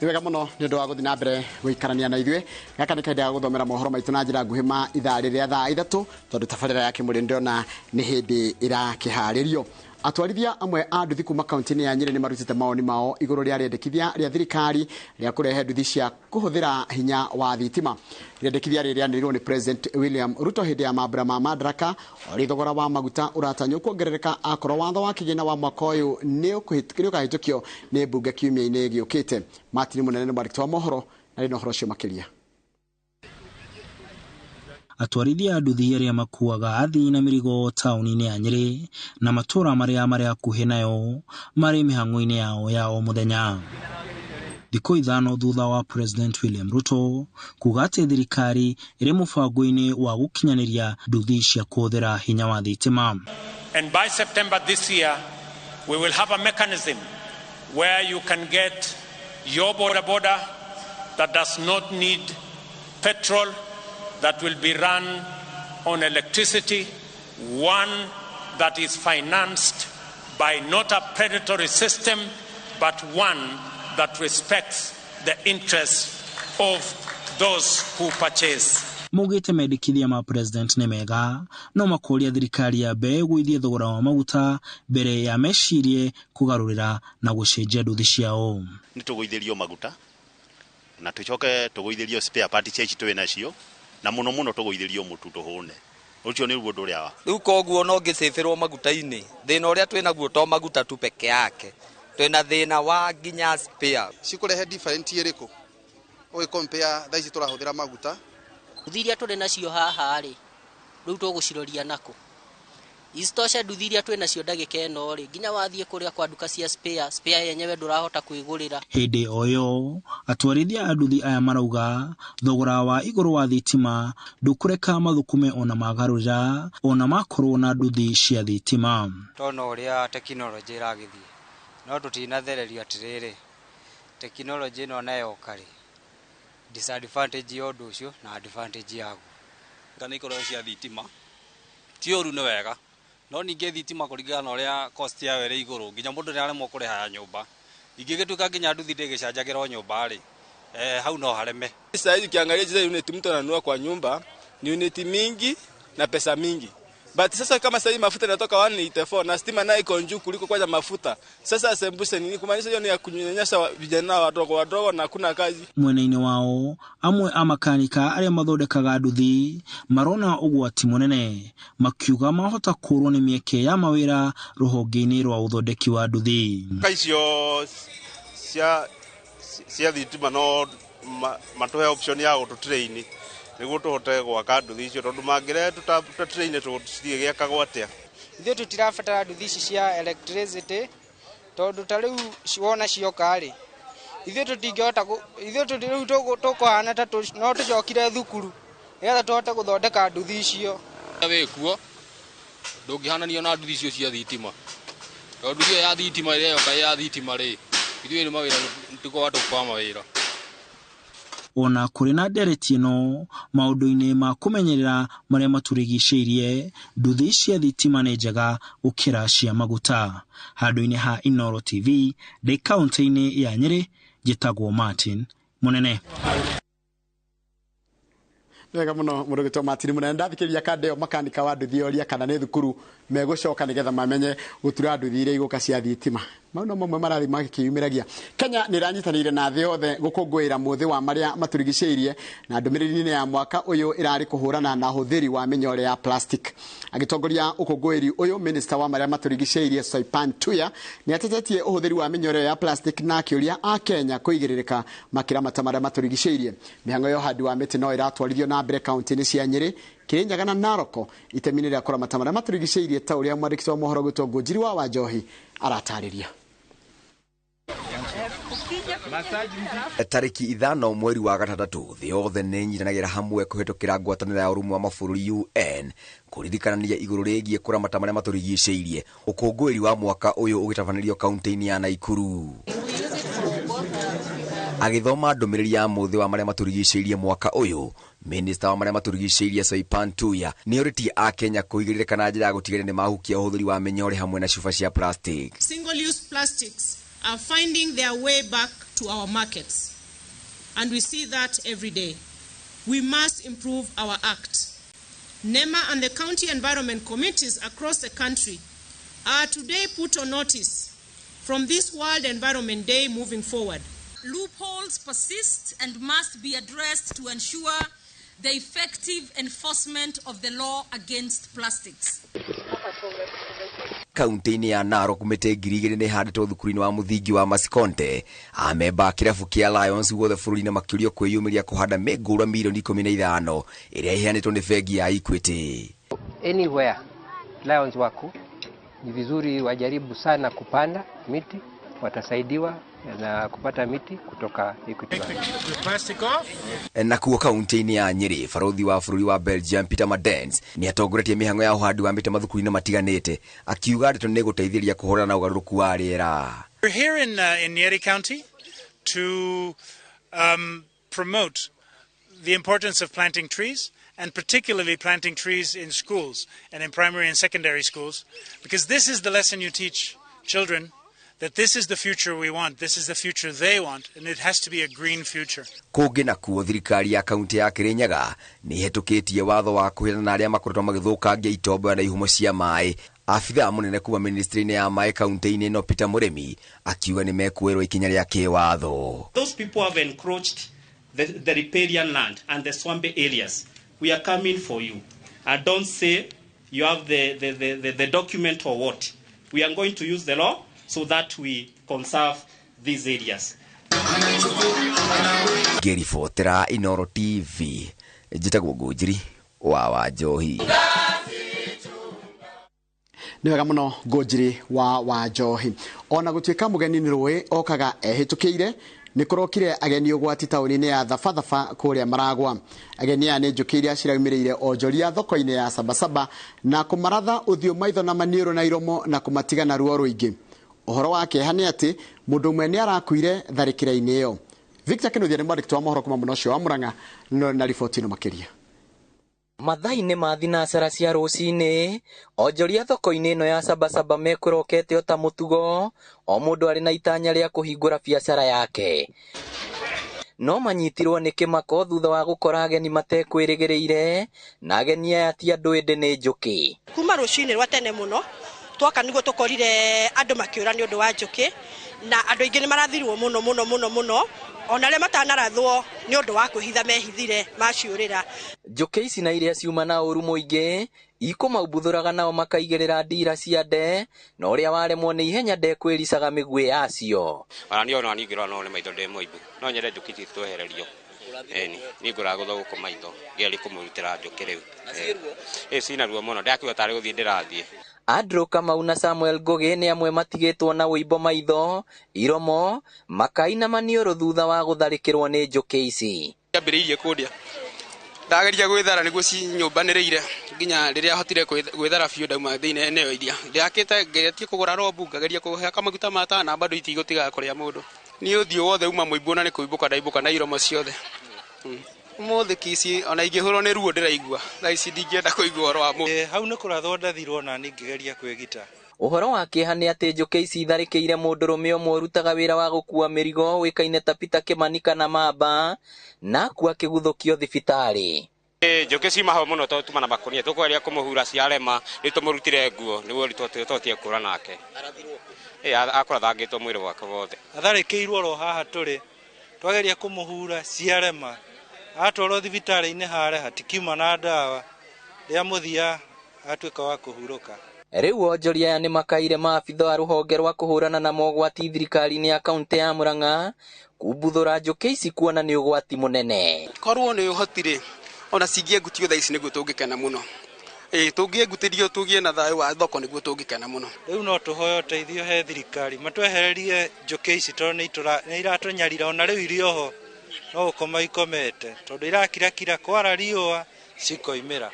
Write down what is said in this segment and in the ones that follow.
Niwega muno ni ndu wa guthi na mbere guikarania na ithwe gaka ni kaida guthomera mohoro maitu na njira nguhi ma ithaa riria thaa ithatu tondu tabarira yake muri ndona ni hindi irakiharirio. Atwarithia amwe a nduthi kuma kaunti-ini ya Nyeri ni marutite maoni mao iguru ria riendekithia ria thirikari ria kurehe nduthi cia kuhuthira hinya wa thitima. Riendekithia riria rianiriirwo ni President William Ruto hindi ya mambura ma madaraka ori thogora wa maguta uratanywo kuongerereka akorwo watho wa kigina wa mwaka uyu ni ukahitũkio ni mbunge kiumia-ini giukite. Martin Munene ni mwandĩki wa mohoro na rino horo cio makiria. Atwarithia nduthi aria makuaga athii na mirigo tauni-ini ya Nyeri na matura marĩa akuhĩ nayo marĩ mĩhang'o-inĩ yao ya o mũthenya. Thikũ ithano thutha wa President William Ruto kuga atĩ thirikari ĩrĩ mũbango-inĩ wa gũkinyanĩria nduthi cia kũhũthĩra hinya wa thitima. And by September this year we will have a mechanism where you can get your border that does not need petrol, that will be run on electricity, one that is financed by not a predatory system, but one that respects the interests of those who purchase. Mugite mendekithia ma president ne mega no makoria thirikari ya be gwithie thogora wa maguta mbere ya mecirie kugarurira na gucenjia nduthi ciao. Ni tuguithĩrio maguta na tucoke tuguithĩrio spare parts cia twĩ nacio na muno tuguithĩrio mutu tuhune. Ucio ni ruo nduria wa riu koguo no ngicĩbĩrwo maguta-inĩ thĩna ũrĩa twĩ naguo to maguta tu peke yake twĩna thĩna wa nginya spare cikurehe different ĩrĩkũ oĩ compare thaici tũrahũthĩra maguta nduthiria tũrĩ nacio haha rĩ rĩu tũgũciroria nako istosha nduthiria twĩ nacio ndagĩka ĩno rĩ nginya wathiĩ kũrĩa kwa nduka cia spare yenyewe ndũrahota kwĩgũrĩra. Hĩndĩ oyo atwarithia a nduthi aya marauga thogora wa igũrũ wa thitima ndũkũreka mathukume ona magarũra ona makorwo na nduthi cia thitima. Tona ũrĩa tekinoronjĩ ĩragĩthiĩ no tũtinathererio atĩrĩrĩ tekinoronjĩ ĩno nayo karĩ disadvantage ya ũndũ ũcio na advantage yaguo. Ngana ikorwo cia thitima ti ũru nĩ wega no ningĩ thitima kũringana na ũrĩa cost yayo ĩrĩ igũrũ nginya mũndũ nĩaremwo kũrĩha nyũmba ingĩgĩtuĩka nginya nduthi ndĩgĩcanjagĩra nyũmba rĩ hau no hareme. Sasa hivi ukiangalia zile unit mtu ananunua kwa nyumba ni unit mingi na pesa mingi. But sasa kama sasa mafuta yanatoka 184 na stima nayo iko juu kuliko kwanza mafuta. Sasa sembuse nini kumaanisha hiyo ni ya kunyanyasa vijana wadogo na hakuna kazi. Mwena-inĩ wao amwe a makanika arĩa mathondekaga nduthi marona ũgwati mũnene makiuga mahota kũrwo nĩ mĩeke ya mawĩra rũhonge-inĩ rwa ũthondeki wa nduthi. Kaicio cia thitima no matuhe option ya gũtũtrain niguo tuhote gwaka nduthi icio tondu mangire tutatrain tutithie giakagwo atia. Ithuĩ tutirabatara nduthi ici cia electricity tondu ta riu wona cioka ri ithuĩ tutingihota ithuĩ tukuhana ta no tucokire thukuru nigetha tuhote guthondeka nduthi icio. Wĩkuo ndũngĩhananio na nduthi icio cia thitima tondu nduthi ya thitima ĩrĩa yoka ya thitima rĩ ithuĩ nĩ mawĩra tũkoragwo tũkwa mawĩra. Ona kũrĩ na ndereti ĩno maũndũ-inĩ ma kũmenyerera marĩa matũrigicĩirie nduthi cia thitima nĩ njega gũkĩra cia maguta. Handũ-inĩ ha Inooro TV ndĩ kaunti-inĩ ya Nyeri njĩtagwo Martin Munene. Wega muno mũrũgĩtwo Martin Munene ndathikĩrĩria kandeo makanika wa nduthi oria kana nĩ thukuru megũcoka nĩgetha mamenye gũtura nduthi iria igũka cia thitima. Mau no mamwe marathi makĩyumĩragia. Kenya nĩ iranyitanĩire na thĩ yothe gũkũngũĩra mũthĩ wa marĩa matũrigicĩirie na ndũmĩrĩri-inĩ ya mwaka ũyũ ĩrarĩ kũhũrana na hũthĩri wa mĩnyore ya plastic. Agĩtongoria ũkũngũĩri ũyũ minista wa marĩa matũrigicĩirie Soipan Tuya nĩ atetetie ũhũthĩri wa mĩnyore ya plastic na akĩũria a Kenya kũigĩrĩrĩka makĩramata marĩa matũrigicĩirie. Mĩhang'o ya ũhandi wa mĩtĩ no ĩratwarithio na mbere kaunti-inĩ cia Nyeri, Kirinyaga na Narok itemi-inĩ rĩa kũramata marĩa matũrigicĩirie ta ũrĩa mwandĩki wa mohoro gwĩtwo Njiri wa Wanjohi aratarĩria. Tariki 5 mweri wa gatandatũ thĩ yothe nĩ nyitanagĩra hamwe kũhetũkĩra ngwatanĩro ya ũrũmwe wa mabũrũri UN kũririkania igũrũ rĩgiĩ kũramata marĩa matũrigicĩirie. Ũkũngũĩri wa mwaka ũyũ ũgĩtabanĩrio kaunti-inĩ ya Naikuru. Agĩthoma ndũmĩrĩri ya mũthĩ wa marĩa matũrigicĩirie mwaka ũyũ, minista wa marĩa matũrigicĩirie Soipan Tuya nĩ orĩtie a Kenya kũigĩrĩrĩka na njĩra ya gũtigĩrĩra nĩ mahukia ũhũthĩri wa mĩnyore hamwe na cuba cia plastic. Single-use plastics are finding their way back to our markets. and we see that every day. We must improve our act. NEMA and the county environment committees across the country are today put on notice from this World Environment Day moving forward. Loopholes persist and must be addressed to ensure the effective enforcement of the law against plastics. Kaunti-inĩ ya Narok mĩtĩ nĩ handĩtwo thukuru-inĩ wa mũthingi wa Masikonte. Amemba a kĩrabu kĩa Lions guothe bũrũri-inĩ makĩũrio kwĩyumĩria kũhanda mĩngũrwa milioni 15 ĩrĩa ĩheanĩtwo nĩ bengi ya Equity. Anywhere Lions wako ni vizuri wajaribu sana kupanda miti, watasaidiwa na kupata miti kutoka Equity. Nakuo kaunti-inĩ ya Nyeri, barothi wa bũrũri wa Belgium Peter Madens nĩ atongoretie mĩhang'o ya ũhandi wa mĩtĩ mathukuru-inĩ matiganĩte, akiuga ndeto nĩ gũteithĩrĩria kũhũrana na ũgarũrũku wa rĩera. We're here in Nyeri County to promote the importance of planting trees, and particularly planting trees in schools and in primary and secondary schools, because this is the lesson you teach children, that this is the future we want, this is the future they want, and it has to be a green future. Kũngĩ nakuo thirikari ya kaunti ya Kirinyaga nĩ hetũkĩtie watho wa kũhĩtana na arĩa makoretwo magĩthũkangia itombo na ihumo cia maĩ. Afitha mũnene kuuma ministry-inĩ ya maĩ kaunti-inĩ ĩno Peter Mũremi akiuga nĩ mekuoerwo ikinya rĩa kĩwatho. Those people have encroached the riparian land and the swampy areas. We are coming for you. And don't say you have the document or what. We are going to use the law so that we conserve these areas. Gary Fotera, Inoro TV. Njĩtagwo Ngũnjiri wa Wanjohi. Nĩ wega mũno Ngũnjiri wa Wanjohi. Ona gũtuĩka mũgeni nĩ rũĩ okaga ehĩtũkĩire nĩ kũrokire ageni ũgwati taũni-inĩ ya Thabatha kũrĩa Maragwa. Ageni aya nĩ njũkĩ iria ciraumirĩire onjoria thoko-inĩ ya Sabasaba na kũmaratha ũthiũ maitho na maniũrũ na iromo na kũmatiga na ruo rũingĩ. Ũhoro wake nĩ atĩ mũndũ ũmwe nĩ arakuire tharĩkĩra-inĩ ĩyo. Victor Kĩnuthia nĩ mwandĩki wa mohoro kuma mwena ũcio wa Murang'a na riboti ĩno makĩria. Mathainĩ ma thinacara cia rũcinĩ, onjoria thoko-inĩ ĩno ya Sabasaba mekwĩrokete o ta mũtugo, o mũndũ arĩ na itanya rĩa kũhingũra biacara yake. No manyitirwo nĩ kĩmako thutha wa gũkora ageni matekwĩrĩgĩrĩire, na ageni aya ti andũ ĩndĩ nĩ njũkĩ. Kuma rũcinĩ rwa tene mũno, twoka nĩguo tũkorire andũ makĩũra nĩ ũndũ wa njũkĩ, na andũ aingĩ nĩ marathirwo mũno, ona arĩa matanarathwo nĩ ũndũ wa kwĩhitha mehithire maciũrĩra. Njũkĩ ici na iria ciuma na ũru mũingĩ ikũmaubuthũraga nao makaigĩrĩra ndira cia nde, na ũrĩa waremwo nĩ ihenya ndekwĩricaga mĩguĩ yacio. Ona niĩ ngĩrora no nĩ maitho ndĩ mũimbu, no nyende njũkĩ ici twehererio. Niĩ ngũragũtha gũkũ maitho ngĩarĩ kũmũrutĩra njũkĩ rĩu. Cina ruo mũno, ndakĩuga tarĩ gũthiĩ ndĩrathiĩ. Andrew Kamau na Samuel Ngũgĩ nĩ amwe matigĩtwo na wĩimbo maitho, iromo, makai na maniũrũ thutha wa gũtharĩkĩrwo nĩ njũkĩ ici. Ndambĩrĩirie kũrĩa. Ndageria gwĩthara nĩguo cinyũmbanĩrĩire nginya rĩrĩa hotire gwĩthara biũ ndauma thĩinĩ nĩyo iria. Ndakĩte ngeretie kũgũra robu, ngageria kũhaka maguta mata na bado itigũtiga kũrĩa mũndũ. Niĩ ũthiũ wothe uma mũimbu na nĩ kũimbũka ndaibũka na iromo ciothe. Mũthĩ kici ona ingĩhũrwo nĩ ruo ndĩraigua. Thaa ici ndingĩenda kũigua ũhoro wa mũndũ. Hau nĩ kũrathwo ndathirwo na ngĩgeria kwĩgita. Ũhoro wa kĩeha nĩ atĩ njũkĩ ici itharĩkĩire mũndũrũme ũmwe ũrutaga wĩra wa gũkua mĩrigo wĩkaine ta Peter Kĩmani kana Mamba, na akua akĩguthũkio thibitarĩ. Njũkĩ ciuma hau mũno tondũ tuma na makũnia tũkweria kũmũhura ciarema nĩ tũmũrutire nguo nĩguo tũtotie kũra nake. Akũrathangĩtwo mwĩrĩ wake wothe. Atharĩkĩirwo ro haha tũrĩ twageria kũmũhura ciarema, atwarwo thibitarĩ-inĩ hare hatikiuma na ndawa, rĩa mũthia atuĩka wa kũhurũka. Rĩu onjoria aya nĩ makaire maabitha wa rũhonge rwa kũhũrana na mogwati thirikari-inĩ ya kaunti ya Murang'a kumbuthũra njũkĩ ici kuona nĩ ũgwati mũnene. Korwo nĩ ũhotire ona cingĩengutio thaa ici nĩguo tũngĩkena mũno. Tũngĩengutĩrio tũgĩe na thayũ wa thoko nĩguo tũngĩkena mũno. Rĩu no tũhoe ũteithio he thirikari matwehererie njũkĩ ici tondũ nĩ iratũnyarira, ona rĩu irĩ oho no gũkoma ikomete tondũ irakirakira kwara riũa cikoimĩra.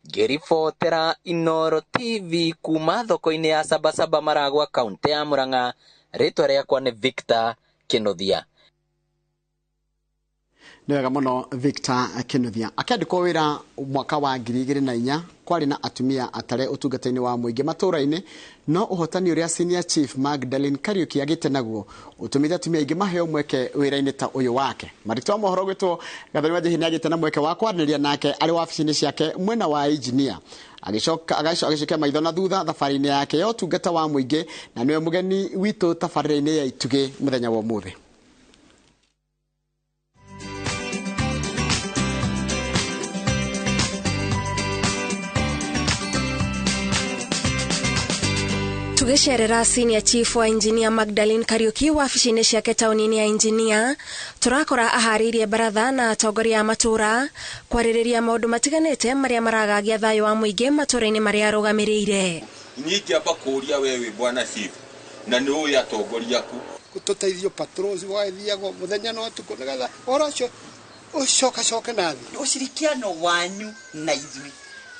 Gary Fotera, Inoro TV kuma thoko-inĩ ya Sabasaba Maragwa kaunti ya Murang'a. Rĩtwa rĩakwa nĩ Victor Kĩnuthia. nĩ wega mũno Victor Kinuthia akĩandĩkwo wĩra mwaka wa 2004 kwarĩ na atumia atare ũtungata-inĩ wa mũingĩ matũũra-inĩ no ũhotani ũrĩa senior chief Magdalene Kariuki agĩte naguo ũtũmĩte atumia aingĩ maheo mweke wĩra-inĩ ta ũyũ wake. Marĩtwa mohoro gwĩtwo Gathoni wa Njĩhĩ nĩ agĩte na mweke wa kwaranĩria nake arĩ wabici-inĩ ciake mwena wa engineer agĩcokia maitho na thutha thabarĩ-inĩ yake ya ũtungata wa mũingĩ na nĩwe mũgeni witũ tabarĩra-inĩ ya Itugĩ mũthenya wa ũmũthĩ. Tugicerera senior chief wa engineer Magdalene Kariuki wabici-inĩ ciake taũni-inĩ ya engineer turakora aharĩirie baratha na atongoria a matũũra kwarĩrĩria maũndũ matiganĩte marĩa maragagia thayũ wa mũingĩ matũũra-inĩ marĩa arũgamĩrĩire. Nyingi amba kũria wewe bwana chief na nĩ ũĩ atongoria ku gũtũteithio patrols waithiagwo mũthenya na ũtukũ nĩgetha ũracio ũcoka nathi ushirikiano wanyu na ithui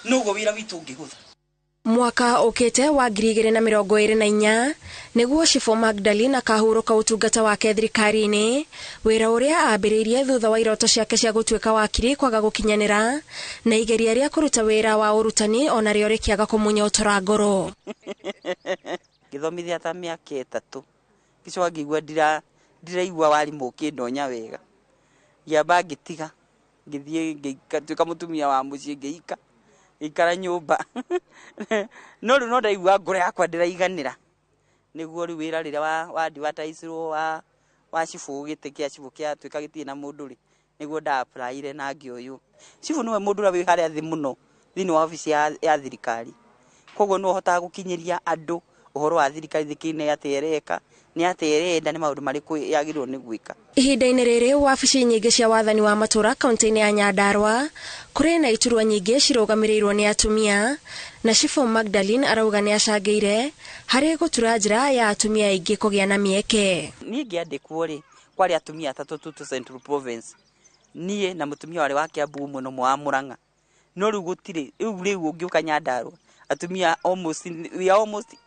nũguo wĩra witũ ũngĩhũtha. Mwaka ukite wa 2024 nĩguo Shifo Magdalene akahurũka ũtungata wake thirikari-inĩ wĩra ũrĩa ambĩrĩirie thutha wa iroto ciake cia gũtuĩka wakiri kwaga gũkinyanĩra na igeria rĩa kũruta wĩra wa ũrutani ona rĩo rĩkĩaga kũmunyotora ngoro. Gĩthomithia ta mĩaka 3 gĩcoka ngĩigua ndiraigua warimũ ũkĩndonya wega ngĩamba ngĩtiga ngĩthiĩ ngĩtuĩka mũtumia wa mũciĩ ngĩika ikara nyũmba no rĩu no ndaigua ngoro yakwa ndĩraiganĩra nĩguo rĩu wĩra rĩrĩa wa advertiserwo wa Shifo gĩtĩ kĩa Shifo kĩatuĩka gĩtirĩ na mũndũ rĩ nĩguo nda applyire na ngĩoywo. Shifo nĩwe mũndũ ũrĩa wĩ harĩa thĩ mũno thĩinĩ wa ofici ya thirikari koguo no hotaga gũkinyĩria andũ ũhoro wa thirikari thĩkĩinĩ atĩreka nĩ atĩrenda nĩ maũndũ marĩkũ yagĩrĩirwo nĩ gwĩka. Ihinda-inĩ rĩrĩ wabici nyingĩ cia wathani wa matũũra kaunti-inĩ ya Nyandarua kũrĩ na iturwa nyingĩ cirũgamĩrĩirwo nĩ atumia na Shifo Magdalene arauga nĩ acangĩire harĩ gũtura njĩra ya atumia aingĩ kũgĩa na mĩeke. Niĩ ngĩandĩkwo rĩ kwarĩ atumia 3 tu Central Province niĩ na mũtumia warĩ wa Kiambu mwena wa Murang'a no rĩu gũtirĩ rĩu ũngĩũka Nyandarua atumia almost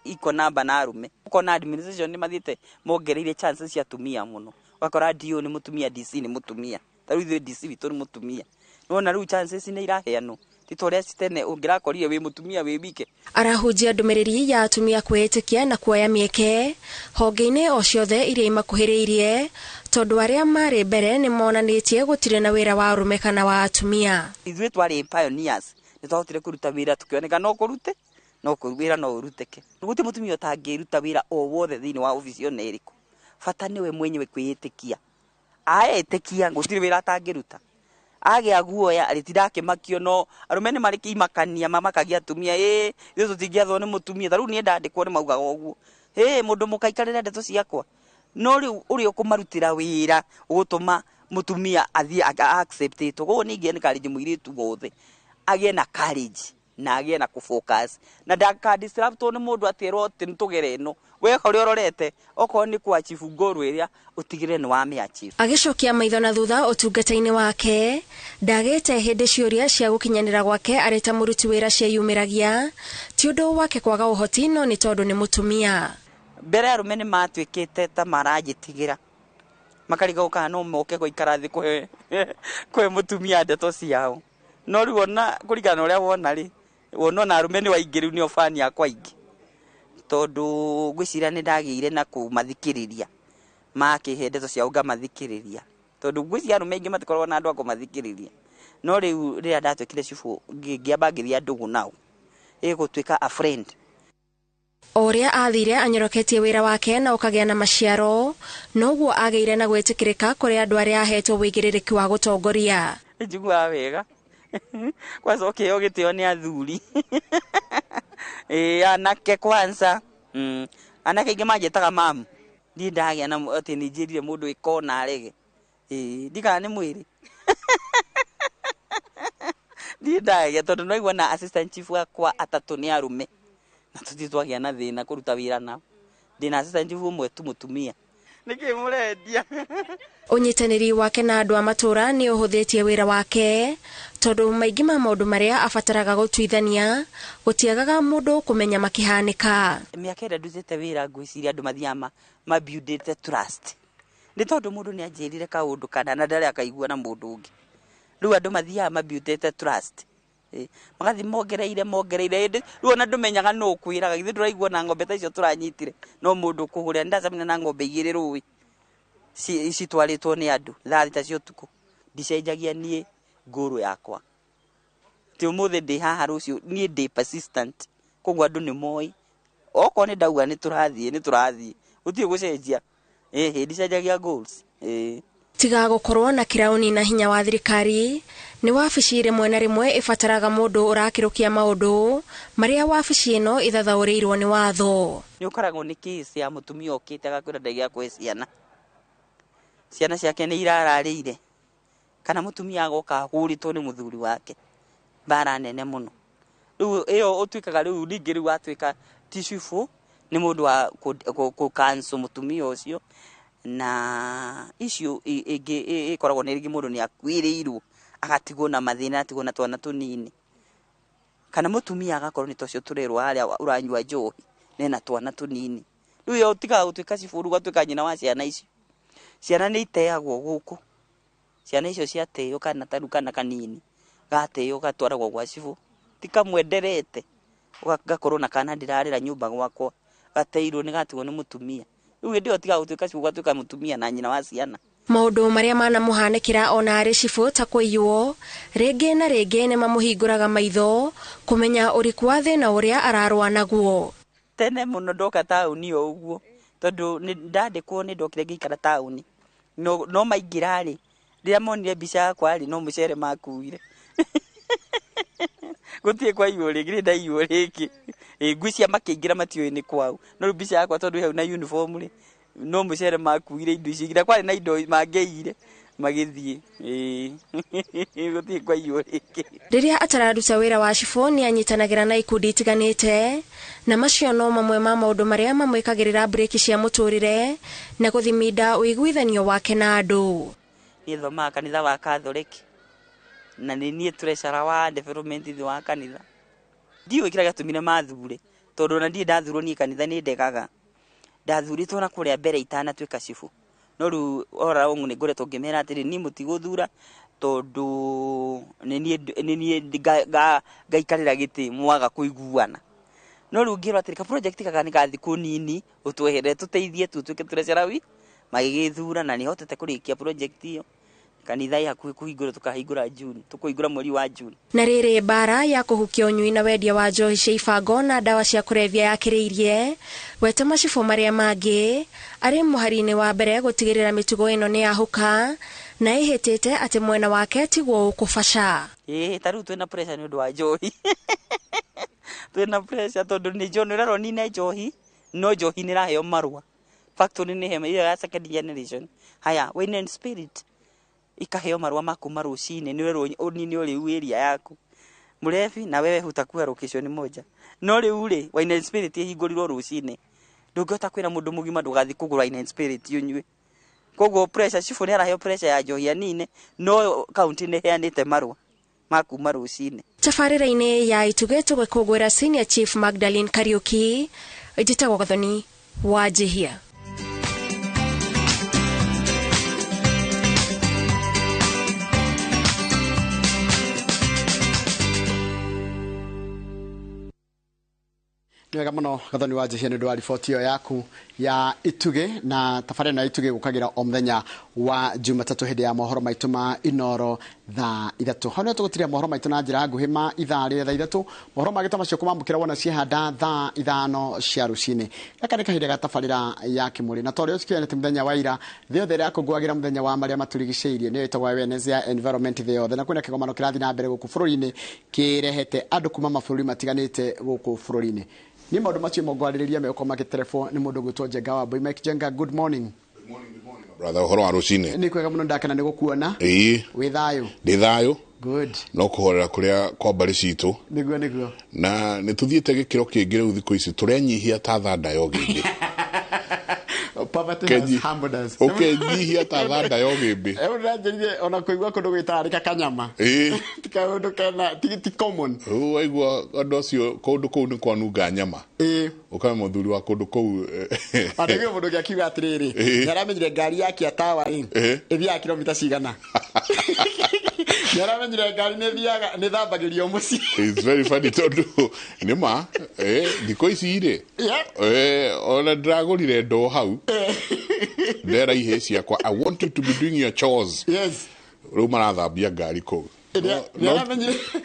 equal number na arume ukona administration nĩ mathiĩte mongereire chances cia atumia mũno wakora DO nĩ mutumia DC nĩ mutumia tarũ ithuĩ DC witũ nĩ mutumia nona rĩu chances nĩ iraheanwo titũrĩa citene ũngĩrakorire wĩ mutumia wĩ wike. Arahunjia ndũmĩrĩri ya atumia kwĩĩtĩkia na kuoya mĩeke honge-inĩ o ciothe iria imakuhĩrĩirie tondũ arĩa marĩ mbere nĩ monanĩtie gũtirĩ na wĩra wa arume kana wa atumia. Ithuĩ twarĩ pioneers nĩ twahotire kũruta wĩra tukĩoneka no kũrute no kũruta no ũruteke. Gũtirĩ mũtumia ũtangĩruta wĩra o wothe thĩinĩ wa ofici ona ĩrĩkũ. Bata nĩwe mwenyewe kwĩĩtĩkia. Aetĩkia gũtirĩ wĩra atangĩruta. Agĩa guoya arĩtindakĩmakio no arume nĩ marĩ kĩimakania mamakagia atumia ithuĩ tũtingĩathwo nĩ mũtumia tarĩu niĩ ndandĩkwo nĩ maugaga ũguo mũndũ mũkaikarĩra ndeto ciakwa no rĩu ũrĩa ũkũmarutĩra wĩra ũgũtũma mũtumia athiĩ acceptĩtwo koguo ningĩ nĩ karĩnji mũirĩtu wothe agĩe na courage na agĩe na kũfocus na ndakadisruptwo nĩ mũndũ atĩrwo atĩ nĩtũgere ĩno weka ũrĩa ũrorete okorwo nĩ kwa chief ngoro ĩrĩa ũtigire nĩ wa mĩa chief. Agĩcokia maitho na thutha ũtungata-inĩ wake ndagĩte hĩndĩ ciũria cia gũkinyanĩra gwake arĩ ta mũruti wĩra cieyumĩragia ti ũndũ wake kwaga ũhoti no nĩ tondũ nĩ mũtumia. Mbere arume nĩ matuĩkĩte ta maranjĩtigĩra makariga gũkana no moke gũikara thĩ kwe mũtumia ndeto ciao no rĩu ona kũringana ũrĩa wona rĩ wona na arume nĩ waingĩ rĩu nĩ ofani yakwa ingĩ tondũ ngwĩciria nĩ ndagĩire na kũmathikĩrĩria makĩhe ndeto ciao ngamathikĩrĩria tondũ ngwĩciria arume aingĩ matikoragwo na andũ a kũmathikĩrĩria no rĩu rĩrĩa ndatuĩkire Shifo ngĩamba ngĩthiĩ ndũgũ nao gũtuĩka a friend. Ũrĩa athire anyoroketie wĩra wake na ũkagĩa na maciaro noguo agĩire na gwĩtĩkĩrĩka kũrĩ andũ arĩa ahetwo wĩigĩrĩrĩki wa gũtongoria. Njiguaga wega kwanza ũkĩheo gĩtĩo nĩ athuri anake kwanza anake aingĩ manjĩtaga mamu ndiĩ ndagĩa na atĩ nĩ njĩrire mũndũ ĩkona arege ndikana nĩ mwĩrĩ ndiĩ ndagĩa tondũ naigua na assistant chief wakwa 3 nĩ arume na tũthiĩ twagĩa na thĩna kũruta wĩra nao ndĩna assistant chief ũmwe tu mũtumia nĩkĩ mũrendia. Ũnyitanĩri wake na andũ a matũũra nĩ ũhũthĩtie wĩra wake tondũ maingĩ ma maũndũ marĩa abataraga gũtuithania gũtiagaga mũndũ kũmenya makĩhanĩka. Mĩaka ĩrĩa ndutĩte wĩra ngwĩciria andũ mathiaga mabuildĩte trust nĩ tondũ mũndũ nĩ anjĩrire kaũndũ kana na ndarĩ akaigua na mũndũ ũngĩ rĩu andũ mathiaga mabuildĩte trust magathi mongereire rĩu ona ndũmenyaga no kwĩraga githĩ ndũraigua na ng'ombe ta icio tũranyitire no mũndũ kũgũrĩa ndacamina na ng'ombe 2 rũĩ citwarĩtwo nĩ andũ thaa 3 cia ũtukũ ndicenjagia niĩ ngũrũ yakwa ti ũmũthĩ ndĩ haha rũciũ niĩ ndĩ persistent koguo andũ nĩ moĩ okorwo nĩ ndauga nĩ tũrathiĩ gũtirĩ gũcenjia ndicenjagia goals tiga gũkorwo na kĩrauni na hinya wa thirikari nĩ wabici rĩmwe na rĩmwe ĩbataraga mũndũ ũrakĩrũkia maũndũ marĩa wabici ĩno ithathaũrĩirwo nĩ watho. Nĩ ũkoragwo nĩ case ya mũtumia okĩte agakwĩra ndagĩa kwe ciana ciake nĩ irararĩire kana mũtumia agoka hũrĩtwo nĩ mũthuri wake bara nene mũno rĩu ĩyo ũtuĩkaga rĩu ningĩ rĩu atuĩka tishifu nĩ mũndũ wa kũ-cancel mũtumia ũcio na icio ĩngĩ ĩkoragwo nĩ rĩngĩ mũndũ nĩ akuĩrĩirwo agatigwo na mathĩna atigwo na twana tũnini kana mũtumia agakorwo nĩ tocio tũrerwo harĩa ũranyua njohi nena twana tũnini rĩu yo tiga gũtuĩka ciburu gatuĩka nyina wa ciana icio ciana nĩ iteagwo gũkũ ciana icio ciateo kana taru kana kanini gateo gatwaragwo gwa cibu tikamwenderete gakorwo na kana ndirarĩra nyũmba gwakwa gateirwo nĩ gatigwo nĩ mũtumia rĩu ndio tiga gũtuĩka cibu gatuĩka mũtumia na nyina wa ciana. Maũndũ marĩa manamũhanĩkĩra ona arĩ cibũ ta kũiywo rĩngĩ na rĩngĩ nĩ mamũhingũraga maitho kũmenya ũriku wa thĩna ũrĩa ararũa naguo. Tene mũno ndoka taũni o ũguo tondũ ndandĩkwo nĩ ndokire ngĩikara taũni no maingĩra rĩ rĩrĩa monire mbica yakwa rĩ no mũcere makuire gũtirĩ kwa iyo rĩngĩ ndaiywo rĩngĩ ngwĩcia makĩingĩra matiũĩ nĩ kwao no rĩu mbica yakwa tondũ hau na uniform rĩ no mũcere makuire indo ici nginya kwarĩ na indo mangĩire magĩthiĩ gũtirĩ kwa iyo rĩngĩ. Rĩrĩa atararuta wĩra wa cibũ nĩ anyitanagĩra na ikundi itiganĩte na macio no mamwe ma maũndũ marĩa mamwĩkagĩrĩra breki cia mũtũrĩre na gũthiminda ũiguithanio wake na andũ. Niĩ thomaga kanitha wa Catholic na nĩ niĩ treasurer wa development thĩ wa kanitha ndiũĩ kĩrĩa gĩatũmire mathure tondũ na ndiĩ ndathurwo niĩ kanitha nĩ ndegaga ndathurĩtwo na kũrĩa mbere itanatuĩka cibũ no rĩu ora ũguo nĩ ngoretwo ngĩmera atĩrĩ niĩ mũtigũthura tondũ nĩ niĩ ngaikarĩra gĩtĩ mwaga kũiguana no rĩu ngĩrwo atĩrĩ ka project kaka nĩ gathi kũnini ũtwehere tũteithie tutuĩke treasurer magĩgĩthura na nĩ hotete kũrĩkia project iyo kanitha ya kũhingũra tukahingũra June tukũhingũra mweri wa June. Na rĩrĩ bara ya kũhukia ũnyui na wendia wa njohi cia ibango na ndawa cia kũrebia yakĩrĩirie wete macibũ marĩa mangĩ arĩ mũhari-inĩ wa mbere gũtigĩrĩra mĩtugo ĩno nĩ yahuka na ĩhĩtĩte atĩ mwena wake tiguo ũkũbaca. Tarĩu twĩna pressure nĩ ũndũ wa njohi twĩna pressure tondũ nĩ njohi ũrarwo nine njohi no njohi nĩ raheo marũa factory nĩ hema iyo ya second generation haya wine and spirit ikaheo marũa ma kuma rũcinĩ nĩ werwo ũnini ũrĩ area yaku mũrebi na wewe hutakuwa location moja no rĩu rĩ wine and spirit ĩhingũrirwo rũcinĩ ndũngĩhota kwĩra mũndũ mũgima ndũgathi kũgũra wine and spirit ũnyue koguo pressure cibũ nĩ araheo pressure ya njohi anine no county nĩ heanĩte marũa ma kuma rũcinĩ. Tabarĩra-inĩ ya Ituge tũgĩkũngũĩra senior chief Magdalene Kariuki njĩtagwo Gathoni wa Njihia. Nĩ wega mũno Gathoni wa Njihia nĩ ũndũ wa riboti ĩyo yaku ya Ituge na tabarĩra na Ituge gũkagĩra o mũthenya wa Jumatatũ hĩndĩ ya mohoro maitũ ma Inoro thaa 3. Hau nĩho tũgũtiria mohoro maitũ na njĩra nguhĩ ma ithaa rĩa thaa 3. Mohoro magĩta macio kũmambũkĩra wona ciehanda thaa 5 cia rũcinĩ. Gaka nĩ kahinda ga tabarĩra ya kĩmũrĩ na tondũ ũcikianĩte mũthenya wa ira thĩ yothe ĩrakũngũagĩra mũthenya wa marĩa matũrigicĩirie nĩyo ĩtagwo awareness ya environment thĩ yothe na kwĩna kĩgomano kĩrathiĩ na mbere gũkũ bũrũri-inĩ kĩrehete andũ kuma mabũrũri matiganĩte gũkũ bũrũri-inĩ. Ni maũndũ macio mogwarĩrĩria meko magĩterefo nĩ mũndũ gwĩtwo Jenga wa Boy Mike Jenga. Good morning. Good morning brother. Horo wa rũcinĩ. Nĩ kwega mũno ndakena nĩ gũkuona. Wĩ thayũ. Ndĩ thayũ. Good. No kũhorera kũrĩa kwa mbarĩ citũ. Nĩguo. Na nĩ tuthiĩte gĩkĩro kĩngĩ rĩu thikũ ici tũrenyihia ta thanda yo gĩngĩ. Poverty has humbled us. Nyihia ta thanda yo gimbi. Ndirire ona kuigua kundu gwitarika kanyama. Ti kaundu kana ti common. Waigua andu acio kundu kuu ni kwanunga nyama. Ukame muthuri wa kundu kuu. Adege mundu giakiuga atiriri. Yaramenyire ngari yake atawa ithia kilomita cigana. Yaramenyire ngari ni thambagirio muci. It's very funny tondu nima thiko ici ire. Ona dragorire ndo hau. Ndera ihe ciakwa, I want you to be doing your chores. Yes. Rĩu marathambia ngari kũu.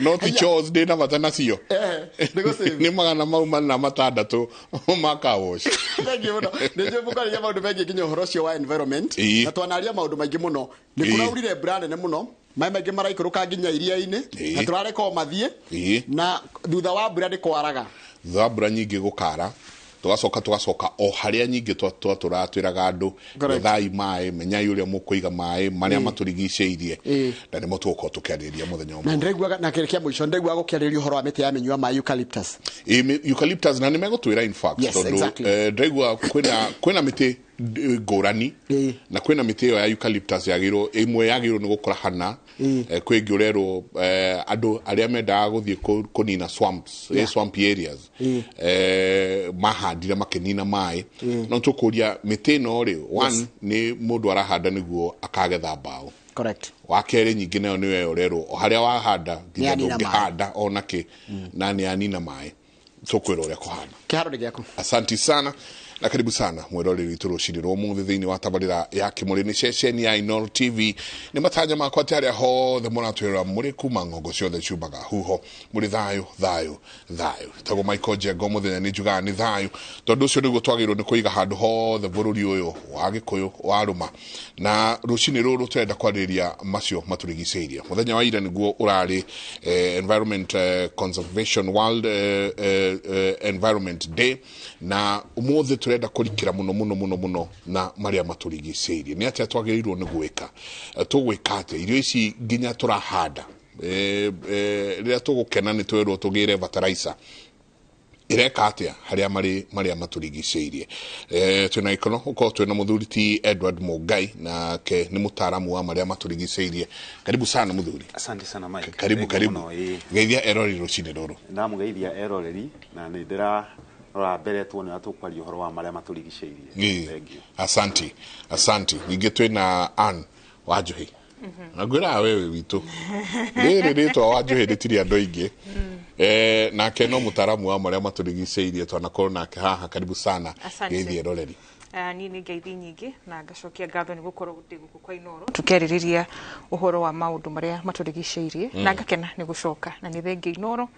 No ti chores ndĩna bata nacio. Nĩ magana mau mana matandatũ ma car wash. Thengiũ mũno. Nĩnjũĩ mũkaragia maũndũ megiĩ nginya ũhoro ũcio wa environment. Na twanaria maũndũ maingĩ mũno. Nĩ kũraurire mbura nene mũno. Maĩ maingĩ maraikũrũka nginya iria-inĩ. Na tũrareka o mathiĩ. Na thutha wa mbura nĩ kwaraga. Thutha wa mbura nyingĩ gũkara. Tugacoka o haria nyingi turatwiraga andu thai mai menyai uria mukuiga mai maria maturigicĩirie na nimo tuko tukiariria muthenya umwe na ndregwa na kerekia muico ndregwa gukiariria uhoro wa miti ya menyua ma eucalyptus eucalyptus na nimegutwira in fact ndregwa kwina miti ngũrani na kwina miti yo ya eucalyptus yagirwo imwe yagirwo ni gukura hana kwingi urerwo andu aria mendaga guthie kunina swamps swamp areas mahandire makenina mai no tukuria miti no ri one ni mundu arahanda niguo akagetha mbao correct wakere nyingi nayo niwe urerwo haria wahanda nginya ndungihanda onake na ni anina mai tukwira uria kuhana kiharo giaku asante sana na karibu sana mwiroreri witu rucini rwa muthi thiini wa tabarira ya kimuri ni ceceni ya Inooro TV ni matanya makwa tiaria hothe muratwira muri kuma ngongo ciothe ciumaga huho muri thayu tago Michael Jego muthenya ni njuga ni thayu tondu ucio niguo twagirwo ni kuiga handu hothe bururi uyu wa Gikuyu wa Ruma na rucini ruru twenda kwariria macio maturigicĩirie muthenya wa ira niguo urari environment conservation world environment day na umuthi turenda kurikira muno na maria maturigicĩirie ni atia twagirirwo ni gwika tugwika atia irio ici nginya turahanda rĩrĩa tugukena ni twerwo tugire fertilizer ireka atia haria maria maturigicĩirie twina ikono uko twina muthuri ti Edward Mugai na ke ni mutaaramu wa maria maturigicĩirie karibu sana muthuri asante sana Mike karibu geithia eroreri rucini ruru ndamugeithia eroreri na ni ndira ora mbere tuone atukwaria uhoro wa maria maturigicĩirie asante ninge twina Ann Wanjuhi ngwira wewe witu ritwa Wanjuhi ritiri andu aingi nake no mutaaramu wa maria maturigicĩirie twanakorwo nake haha karibu sana geithia eroreri ni ngeithi nyingi na ngacokia ngatho ni gukorwo guti guku kwa Inooro tukeriria uhoro wa maundu maria maturigicĩirie na ngakena ni gucoka na ni thengia Inooro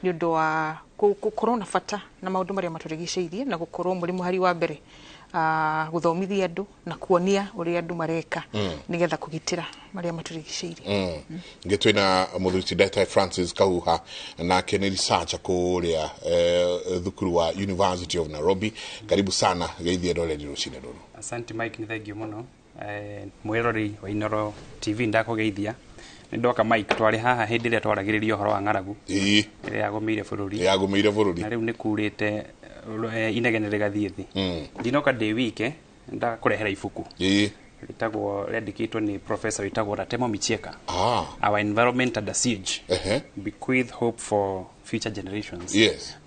ni undu wa gukorwo na bata na maundu maria maturigicĩirie na gukorwo muri muhari wa mbere guthomithia andu na kuonia uria andu mareka nigetha kugitira maria maturigicĩirie ngitwina muthuri Dr. Francis Kahuha na Kennedy Sacha kuria thukuru wa University of Nairobi karibu sana geithia eroreri rucini ruru asante Mike ni thengiũ muno mwiroreri wa Inooro TV ndakugeithia ndoka Mike twari haha hindi ria twaragiririo horo wa ng'aragu ria yagomeire bururi na riu ni kurite inegene rigathie thi ndinoka de wike nda kurehera ibuku litagwo redicatwo ni professor witagwo Ratemo Michieka our environment under siege bequeath hope for future generations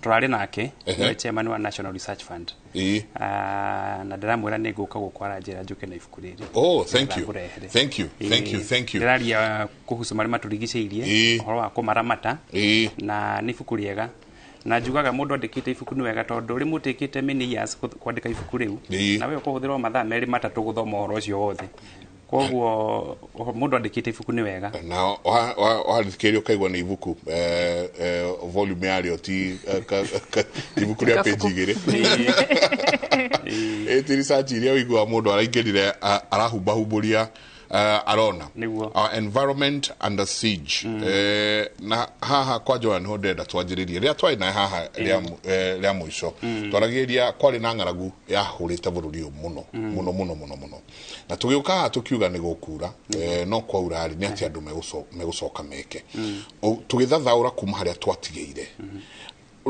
turari nake ni chairman wa National Research Fund na ndiramwira ni nguka gukwara njira njuke na ibuku riri thank you ndiraria kuhusu maria maturigicĩirie uhoro wa kumaramata na ni ibuku riega na njugaga mundu andikite ibuku ni wega tondu ri mutikite many years kwandika ibuku riu na we ukuhuthira mathaa meri matatu guthoma uhoro ucio wothe koguo mundu andikite ibuku ni wega na wathikĩrĩria ukaigua ni ibuku volume yario ti ibuku ria page igĩrĩ eti research iria wiguaga mundu araingĩrire arahumbahumbũria arona our environment under siege na haha kwa Joan Hodeda twajiririe ria twai na haha ria muico twaragiria kwari na ng'aragu ya hurite bururi muno na tugiuka tukiuga ni gukura no kwa urari ni ati andu megucoka meke tugithathaura kuma haria twatigeire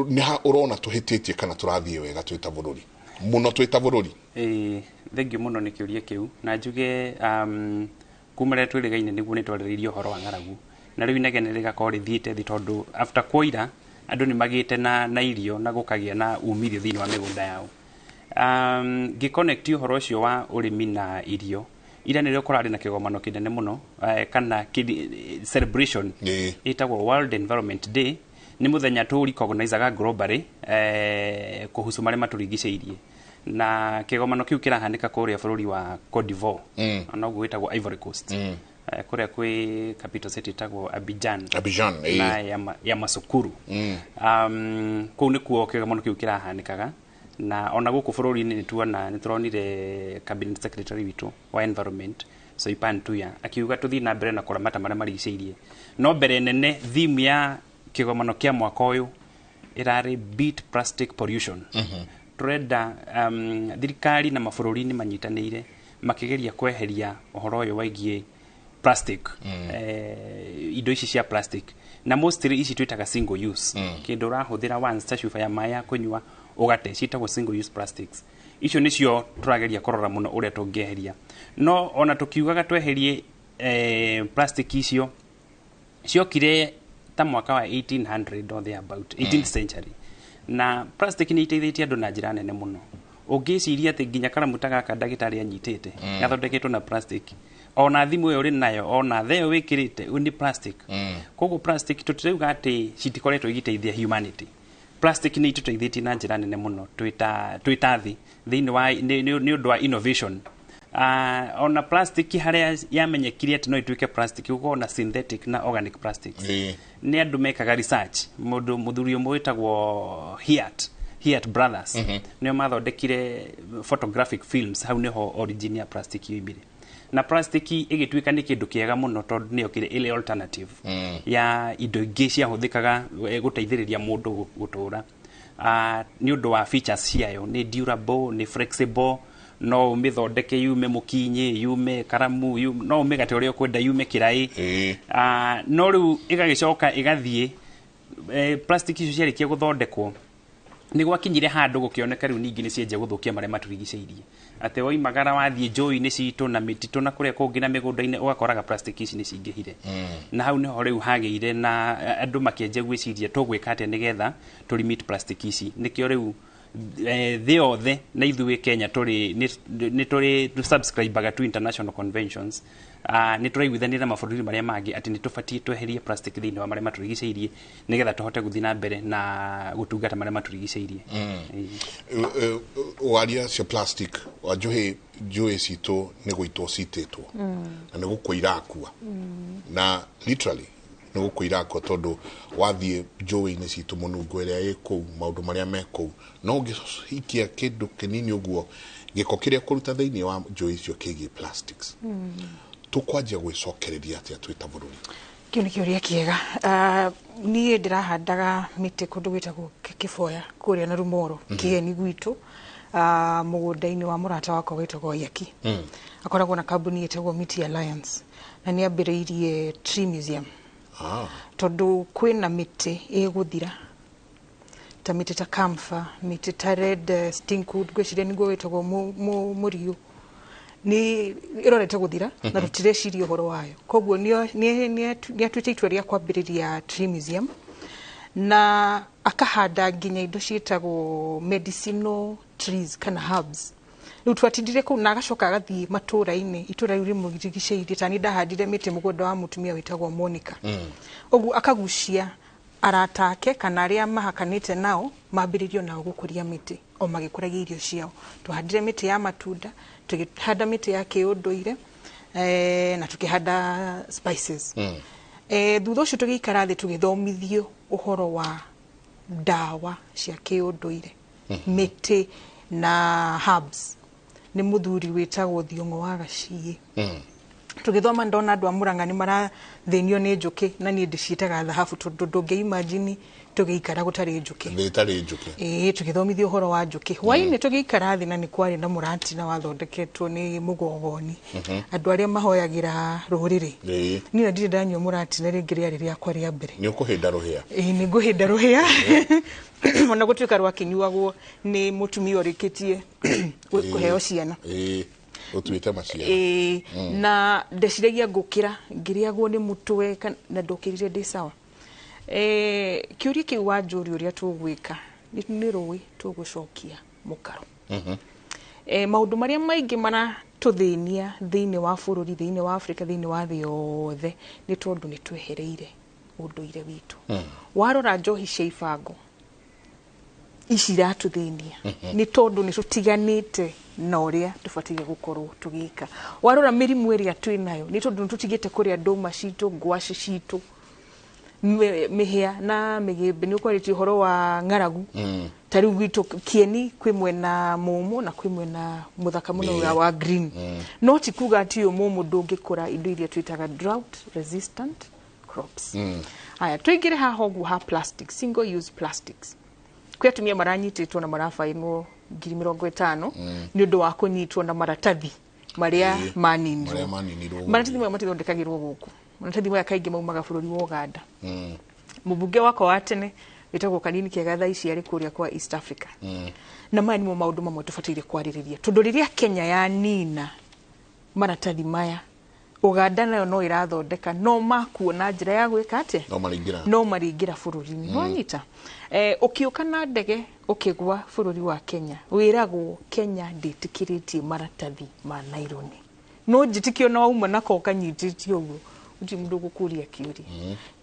ni ha urona tuhititie kana turathie wega twita bururi muno twita bururi thengi muno nä kä å ria kä u na njuge kuma rä a twä rä gaine nä guo nä twarä rä irie å horo wa ng'aragu na rä u inegene rä gakorwo rä thiä te thä tondå after kwaira andå nä magä te na irio na gå kagä na umithio thä inä wa mä gå nda yao ngä connect å horo å cio wa å rä mi na irio ira nä rä o kå rarä na kä gomano kä nene må no kana celebration ĩtagwo World Environment Day nä må thenya tå recognizaga globally kå hucu marä a matå rigicä irie na kä gomano kä u kä rahanä ka kå rä a bå rå ri wa Cote d'Ivoire noguo ĩtagwo Ivory Coast kå rä a kwä capital city ĩtagwo Abidjan na ya Masukuru kũu nä kuo kä gomano kä u kä rahanä kaga na ona gå kå bå rå ri-inä nä tũronire cabinet secretary witũ wa environment Soipan Tuya akiuga tũthiĩ na mbere na kũramata marĩa marigicĩirie no mbere nene theme ya kä gomano kä a mwaka ũyũ ĩrarĩ beat plastic pollution tũrenda thirikari na mabũrũri-inĩ manyitanĩire makĩgeria kweheria ũhoro ũyũ waigie plastic indo ici cia plastic na mostly ici twĩtaga single use kĩndũ ũrahũthĩra once ta cuba ya maĩ ya kũnyua ũgate ciĩtagwo single use plastics icio nĩcio tũrageria kũrora mũno ũrĩa tũngĩeheria no ona tũkiugaga tweherie plastic icio ciokire ta mwaka wa 1800 or thereabout 18th century na plastic nĩ iteithĩtie andũ na njĩra nene mũno ũngĩciria atĩ nginya karamuta gaka ndagĩtarĩ anyitĩte gathondeketwo na plastic ona thimũ ĩyo ũrĩ nayo ona tha ĩyo wĩkĩrĩte nĩ plastic koguo plastic tũtirauga atĩ citikoretwo igĩteithia humanity plastic nĩ itũteithĩtie na njĩra nene mũno twĩta thĩ thĩinĩ wa nĩ ũndũ wa innovation ona plastic harĩa yamenyekire atĩ no ĩtuĩke plastic gũkorwo na synthetic na organic plastics nĩ andũ mekaga research mũthuri ũmwe wĩtagwo Hiat Brothers nĩo mathondekire photographic films hau nĩho origin ya plastic yoimire na plastic ĩgĩtuĩka nĩ kĩndũ kĩega mũno tondũ nĩyo kĩrĩ ile alternative ya indo ingĩ ciahũthĩkaga gũteithĩrĩria mũndũ gũtũũra nĩ ũndũ wa features ciayo nĩ durable nĩ flexible no umĩthondeke yume mũkinyĩ yume karamu no ũmĩgate ũrĩa ũkwenda yume kĩraĩ no rĩu ĩgagĩcoka ĩgathiĩ plastic icio ciarĩkia gũthondekwo nĩ gwakinyire handũ gũkĩoneka rĩu ningĩ nĩ cienje gũthũkia marĩa matũrigicĩirie atĩ woimagara wathiĩ njũĩ-inĩ citũ na mĩtitũ na kũrĩa kũngĩ na mĩgũnda-inĩ ũgakoraga plastic ici nĩ cingĩhire na hau nĩho rĩu hagĩire na andũ makĩenja gwĩciria tũgwĩka atĩa nĩgetha tũlimit plastic ici nĩkĩo rĩu thĩ yothe na ithuĩ Kenya nĩ tũrĩ subscribe to international conventions nĩ tũraiguithanĩra na mabũrũri marĩa mangĩ atĩ nĩ tũbatiĩ tweherie plastic thĩinĩ wa marĩa matũrigicĩirie nĩgetha tũhote gũthiĩ na mbere na gũtungata marĩa matũrigicĩirie waria cia plastic wa njũĩ citũ nĩ gũitwo citĩtwo na nĩ gũkua irakua na literally nĩ gũkua irakua tondũ wathiĩ njũĩ-inĩ citũ mũnungo ĩrĩa ĩ kũu maũndũ marĩa me kũu no ũngĩhikia kĩndũ kĩnini ũguo gĩko kĩrĩa kũruta thĩinĩ wa njũĩ icio kĩgiĩ plastics tũkwanjia gwĩcokereria atĩa twĩ ta bũrũri kĩu nĩ kĩũria kĩega niĩ ndĩrahandaga mĩtĩ kũndũ gwĩtagwo Kĩboya kũrĩa na Rumoro kĩgeni gwitũ mũgũnda-inĩ wa mũrata wakwa wĩtagwo Yaki akoragwo na kambuni ĩtagwo Miti Alliance na nĩ ambĩrĩirie tree museum tondũ kwĩna mĩtĩ ĩgũthira ta mĩtĩ ta camphor mĩtĩ ta red stinkwood gwĩciria nĩguo wĩtagwo mũriũ nĩ ĩrorete gũthira na tũtireciria ũhoro wayo koguo nĩatuĩte itua rĩa kwambĩrĩria tree museum na akahanda nginya indo ciĩtagwo medicinal trees kana herbs rĩu twatindire kũu na agacoka agathiĩ matũũra-inĩ itũũra rĩu rĩmũrigicĩirie ta niĩ ndahandire mĩtĩ mũgũnda wa mũtumia wĩtagwo Monica ũguo akagucia arata ake kana arĩa mahakanĩte nao mambĩrĩrio nao gũkũria mĩtĩ o magĩkũragia irio ciao twahandire mĩtĩ ya matunda tũkĩhanda mĩtĩ ya kĩũndũire na tũkĩhanda spices thutha ũcio tũgĩikara thĩ tũgĩthomithio ũhoro wa ndawa cia kĩũndũire mĩtĩ na herbs nĩ mũthuri wĩtagwo Thiong'o wa Gaciĩ tugithoma ndona andu a Murang'a ni marathinio ni njuki na ni ndiciitaga thahabu tondu ndungi imagine tugiikara gutari njuki tugithomithio uhoro wa njuki hwaini tugiikara thi na ni kwari na murati na wathondeketwo ni mugogoni andu aria mahoyagira ruriri ni na ndire ndanyua murati na ringi riari riakwa ria mbere ni ukuhinda ruhia ni nguhinda ruhia ona gutuika rwa kinyuagwo ni mutumia urikitie kuheo ciana utuite macia na ndeciragia ngukira ngiriagwo ni mutwe na ndokirire ndi sawa kiuri ki wanjuri uria tugwika ni ruwi tugucokia mukaro maundu maria maingi mana tuthinia thiini wa bururi thiini wa Afrika thiini wa thi yothe ni tondu ni twehereire unduire witu warora njohi cia ibango iciratuthinia ni tondu ni tutiganite na uria tubatie gukorwo tugika warora mirimu iria twinayo ni tondu tutigite kuria nduma citu ngwaci citu mihia na migimbi ni ukwariti uhoro wa ng'aragu tari gwitu kieni kwi mwena mumu na kwi mwena muthaka muno wa green no ti kuga ati mumu ndungikura indo iria twitaga drought resistant crops aya twigire ha hogu ha plastic single use plastics kwi atumia maranyititwo na marafainwo 50,000 ni undu wa kunyitwo na maratathi maria maninirwo maratathi maya matithondekagirwo guku maratathi maya kaingi maumaga bururi wa Uganda mubunge wako wa tene witagwo Kanini Kiagatha ici ari kuria kwa East Africa na maya nimo maundu mamwe tubatire kwaririria tondu riria Kenya ya nina maratathi maya Uganda nayo no irathondeka no makuona njira ya gwika ate no maringira bururi-ini no nyita ukiuka na ndege ukigwa bururi wa Kenya wiragwo Kenya nditikiritie maratathi ma naironi no njitikio no uma nako kanyititio uguo uti mundu gukuria kiuri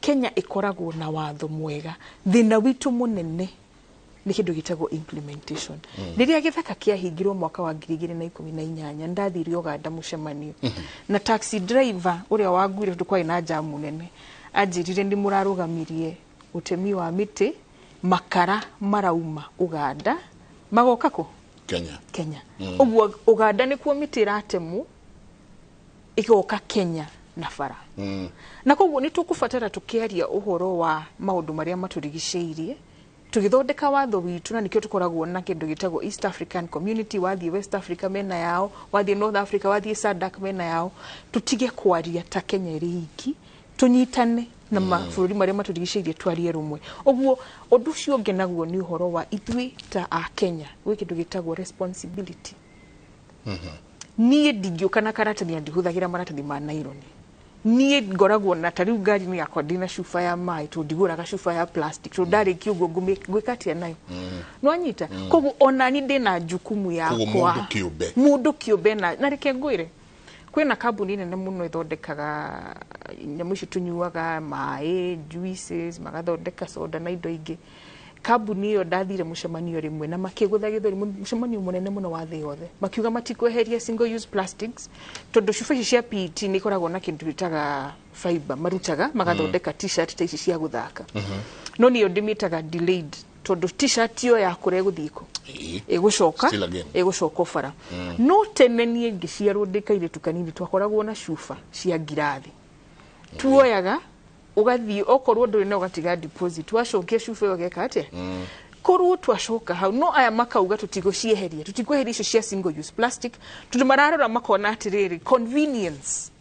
Kenya ikoragwo na watho mwega thina witu munene ni kindu gitagwo implementation riria githaka kiahingirwo mwaka wa 2018 ndathire Uganda mucemanio na taxi driver uria wagwire tukwai na jamu nene ajirire ndi murarugamirie utemi wa miti makara marauma Uganda magoka ko Kenya ubwo Uganda ni kuo miti ratemu igoka Kenya na fara na koguo ni tukufatara tukiaria uhoro wa maundu maria maturigicĩirie tugithondeka watho witu na nikio tukoragwo na kindu gitagwo East African Community wathie West Africa mena yao wathie North Africa wathie SADC mena yao tutige kwaria ta Kenya iri hiki tunyitane na mabũrũri maria maturigicĩirie twarie rumwe oguo undu cio ngenaguo ni uhoro wa ithui ta a Kenya gwi kindu gitagwo responsibility nie ndingĩũka na karatathi ndihuthagira maratathi ma naironi nie ngoragwo na tariu ngari ni yakwa ndina cuba ya mai tu ndiguraga cuba ya plastic tu ndarĩkia ũguo ngwĩkatia nayo no anyita koguo ona ni ndina jukumu yakwa mundu kiumbe na reke ngwire kwina kambuni nene muno ithondekaga nyamu ici tunyuaga mai juices magathondeka soda na indo ingĩ kambuni iyo ndathire mucemanio rimwe na makigutha githori mucemanio munene muno wa thi yothe makiuga matikweheria single use plastics tondu cuba ici cia PET ni ikoragwo na kindu gitaga fiber marutaga magathondeka t-shirt ta ici cia guthaka no niyo ndimitaga delayed tondu t-shirt iyo ya kure guthiko igucoka bara no tene nie ngiciarwo ndikaire tukanini twakoragwo na cuba cia ngirathi tuoyaga ugathie okorwo nduri na ugatiga deposit wacokia cuba yo geka ate korwo twacoka hau no aya makauga tutigocieheria tutikweheria icio cia single use plastic tundu mararora makona atiriri convenience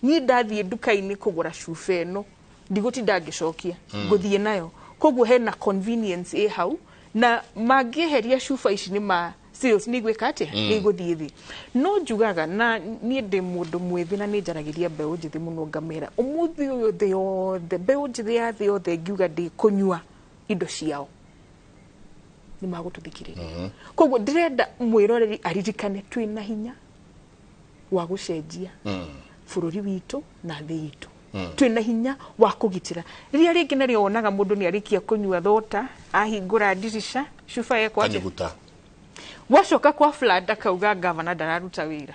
ni ndathie duka-ini kugura cuba eno ndigutinda ngicokia nguthie nayo koguo hena convenience hau na mangieheria cuba ici ni ma sales ni gwika ate ni guthie thi no njugaga na nie ndi mundu mwithi na ni njaragiria mbeu njithi muno ngamera umuthi uyu thi yothe mbeu njithi ya thi yothe ngiuga ndi kunyua indo ciao ni magututhikiriria koguo ndirenda mwiroreri aririkane twina hinya wa gucenjia bururi witu na thi yitu twina hinya wa kugitira riria ringi nario onaga mundu ni arikia kunyua thota ahingura dirisha cuba yekwa kanyuguta wacoka kwa flood akauga governor ndararuta wira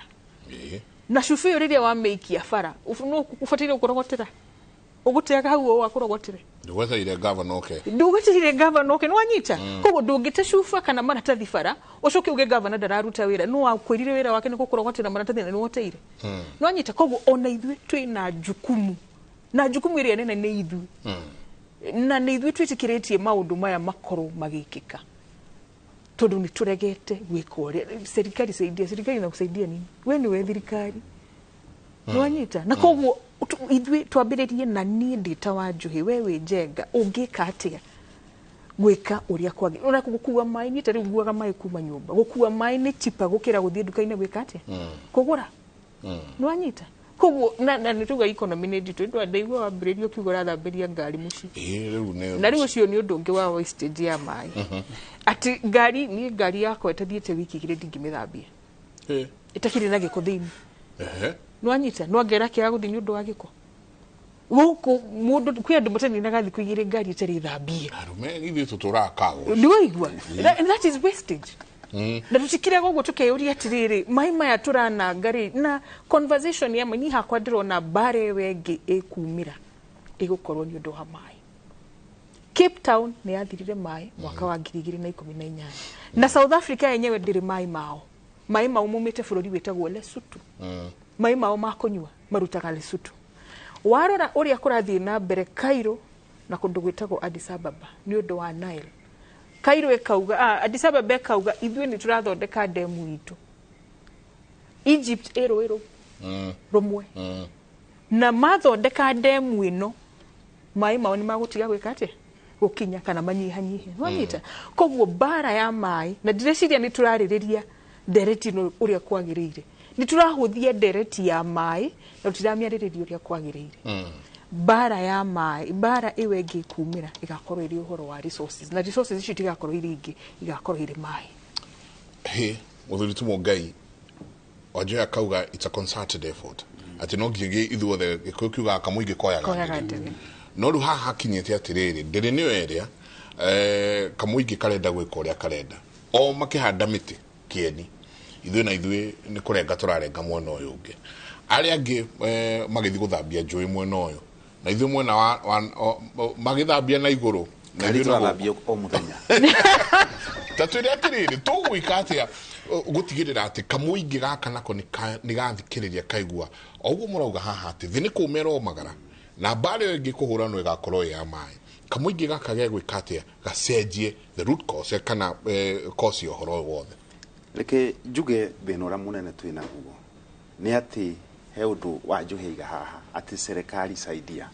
na cuba iyo riria wameikia bara ufatire ukorogotera uguteaga hau wakurogotire ndugweteire governor okay ndugweteire governor okay nwanyita kogo ndungite cuba kana maratathi bara ucoke uge governor ndararuta wira no akwirire wira wake niko kurogotira maratathi na niwoteire nwanyita kogo ona ithui twina jukumu na jukumu iria nene ni ithui na ni ithui twitikiretie maundu maya makoro magikika tondu ni turegete gwikoria serikali na kusaidia nini we ni we thirikari nwanyita na kogo ithui twambiririe na ni ndita wa Njuhi wewe Njenga ungika atia gwika uria kwagi ona gukua mai ni tari guaga mai kuma nyumba gukua mai ni chipa gukira guthie duka-ini gwika atia kugura nwanyita koguo na nituga economy ni nditu ndu ndaigua wambiririo kiugura thambiria ngari muci na riu ucio ni undu ungi wa wastage ya mai ati ngari yakwa itathiete wiki igiri ndingimithambia itakiri na giko thiini nwanyita nwangera kia guthi ni undu wa giko guku mundu kwi andu mutani na gathi kuigire ngari itari thambie arume ithu tuturakago ndioigua that is wastage na tutikire gogo tukeyuria atiriri mai maya turana ngari na conversation ya mani hakwa ndirona bare wengi ekumira igukorwo ni undu wa mai Cape Town ni yathirire mai mwaka wa 2018 na South Africa yenyewe ndiri mai mao mumite bururi witagwo Lesotho mai mao makunywa marutaga Lesotho warora uria kurathie na mbere Cairo na kundu gwitagwo Addis Ababa ni undu wa Nile Cairo ekauga Addis Ababa ekauga ithui ni turathondeka demu itu Egypt ero rumwe na mathondeka demu ino mai mao ni magutiga gwika atia gukinya kana manyihanyihe nwanyita koguo bara ya mai na direciria ni turaririria dereti no uria kwagirire ni turahuthia dereti ya mai na tutiramiaririria uria kwagirire bara ya mai bara iwe ngikumira igakorwo iri uhoro wa resources na resources ici tigakorwo iri ingi igakorwo iri mai muthuri tu Mungai waje akauga it's a concerted effort ati no ngiye ithuothe gikukiuga kamuingi koyaga no ru haha kinyete atiriri ndiri ni weria kamuingi karenda gwika uria karenda o makihanda miti kieni ithui na ithui ni kurenga turarenga mwena uyu ungi aria angi magithi guthambia njui mwena uyu na ithui mwena wa magithambia na iguru na ithui turathambia o muthenya tatwiri atiriri tugwika atia gutigirira ati kamuingi gaka nako ni gathikiriria kaigua oguo murauga haha ati thi ni kumera o magara na bare ngi kuhura no igakorwo ya mai kamuingi gaka gegwika atia gacenjie the root cause kana cause yo horo wothe reke njuge thina uria munene twina guo ni ati he undu wa Njuhi haha ati serikali saidia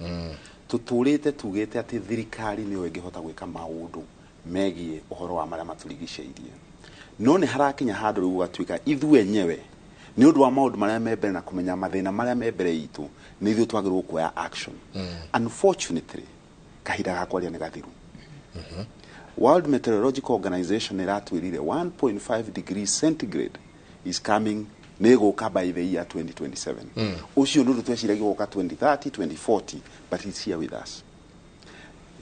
tuturite tugite ati thirikari niyo ingihota gwika maundu megie uhoro wa maria maturigicĩirie no ni harakinya handu riu gatwika ithu enyewe ni undu wa maundu maria membere na kumenya mathina maria membere itu ni ithu twagirwo kuoya action unfortunately kahinda gakwaria ni gathiru World Meteorological Organization iratwirire 1.5 degrees centigrade is coming negoka by the year 2027 ucio ndu tweciragia goka 2030 2040 but it's here with us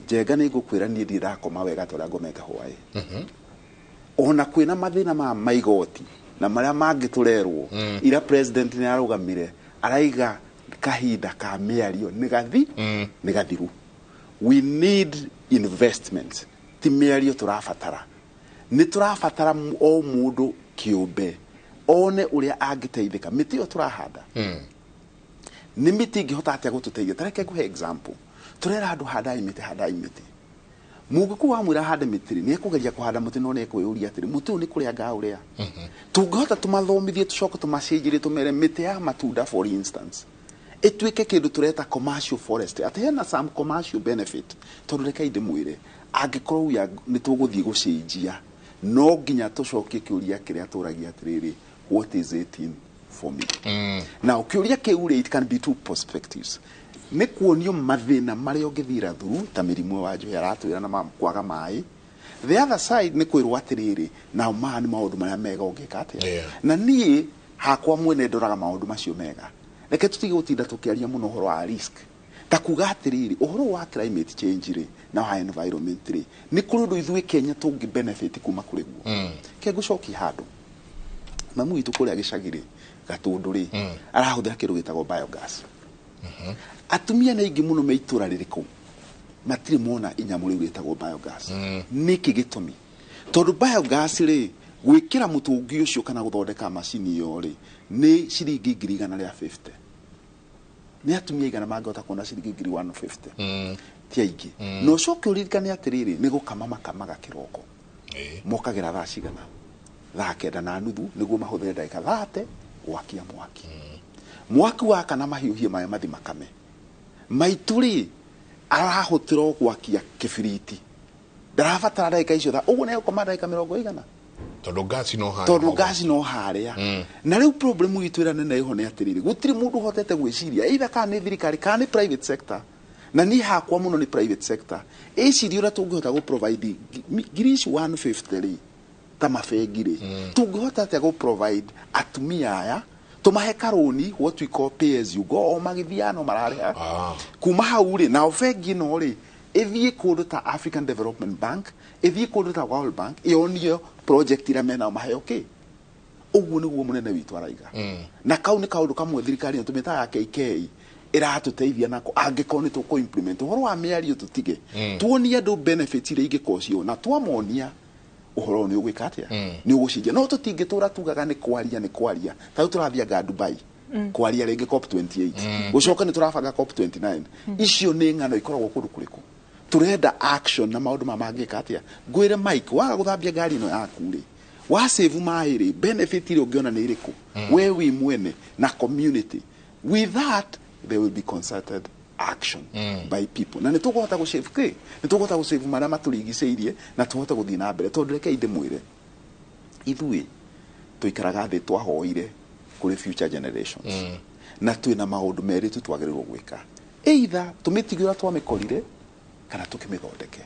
Njenga ni gukwira ni ndirakoma wega tora ngomeka hwae ona kwina mathina ma maigoti na maria mangiturerwo ira president ni arugamire araiga kahinda ka miario ni gathiru we need investment ti miario turafatara ni turafatara o mundu kiumbe one uria angiteithika miti yo turahanda ni miti ngihota atia gututeithia tareke guhe example turera andu handai miti muguku wa mwira hande mitiri ni ekugeria kuhanda muti no ne kwiyuria atiri muti ni kuria ngauria tungihota tumathomithie tucoke tumacenjire tumere miti ya matunda for instance etwike kindu tureta commercial forest ati hena some commercial benefit tondu reka inde mwire angikorwo ya ni tuguthie gucenjia no nginya tucokie kiuria kiria turagia atiriri what is it in for me now kiuria kiuria it can be two perspectives ni kuonio mathina maria ungithira thuru ta mirimu wa Njuhi aratwira na kwaga mai the other side ni kwirwo atiriri na maani maundu maria mega ungika atia na nie hakwa mwene ndoraga maundu macio mega reke tutige gutinda tukiaria muno horo wa risk ta kuga atiriri uhoro wa climate change ri na wa environment ri ni kuri ithui Kenya tungi benefit kuma kuri guo ke gucoki handu mamu itu kuria gicagiri gatundu ri arahuthira kiru gitagwo biogas atumia nä aingä må no me itå rä rä kå matirä mona inyamå rä u rä tagwo biogas nä kä gä tå mi tondå biogas rä gwä kä ra må tå ngä å cio kana gå thondeka macini ĩyo rĩ nä ciringi 150 nä atumia igana mangĩhota kuona ciringi 150 ti aingĩ na ũcoke ũririkane atĩrĩrĩ nĩ gũkama makamaga kĩroko mokagĩra thaa cigana thaa 9:30 nĩguo mahũthĩre ndagĩka 30 gwakia mwaki wakana mahiũhie maya mathi makame maitũ rĩ arahũthĩra gwakia kĩbiriti ndarabatara ndagĩka icio ũguo nĩ egũkoma ndagĩka 20 tondũ gasi no harĩa na rĩu problem itũ ĩrĩa nene ĩho nĩ atĩrĩrĩ gũtirĩ mũndũ ũhotete gwĩciria either kana nĩ thirikari kana nĩ private sector na niĩ hakwa mũno nĩ private sector ĩciria ũrĩa tũngĩhota gũ provide ngiri ici 150 rĩ ta mabengi rĩ tũngĩhota atĩa gũ provide atumia aya tũmahe karũni what we call pay as you go o magĩthiano mararĩha kuma hau rĩ nao bengi ĩno rĩ ĩthiĩ kũndũ ta African Development Bank ĩthiĩ kũndũ ta World Bank ĩonio project ĩrĩa mena maheo kĩ ũguo nĩguo mũnene witũ araiga na kau nĩ kaũndũ kamwe thirikari tũmĩtaga KK ĩratũteithia nako angĩkorwo nĩ tũkũ implement ũhoro wa mĩario tũtige tuonie andũ benefits iria ingĩkorwo cio na twamonia ũhoro nĩ ũgwĩka atĩa nĩ ũgũcenjia no tũtingĩtũra tugaga nĩ kwaria ta rĩu tũrathianga Dubai kwaria rĩngĩ COP28 gũcoka nĩ tũrabanga COP29 icio nĩ ng'ano ikoragwo kũndũ kũrĩkũ turenda action na maundu mamangika atia ngwire Mike waga guthambia ngari ino yaku ri wa save mai ri benefit ri ungiona ni iriku we wi mwene na community with that there will be concerted action by people na nitukuhota gusave ke nitukuhota gusave maria matũrigicĩirie na tuhote guthii na mbere tondu reke inde mwire ithui tuikaraga thi twahoire kuri future generations na twina maundu meri twagĩrĩirwo gwĩka either tumĩtigĩra twamĩkorire kana tukimithondeke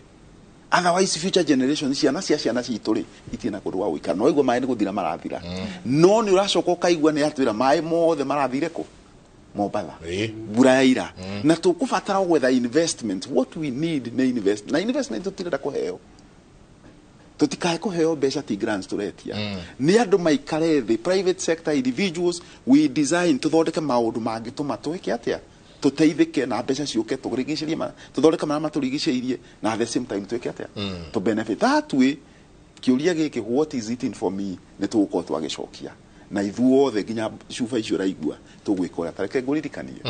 otherwise future generations ciana citũ rĩ itina kũndũ wa gũikara no igua maĩ nĩ gũthira marathira no nĩ ũracoka ũkaigua nĩ atwĩra maĩ mothe marathire kũ Mombatha mbura ya ira na tũkũbatara gwetha investment what we need na investment tũtirenda kũheo tũtikae kũheo mbeca ti grants tũretia nĩ andũ maikare thĩ private sector individuals we design tũthondeke maũndũ mangĩtũma twĩke atĩa tuteithike na mbeca ciuke tugurigicirie tuthondeka marĩa matũrigicĩirie na at the same time twĩke atĩa to benefit that way kiuria gĩkĩ what is it in for me nĩ tũgũkorwo twagĩcokia na ithuothe nginya cuba icio raigua tũgwĩka ũrĩa tareke ngũririkanie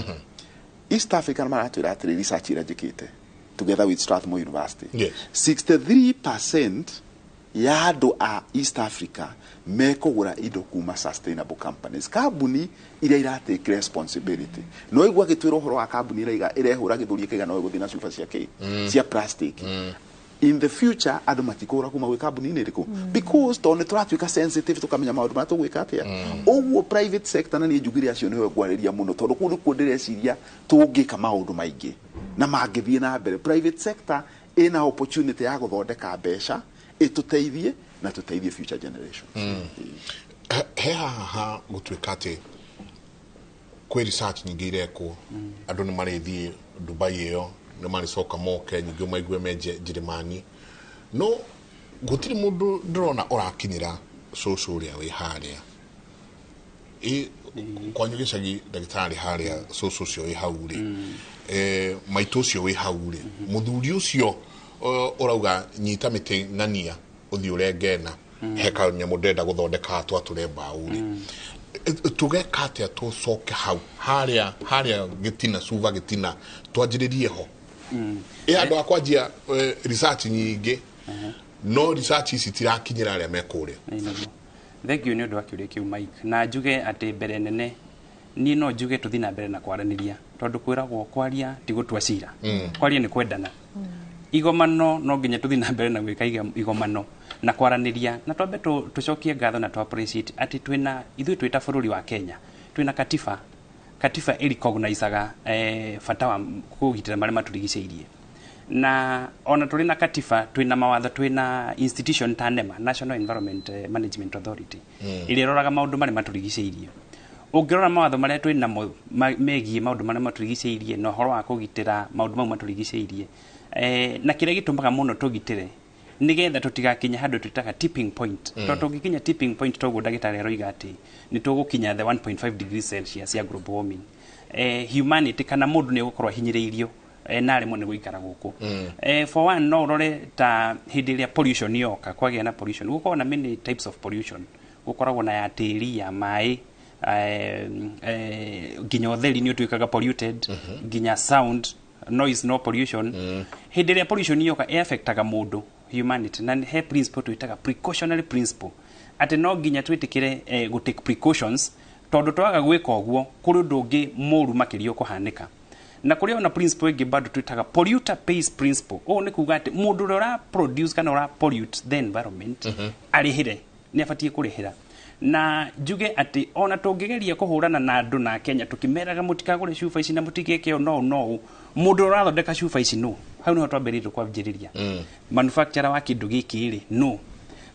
East Africa maratwĩra atĩrĩ research ĩrĩa njĩkĩte together with Strathmore University 63% ya andũ a East Africa mekũgũra indo kuma sustainable companies kambuni iria iratake responsibility no igua gĩtwĩra ũhoro wa kambuni irehũra gĩthũri kĩga no gũthina cuba cia plastic in the future andũ matikũgũra kuma gwĩ kambuni-inĩ ĩrĩkũ because tondũ tũratuĩka sensitive tũkamenya maũndũ marĩa tũgwĩka atĩa ũguo private sector na niĩ njugire acio nĩwe ngwarĩria mũno tondũ kũndũ kuo ndĩreciria tũngĩka maũndũ maingĩ na mangĩthiĩ na mbere private sector ĩna opportunity ya gũthondeka mbeca ĩtũteithie na tũteithie future generation he haha gũtuĩka atĩ kwĩ research nyingĩ irekwo andũ nĩ marĩthiĩ Dubai ĩyo nĩ marĩcoka moke nyingĩ maigue menje Njĩrĩmani no gũtirĩ mũndũ ndĩrona ũrakinyĩra cũcũ ũrĩa wĩ harĩa kwanyu gĩcagi ndagĩtarĩ harĩa cũcũ ũcio wĩ hau rĩ maitũ ũcio wĩ hau rĩ mũthuri ũcio ũrauga nyita mĩtĩ ng'ania ũthiĩ ũrengena heka nyamũ ndenda gũthondeka twatũre mbaũ rĩ tũgeka atĩa tũcoke hau harĩa gĩtina cuba gĩtina twanjĩrĩrie ho andũ akwanjia research nyingĩ no research ici tirakinyĩra arĩa mekũrĩa thengio nĩ ũndũ wa kĩũria kĩu Mike na njuge atĩ mbere nene niĩ no njuge tũthiĩ na mbere na kwaranĩria tondũ kwĩragwo kwaria ti gũtua cira kwaria nĩ kwendana igomano no nginya tũthiĩ na mbere na gwĩka igomano na kwaranĩria na twambe tũcokie ngatho na twa appreciate atĩ ithuĩ twĩ ta bũrũri wa Kenya twĩna katiba ĩrecognizaga bata wa kũgitĩra marĩa matũrigicĩirie na ona tũrĩ na katiba twĩna mawatho twĩna institution ta NEMA National Environment Management Authority ĩrĩa ĩroraga maũndũ marĩa matũrigicĩirie ũngĩrora mawatho marĩa twĩ namo megiĩ maũndũ marĩa matũrigicĩirie na ũhoro wa kũgitĩra maũndũ mau matũrigicĩirie na kĩrĩa gĩtũmaga mũno tũgitĩre nigetha tutigakinya handu twitaga tipping point to tungikinya tipping point toguo ndagitari aroiga ati ni tugukinya the 1.5 degrees Celsius ya global warming humanity kana mundu ni gukorwa hinyiriirio na rimo ni guikara guku for one no rore ta hindi ria pollution yoka kwagia na pollution gukorwo na many types of pollution gukoragwo na ya tiri ya mai ginya utheri ni utuikaga polluted ginya sound noise no pollution hindi ria pollution yoka affectaga mundu humanity na he principle tuitaga precautionary principle ati no ginya twitikire go take precautions tondu twaga gwika uguo kuri ndungi muru makirio kuhanika na kuri ona principle ingi bado tuitaga polluter pays principle o ni kuga ati mundu ura produce kana ura pollute the environment arihire ni afatie kurihira na juge ati ona tungigeria kuhurana na andu na Kenya tukimeraga mutikagure cuba ici na mutigeke no mundu urathondeka cuba ici no hau niho twambiririe kwambiriria manufacturer wa kindu giki ri no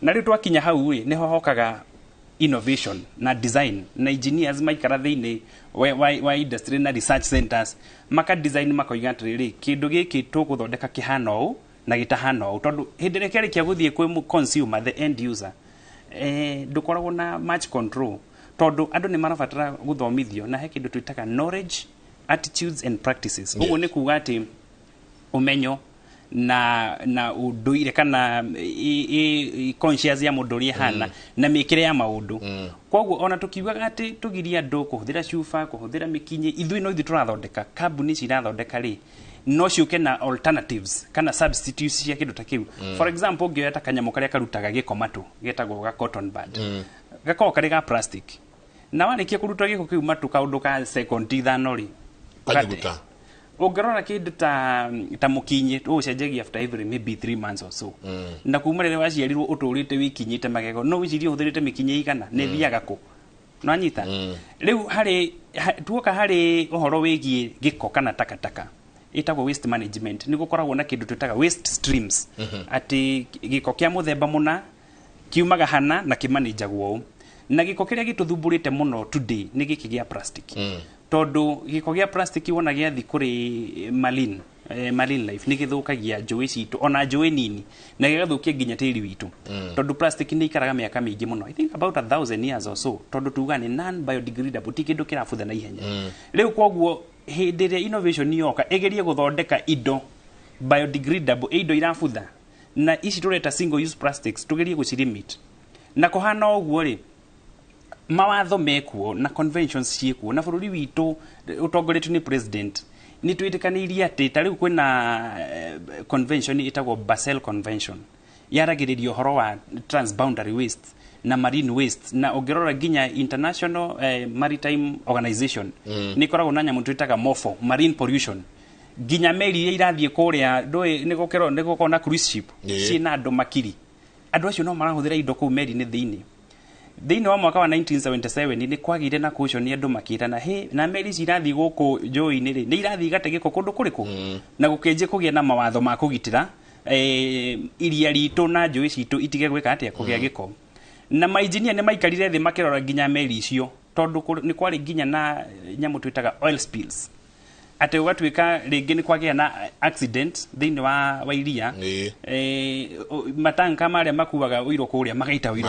na riu twakinya hau ri niho hokaga innovation na design na engineers maikara thiini wa industry na research centers maka design makoiga atiriri kindu giki tuguthondeka kihana u na gitahana u tondu hindi ria kiari kia guthie kwi consumer the end user ndukoragwo na match control tondu andu ni marabatara guthomithio na he kindu twitaga knowledge attitudes and practices uguo ni kuga ati umenyo na unduire kana conscious ya mundu ri hana na mikire ya maundu koguo ona tukiugaga ati tugiria andu kuhuthira cuba kuhuthira mikinyi ithui turathondeka kambuni cirathondeka ri no ciuke na alternatives kana substitutes cia kindu ta kiu for example ngioya ta kanyamu karia karutaga gikomatu getagwo ga cotton bud gako kari ga plastic na warikia kuruta giko kiu matu kaundu ka second ithano ri kanyaguta ongerora kindu ta mukinyi ucenjagia after every maybe 3 months or so na kuma rire waciarirwo uturite wikinyite magego no wicirie uthirite mikinyi igana ne thiaga ku no anyita riu hari tuoka hari uhoro wigie giko kana takataka itagwo waste management ni gukoragwo na kindu twitaga waste streams ati giko kia muthemba muna kiumaga hana na kimanagagwo na giko kiria gituthumburite muno today ni giki gia plastic tondu giko gia plastic wona gia thi kuri marine life ni githukagia njui citu ona njui nini na gigathukia nginya tiri witu tondu plastic ni ikaraga miaka mingi muno I think about 1000 years or so tondu tuga ni non biodegradable ti kindu kirabutha na ihenya riu koguo hindi ria innovation yoka egerie guthondeka indo biodegradable indo irabutha na ici tureta single use plastics tugerie gucilimit na kuhana uguo ri mawatho mekuo na conventions ciekuo na bururi witu utongoretio ni president ni twitikanirie ati tari kwina convention itagwo Basel convention yaragiririo horo wa transboundary waste na marine waste na ongerora ginya international maritime organization ni koragwo na nyamu twitaga MOFO marine pollution ginya meri iria irathie kuria ndoi ni gukona na cruise ship cina andu makiri andu acio no marahuthira indo ku meri ni thiini wa mwaka wa 1977 ni kwagire na caution ni andu makira na meri cirathi guku njoi-ini ri ni irathi gategeko kundu kuriku na gukenje kugia na mawatho ma kugitira iria ritu na njoi citu itige gwika atia kugia giko na mainjinia ni maikarire thi makirora ginya meri icio tondu ni kwari ginya na nyamu twitaga oil spills ate ugatuika ringi ni kwagia na accident thiini wa iria matanka maria makuaga uiro kuria magaita uiro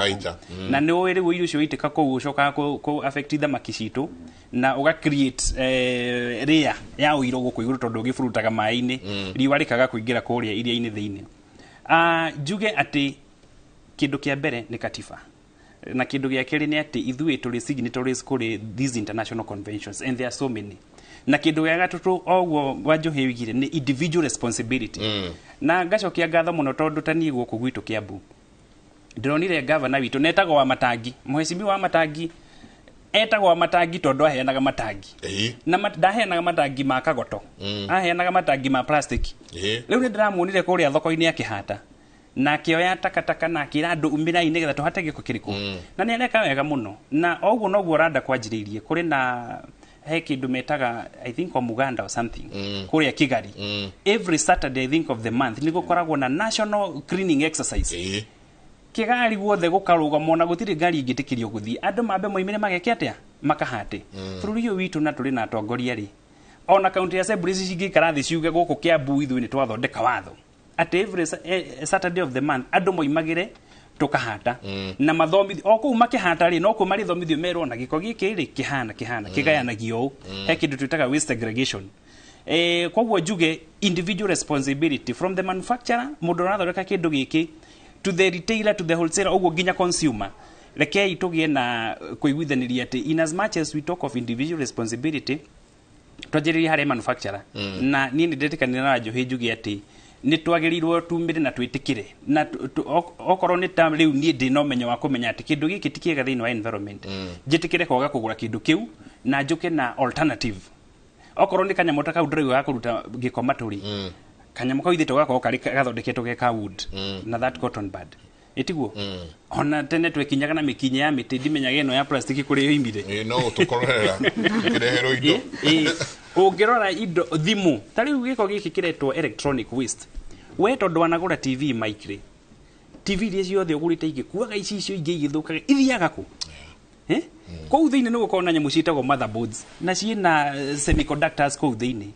na ni wiri uiro ucio itika ku ucoka ku affect thamaki citu na uga create layer ya uiro guku iguru tondu gifurutaga mai-ini riwa rikaga kuingira kuria iria-ini thiini juge ati kindu kia mbere ni katiba na kindu gia keri ni ati ithui tuli signatories kuri these international conventions and there are so many na kindu gia gatutu ogwo wanjuhi wigire ni individual responsibility na ngacokia ngatho muno tondu tani guku gwitu Kiambu ndironire governor witu netagwo wa Matangi muhecimi wa Matangi etagwo wa Matangi tondu aheanaga matangi na ndaheanaga matangi ma kagoto aheanaga matangi ma plastic riu ni ndiramuonire kuria thoko-ini akihata na kioya takataka na kira andu umirai nigetha tuhate giko kiriku na ni areka wega muno na oguo noguo randa kwanjiririe kuri na he kindu metaga I think o Muganda or something kuria Kigali every Saturday I think of the month ni gukoragwo na national cleaning exercise Kigali guothe gukarugamo na gutiri ngari ingitikirio guthii andu mambe moimire mageke atia makahate bururi uyu witu na turi na atongoria ri ona county assembly cingikara thi ciuge guku Kiambu ithui ni twathondeka watho at every Saturday of the month andu moimagire tukahata na mathomithi o kuu makihata ri no ku mari thomithio merwo na giko giki ri kihana kigayanagio he kindu twitaga waste segregation koguo njuge individual responsibility from the manufacturer mundu arathondeka kindu giki to the retailer to the wholesaler uguo nginya consumer rekei tugie na kuiguithaniria ati in as much as we talk of individual responsibility twajiriria hari manufacturer na ni ndetikanira na njohi njuge ati ni twagirirwo tumire na twitikire na okorwo ni ta riu ni ndi no menyo wa kumenya ati kindu giki tikiega thiini wa environment jitikire koga kugura kindu kiu na njuke na alternative okorwo ni kanyamo ta kau ndirigo gakuruta giko maturi kanyamo kau ithito gako kari gathondeketwo geka wood na that cotton bud itiguo ona tene twekinyaga na mikinya ya miti ndimenyaga ino ya plastic kuri yo imire no tukorera kirehero indo ungirora indo thimu tari giko giki kiretwo electronic waste we tondu wanagura TV micre TV iria ciothe ugurite igikuaga ici icio ingi igithukaga ithiaga ku kou thiini ni gukorwo na nyamu ciitagwo motherboards na ciina semiconductors kou thiini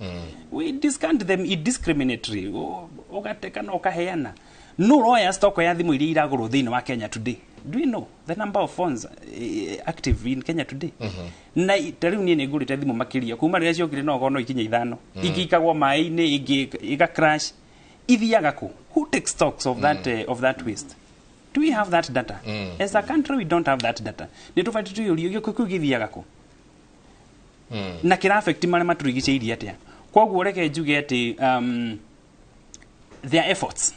we discount them indiscriminately ugateka na ukaheana no roya stock ya thimu iria iragurwo thiini wa Kenya today. Do you know the number of phones active in Kenya today? Na tariu ni ngurite thimu makiria kuma riria ciokire no gono ikinya ithano igikagwo mai-ini iga crash ithiaga ku. Who takes stocks of that waste? Do we have that data? As a country we don't have that data. Ni tufati tu yuri githiaga ku na kira affect maria matũrigicĩirie atia. Koguo reke njuge ati their efforts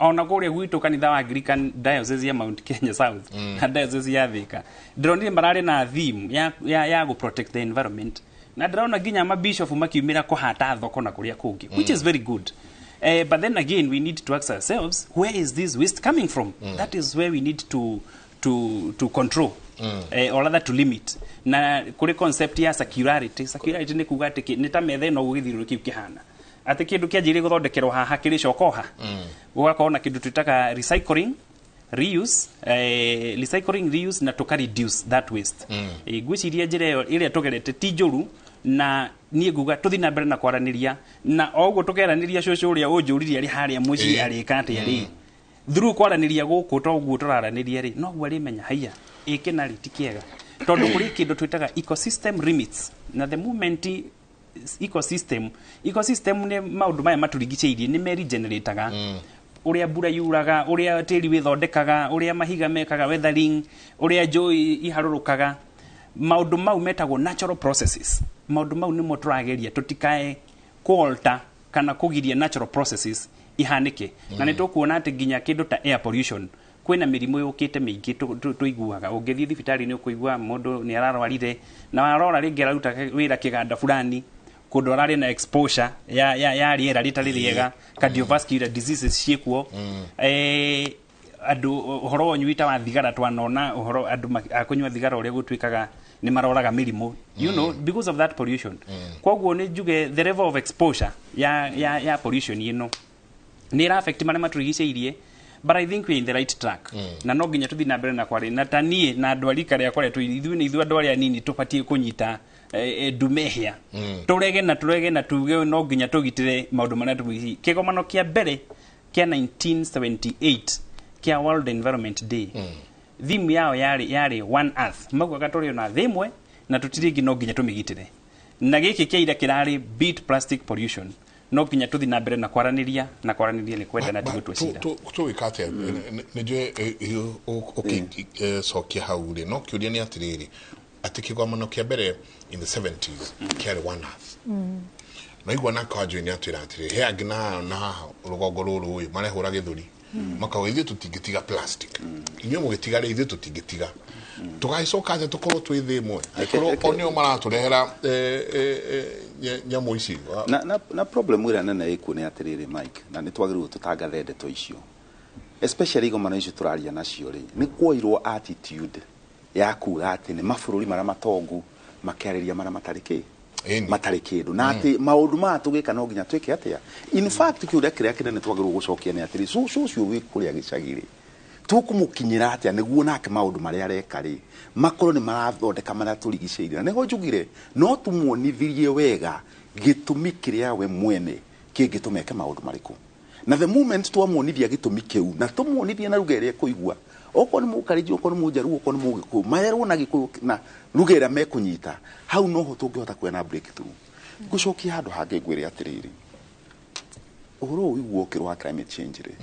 ona kuria gwitu kanitha wa Anglican Diocese ya Mount Kenya South na Diocese ya Thika ndronire marari na theme ya go protect the environment na ndrona nginya mabishop makiumira kuhata thoko na kuria kungi which is very good. But then again we need to ask ourselves, where is this waste coming from? That is where we need to control or rather to limit. Na kuri concept ya circularity ni kuga ati ni ta methe no gugithirwo kiu kihana ati kindu kianjire guthondekerwo haha kiri cokoha gugakorwo na kindu twitaga recycling reuse na to reduce that waste gwiciria njira iyo iria tugerete ti njuru na nie nguga tuthi na mbere na kwaraniria na oguo tukeraniria cucu uria unjuririe ari haria muci ari kati ari through kwaraniria guku to guo turaraniria ri no guo ari menya haiya ikena ri tikiega tondu kuri kindu twitaga ecosystem limits na the moment ecosystem ne maundu maya matũrigicĩirie ni meregenerataga uria mbura yuraga uria tĩri withondekaga uria mahiga mekaga weathering uria njũĩ iharũrũkaga maundu mau metagwo natural processes maundu mau nimo turageria tutikae kualter kana kugiria natural processes ihanike na ni tukuona ati nginya kindu ta air pollution kwina mirimu yukite mingi tuiguaga ungithii thibitari ni ukuigua mundu ni ararwarire na warora ringi araruta wira kiganda fulani kundu arari na exposure ya riera ritari riega cardiovascular diseases ciekuo andu uhoro wanyuita wa thigara twanona uhoro andu akunywa thigara uria gutwikaga ni maroraga mirimu you know because of that pollution koguo ni njuge the level of exposure ya pollution ni ra affect maria matũrigicĩirie but I think we're in the right track na no nginya tuthi na mbere na kwari na tanie na andu arika ria kware ithu andu aria nini tubatie kunyita dumehia turege na tuge no nginya tugitire maundu maria tũrigicĩirie kigomano kia mbere kia 1978 kia World Environment Day thimu yao yari one earth maguaga turi na thimwe na tutiringi no nginya tumigitire na giki kiaira kirari beat plastic pollution no nginya tuthi na mbere na kwaraniria ni kwenda na tigutwa cira tu wikate ni je sokia haure no kiuria ni atiriri ati kigomano kia mbere in the 70s kiari one earth na igwa na kajo ni atira atiri he agina na rugongo ruru uyu marehura githuri makawa ithu tutingitiga plastic inyo mugitiga ithu tutingitiga tugaicoka ate tukorwo twithi imwe ikorwo onio maraturehera nyamu ici na problem ira nene iku ni atiriri Mike na nitwagirwo tutangathe ndeto icio especially igomano icio turaria nacio ri ni kuoirwo attitude ya kuga ati ni mabũrũri maria matongu makiarĩria maria matarĩ kĩndũ na ati maundu ma tugika no nginya twike atia in fact kiuria kiria kinene twagirwo gucokia ni atiri ucio wi kuria gicagiri tukumukinyira atia niguo nake maundu maria areka ri makorwo ni marathondeka maria tũrigicĩirie niho njugire no tumuonithirie wega gitumi kiria we mwene kingĩtũmeke maundu mariku na the moment twamuonithia gitumi kiu na tumuonithia na ruga iria kuigua oko ni mukariji oko ni mujaru oko ni mugiku mayerwo na gikuyu na ruga iria mekunyita hau no ho tungihota kwena breakthrough gucokia handu hange ngwire atiriri uhoro uiguo kirwa climate change ri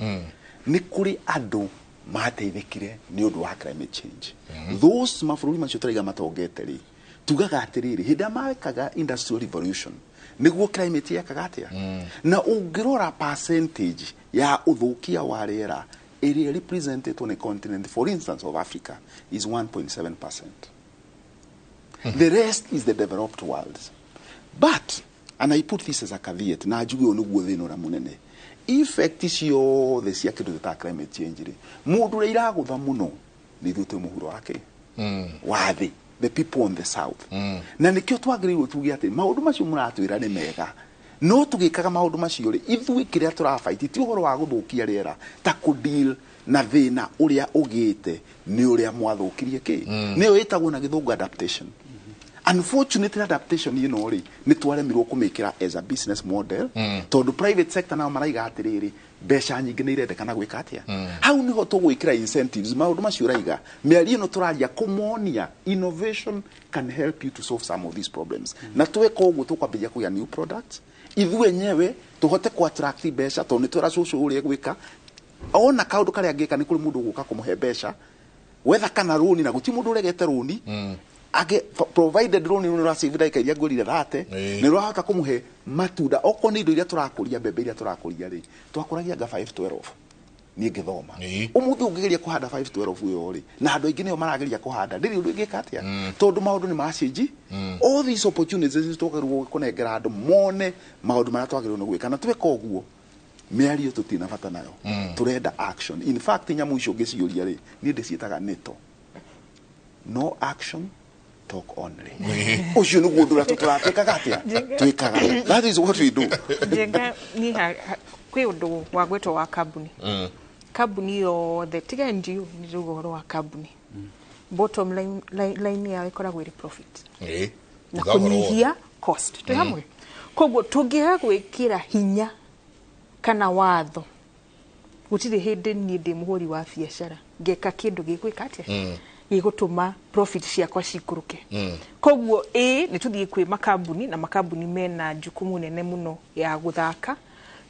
ni kuri andu mateithikire ni undu wa climate change those mabũrũri macio tũraiga matongete ri tugaga atiriri hinda makaga industrial revolution niguo climate yakaga atia na ungirora percentage ya uthukia wa riera area represented on a continent for instance of Africa is 1.7%. The rest is the developed world. But and I put this as a caveat na ajuge onuguo thino ra munene effect icio the cia kindu ta climate change ri mundu ri iragutha muno ni thute muhuro wake wathi the people on the south na nikio twagiriirwo tuge ati maundu macio muratwira ni mega no tugikaga maundu macio ri ithui kiria turafight ti uhoro wa guthukia riera ta ku deal na thina uria ugite ni uria mwathukirie ki niyo itagwo na githungu adaptation. Unfortunately adaptation you know ri ni twaremirwo kumikira as a business model tondu private sector na maraiga atiriri besha nyingi ni irendekana gwika atia hau niho tugwikira incentives maundu macio raiga miari no turaria kumonia innovation can help you to solve some of these problems na tweka uguo tukwambia kuya new products ithu enyewe tuhote ku attract besha tondu twara social uri gwika ona kaundu karia ngika ni kuri mundu guka kumuhe besha wetha kana runi na guti mundu uregete runi age provided loan ni rasive daika iria ngurire rate ni rohota kumuhe matunda oko ni indo iria turakuria mbembe iria turakuria ri twakuragia nga 512 ni ngithoma umuthi ungigeria kuhanda 512 uyo ri na andu aingi nio marageria kuhanda ndiri undu ingika atia tondu maundu ni macenji all these opportunities tukaruo kunengera andu mone maundu maria twagirwo gwika na tweka uguo miario tutina bata nayo turenda action in fact nyamu icio ngiciuria ri ni ndicietaga neto no action talk only ucio niguo ndura turatwikaga atia twikaga that is what we do jenga ni kwi undu wa gwetwo wa kambuni kambuni yothe tiga ndio ni uhoro wa kambuni bottom line ya ikoragwo iri profit na kunyihia cost tu hamwe koguo tungiga gwikira hinya kana watho gutire hindi ni ndi muhuri wa biashara ngeka kindu gigwika atia igutuma profit ciakwa cikuruke koguo ni tuthie kwi makambuni na makambuni mena jukumu nene muno ya guthaka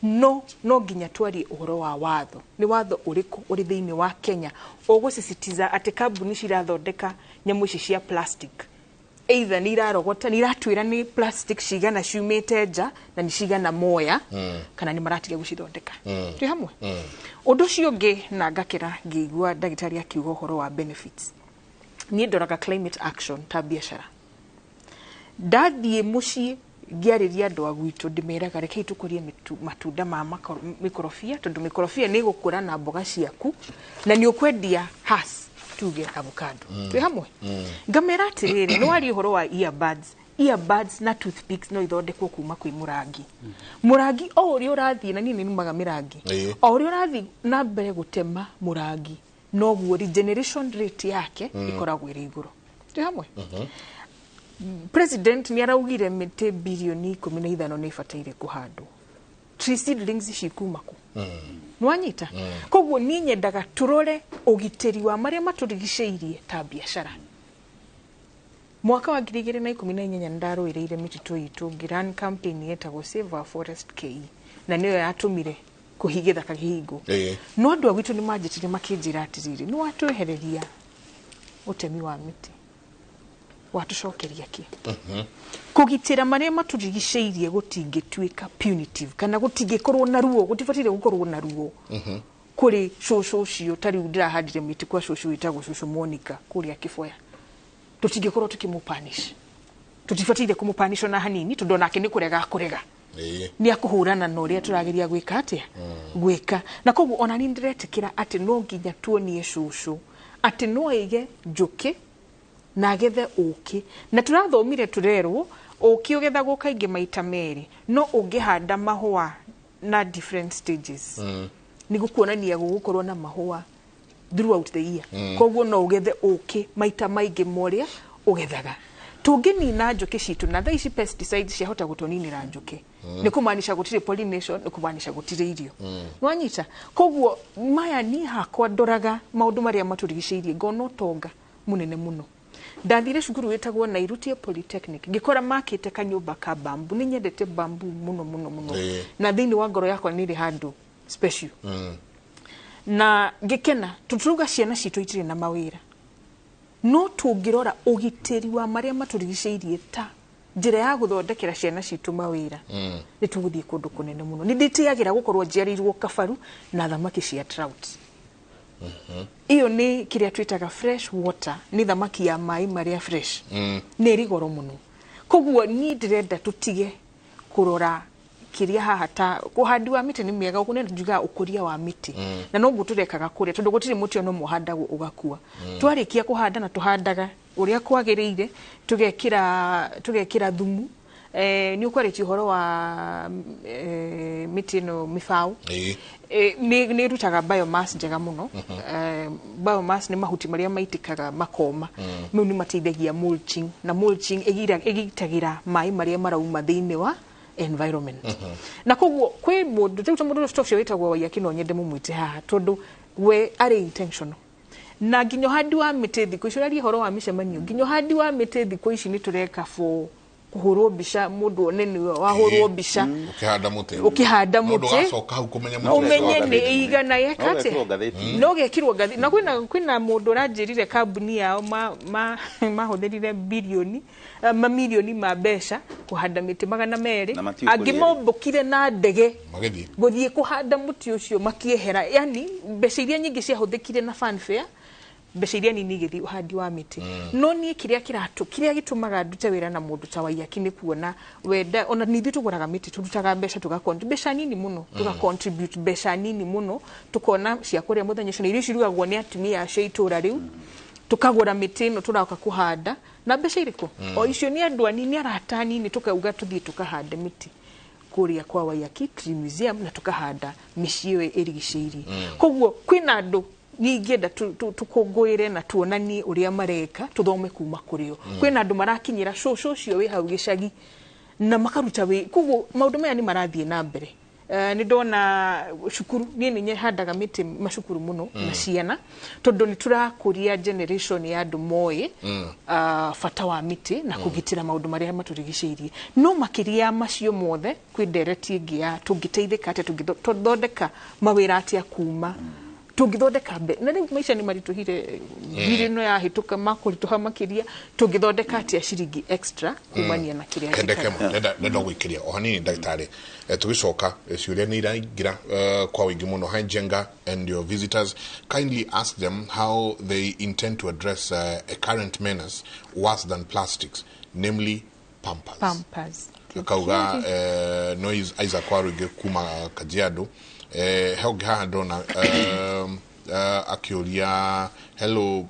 no nginya twari uhoro wa watho ni watho uriku uri thiini wa Kenya ugusisitiza ati kambuni cirathondeka nyamu ici cia plastic either ni irarogota ni iratwira ni plastic cigana ciumite nja na ni cigana moya kana ni maratiga gucithondeka twi hamwe undu cio ngi na ngakira ngigua ndagitari akiuga uhoro wa benefits ni ndoraga climate action ta biashara ndathie mucii ngiariria andu agwitu ndimeraga rekei tukurie matunda ma mikorofia tondu mikorofia ni gukura na mboga ciaku na ni ukwendia has tuge avocado twi hamwe ngamera atiriri no ari uhoro wa earbuds na toothpicks no ithondekwo kuma kwi murangi o uri urathie na nini numaga mirangi o uri urathie na mbere gutema murangi no guo regeneration rate yake ikoragwo iri iguru twi hamwe president ni araugire mite bilioni 15 ni ifataire kuhandwo tree seedlings cikuma ku nwanyita koguo ni nyendaga turore ugiteri wa maria maturigicĩirie ta biashara mwaka wa 2018 ndaroireire mititu itu ngiran campaign yetagwo Save Our Forest KE na niyo yatumire kuhigitha kagihingo no andu agwitu ni manjitire makinjira atiriri ni watwehereria utemi wa miti watucokeria ki kugitira maria maturigicĩirie gutingituika punitive kana gutingikorwo na ruo gutifatire gukorwo na ruo kuri shosho cio tari ndirahandire miti kwa shosho itagwo shosho Monica kuri akifoya tutingikorwo tukimupanish tutifatire kumupanish na hanini tondu nake ni kurega ni akuhurana na uria turageria gwika atia gwika na koguo ona ni ndiretikira ati no nginya tuonie shosho ati no ige njuki na gethe uki na turathomire turerwo uki ugethagwo kaingi maita meri no ungihanda mahua na different stages ni gukuonania gukorwo na mahua throughout the year koguo no ugethe uki maita maingi moria ugethaga tũngĩnina njũkĩ citũ na thaa ici pesticides ciahota gũtũninĩra njũkĩ nĩ kũmaanisha gũtirĩ pollination nĩ kũmaanisha gũtirĩ irio nwanyita koguo maya niĩ hakwa ndoraga maũndũ marĩa matũrigicĩirie ngona ũtonga mũnene mũno ndathire cukuru wĩtagwo Nairobi Polytechnic ngĩkora makĩte kanyũmba ka bambu nĩ nyendete bambu mũno na thĩinĩ wa ngoro yakwa nĩ ĩrĩ handũ special na ngĩkena tũturuga ciana citũ itirĩ na mawĩra no tũngĩrora ũgitĩri wa marĩa matũrigicĩirie ta njĩra ya gũthondekera ciana citũ mawĩra nĩ tũgũthiĩ kũndũ kũnene mũno nĩ ndĩtĩagĩra gũkorwo njiarĩirwo kabaru na thamaki cia trout iyo nĩ kĩrĩa twĩtaga fresh water nĩ thamaki ya maĩ marĩa fresh nĩ ĩrĩ goro mũno koguo niĩ ndĩrenda tũtige kũrora kĩrĩa haha ta kũhandi wa mĩtĩ nĩ mĩega ũguo nĩ njuga ũkũria wa mĩtĩ na no guo tũrekaga kũrĩa tondũ gũtirĩ mũtĩ ono mũhandagwo ũgakua twarĩkia kũhanda na tũhandaga ũrĩa kwagĩrĩire tũgekĩra thumu nĩ ũkwarĩtie ũhoro wa mĩtĩ ĩno mĩbaũ nĩ ĩrutaga biomass njega mũno biomass nĩ mahuti marĩa maitĩkaga makoma mau nĩ mateithagia mulching na mulching ĩgitagĩra maĩ marĩa marauma thĩinĩ wa environment na koguo kwĩ mũndũ tũta mũndũ ũcio wĩtagwo Waiyaki no nyende mũmwĩte haha tondũ we arĩ intentional na nginya ũhandi wa mĩtĩ thikũ ici ũraria ũhoro wa mĩcemanio nginya ũhandi wa mĩtĩ thikũ ici nĩ tũreka for kuhurwo mbica mundu onene wahurwo mbica ukihanda muti ugacoka hau kumenya muti umenye ni igana yakate no gekirwo gathi na kwina mundu uranjirire kambuni yao mahũthĩrire bilioni mamilioni ma mbeca kuhanda miti 200 angimombokire na ndege guthie kuhanda muti ucio makiehera yani mbeca iria nyingi ciahũthĩkire na fanfare mbeca iria nini igĩthiĩ ũhandi wa mĩtĩ no niĩ kĩrĩa gĩtũmaga ndute wĩra na mũndũ ta Waiyaki nĩ kuona wenda ona nithuĩ tũgũraga mĩtĩ tũrutaga mbeca mbeca nini mũno tũgacontribute mbeca nini mũno tukona cia kũrĩa mũthenya ũcio irio cirugagwo nĩ atumia acio itũra rĩu tukagũra mĩtĩ ĩno tũroka kũhanda na mbeca irĩkũ o icio nĩ andũ anini arata nini tukauga tũthiĩ tukahande mĩtĩ kũrĩa kwa Waiyaki Tree Museum na tukahanda mĩciĩ ĩyo ĩrigicĩirie koguo kwĩna andũ ningĩenda tukũngũĩre na tuonanie ũrĩa mareka tuthome kuma kũrĩo kwĩna andũ marakinyĩra cũcũ ũcio wĩ hau gĩcagi na makaruta koguo maũndũ maya nĩ marathiĩ na mbere nĩ ndona cukuru niĩ nĩ handaga mĩtĩ macukuru mũno na ciana tondũ nĩ tũrakũria generation ya andũ moĩ bata wa mĩtĩ na kũgitĩra maũndũ marĩa matũrigicĩirie no makĩria macio mothe kwĩ ndereti ĩngĩ ya tũngĩteithĩka atĩa tũngĩthondeka mawĩra atĩa kuma tungithondeka na rĩu maica nĩ marituhire birino ya hituka makurituha makiria tungithondeka atia ciringi extra kumania na kiria ndenda gwikiria o hanini ndagitari tugicoka ciuria ni iraingira kwa wingi muno Hijenga and your visitors kindly ask them how they intend to address a current menace worse than plastics, namely pampers kauga noise Isaac Waruge kuma Kajiado Helga Hadona Akioria hello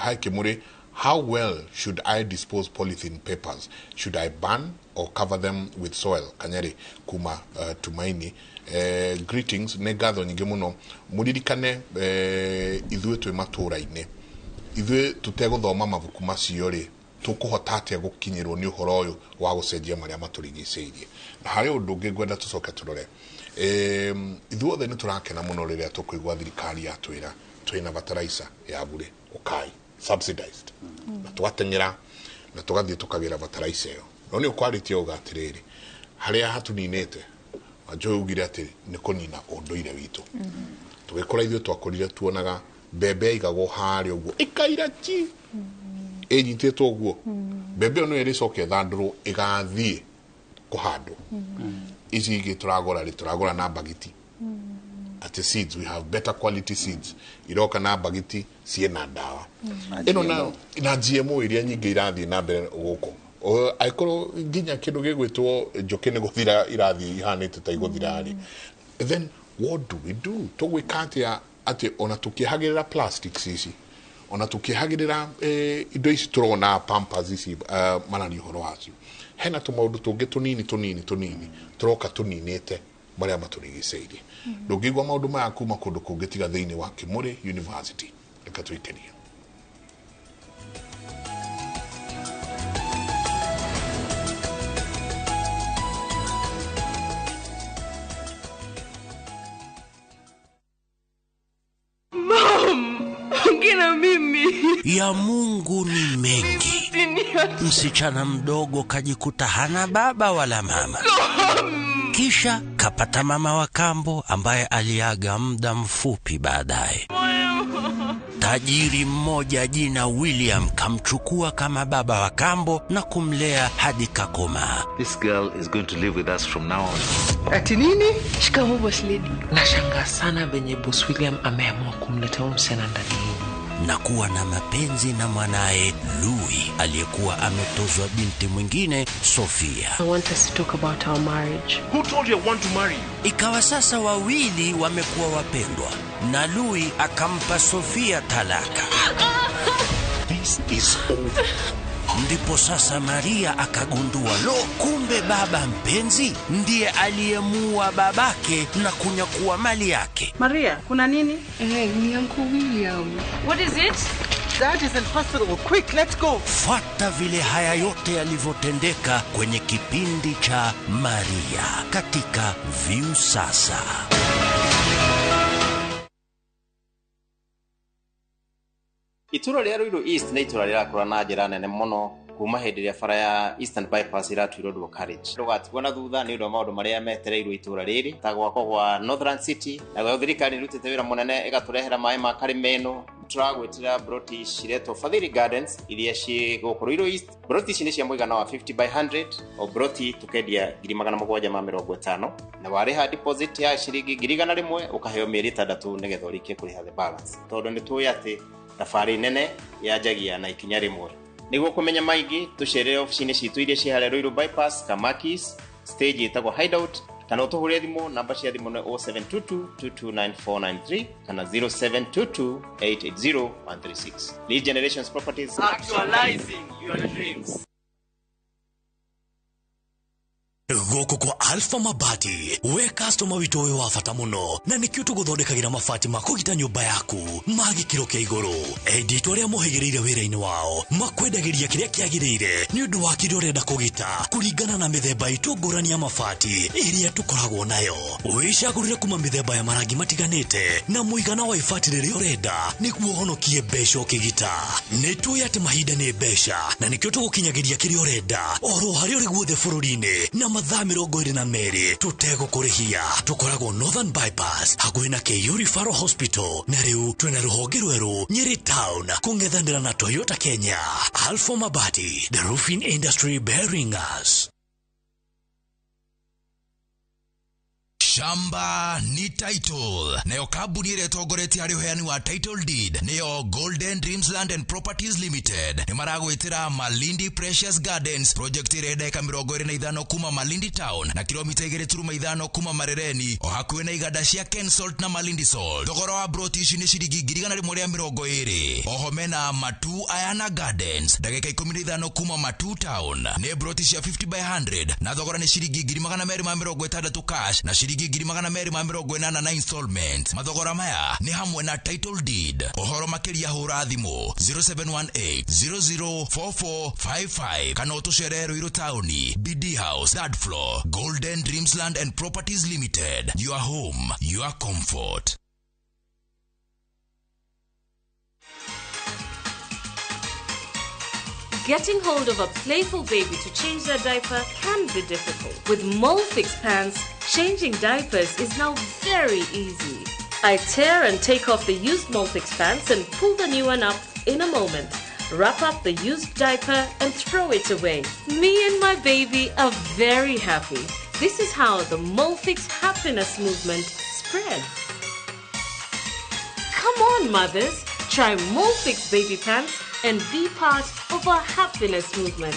hi Kimuri, how well should I dispose polythene papers? Should I ban or cover them with soil? Kanyari kuma Tumaini greetings negatho nyingi muno muririkane ithuĩ twĩ matũra-inĩ ithuĩ tutegũthoma mabuku macio rĩ tukuhota atia gukinyirwo ni uhoro uyu wa gucenjia maria maturigicĩirie na hari undu ungi ngwenda tucoke turore ithuothe ni turakena muno riria tukuigwa thirikari yatwira twina fertilizer ya bure ukai subsidized na tugatengera na tugathie tukagira fertilizer iyo no ni ukwaritie ugatiriri haria hatuninete wajogire ati ni kunina unduire witu tugikora ithuĩ twakorire tuonaga mbembe igagwo hari uguo ikaira chi enyitĩtwo ũguo mbembe no ĩrĩcoke thandũrwo ĩgathiĩ kũhandwo ici ingĩ turagũra na bagiti at seeds we have better quality seeds iroka na bagiti ciena ndawa ĩno na GMO iria nyingĩ irathiĩ na mbere gũkũ aikorwo nginya kĩndũ gĩgwĩtwo njũkĩ nĩ gũthira irathiĩ ihanĩte ta igũthira rĩ then what do we do tũgwĩka atĩ ona tũkĩhagĩrĩra plastics ici ona tukihagirira indo ici turona pampers ici manani horo wacio hena tumaundu tungi tunini turoka tuninite maria maturigicĩirie ndungigwa maundu maya kuma kundu kungitiga thiini wa Kimuri University reka tuikerie Usibaki na mimi. Ya Mungu ni mengi. Msichana mdogo kajikuta hana baba wala mama. Kisha kapata mama wa kambo ambaye aliaga muda mfupi baadaye. Tajiri mmoja jina William kamchukua kama baba wa kambo na kumlea hadi kakoma. This girl is going to live with us from now on. Ati nini? Shikamoo boss lady. Nashangaa sana venye boss William ameamua kumleta msichana ndani. Na kuwa na mapenzi na mwanae Louis aliyekuwa ametozwa binti mwingine Sofia. I want us to talk about our marriage. Who told you I want to marry you? Ikawa sasa wawili wamekuwa wapendwa na Louis akampa Sofia talaka. This is over. Ndipo sasa Maria akagundua kumbe baba mpenzi ndiye aliyemuua babake na kunyakua mali yake. Maria, kuna nini? Ni Uncle William. What is it? Dad is in hospital. Quick, let's go. Fuata vile haya yote yalivyotendeka kwenye kipindi cha Maria katika View Sasa. Itũra rĩa Ruiru East nĩ itũra rĩrakũra na njĩra nene mũno kuma hĩndĩ ĩrĩa bara ya Eastern Bypass ĩratuirwo Ndũkarĩji. Ndũgatigwo na thutha nĩ ũndũ wa maũndũ marĩa metereirwo itũra rĩrĩ ta gwakwo gwa Northern City na gwa thirikari ĩrutĩte wĩra mũnene ĩgatũrehera maĩ ma Karimeno. Tũragwĩtĩra broti ciretwo Fadhili Gardens iria ciĩ gũkũ Ruiru East. Broti ici nĩ cia mũigana wa 50 by 100 o broti tũkendia 750 na warĩha deposit ya ciringi 100 ũkaheo mĩeri 3 nĩgetha ũrĩkie kũrĩha the balance. Tondũ nĩ tũĩ atĩ thabarĩ nene yanjagia na ikinya rĩmwe. Nĩguo kũmenya maingĩ tũcerere ofici-inĩ citũ iria ciĩ harĩa Ruiru Bypass, Kamakis, stage ĩtagwo Hideout, kana ũtũhũrĩre thimũ, namba cia thimũ nĩ 0722229493 kana 0722880136. Lead Generations Properties, actualizing your dreams. Goko kwa Alpha Mabati, we customer witũ ũyũ wa bata mũno na nĩkĩo tũgũthondekagĩra mabati ma kũgita nyũmba yaku ma gĩkĩro kĩa igũrũ. Enditũ arĩa mohĩgĩrĩire wĩra-inĩ wao makwendagĩria kĩrĩa kĩagĩrĩire nĩ ũndũ wa kĩrĩa ũrenda kũgita kũringana na mĩthemba itũ ngũrani ya mabati ĩrĩa tũkoragwo nayo. Wĩcagũrĩre kuma mĩthemba ya marangi matiganĩte na mũigana wa ibati rĩrĩa ũrenda nĩguo ũhonokie mbeca ũkĩgita. Nĩtũĩ atĩ mahinda nĩ mbeca na nĩkĩo tũgũkinyagĩria kĩrĩa ũrenda oro harĩa ũrĩ guothe bũrũri-inĩ na mathaa 22 tutegũkũrĩhia. Tũkoragwo Northern Bypass hakuhĩ na KU Referral Hospital na rĩu twĩna rũhonge rwerũ Nyeri Town kũng'ethanĩra na Toyota Kenya. Alpha Mabati, the roofing industry bearing us. Shamba ni title. Nayo kabuni ile togoretie hari uheani wa title deed. Nayo Golden Dreams Land and Properties Limited. Ni maragwitira Malindi Precious Gardens. Project ile eka 25 kuma Malindi Town. Na kilomita 2.5 kuma Marereni. Ohakuwe na igada cia Ken Salt na Malindi Salt. Thogora wa broti ici ni ciringi 120. Oho mena Matu Ayana Gardens. Dagika 15 kuma Matu Town. Ne broti cia 50 by 100. Na thogora ni ciringi 260 cash. Na shiringi 280 na installment. Mathogora maya ni hamwe na title deed. Ohoro makiria hura thimo 0718004455 kana utuchere Ruiru Town, BD House, third floor, Golden Dreams Land and Properties Limited. Your home, your comfort. Getting hold of a playful baby to change their diaper can be difficult. With Molfix pants, changing diapers is now very easy. I tear and take off the used Molfix pants and pull the new one up in a moment. Wrap up the used diaper and throw it away. Me and my baby are very happy. This is how the Molfix happiness movement spreads. Come on, mothers. Try Molfix baby pants and be part of our happiness movement.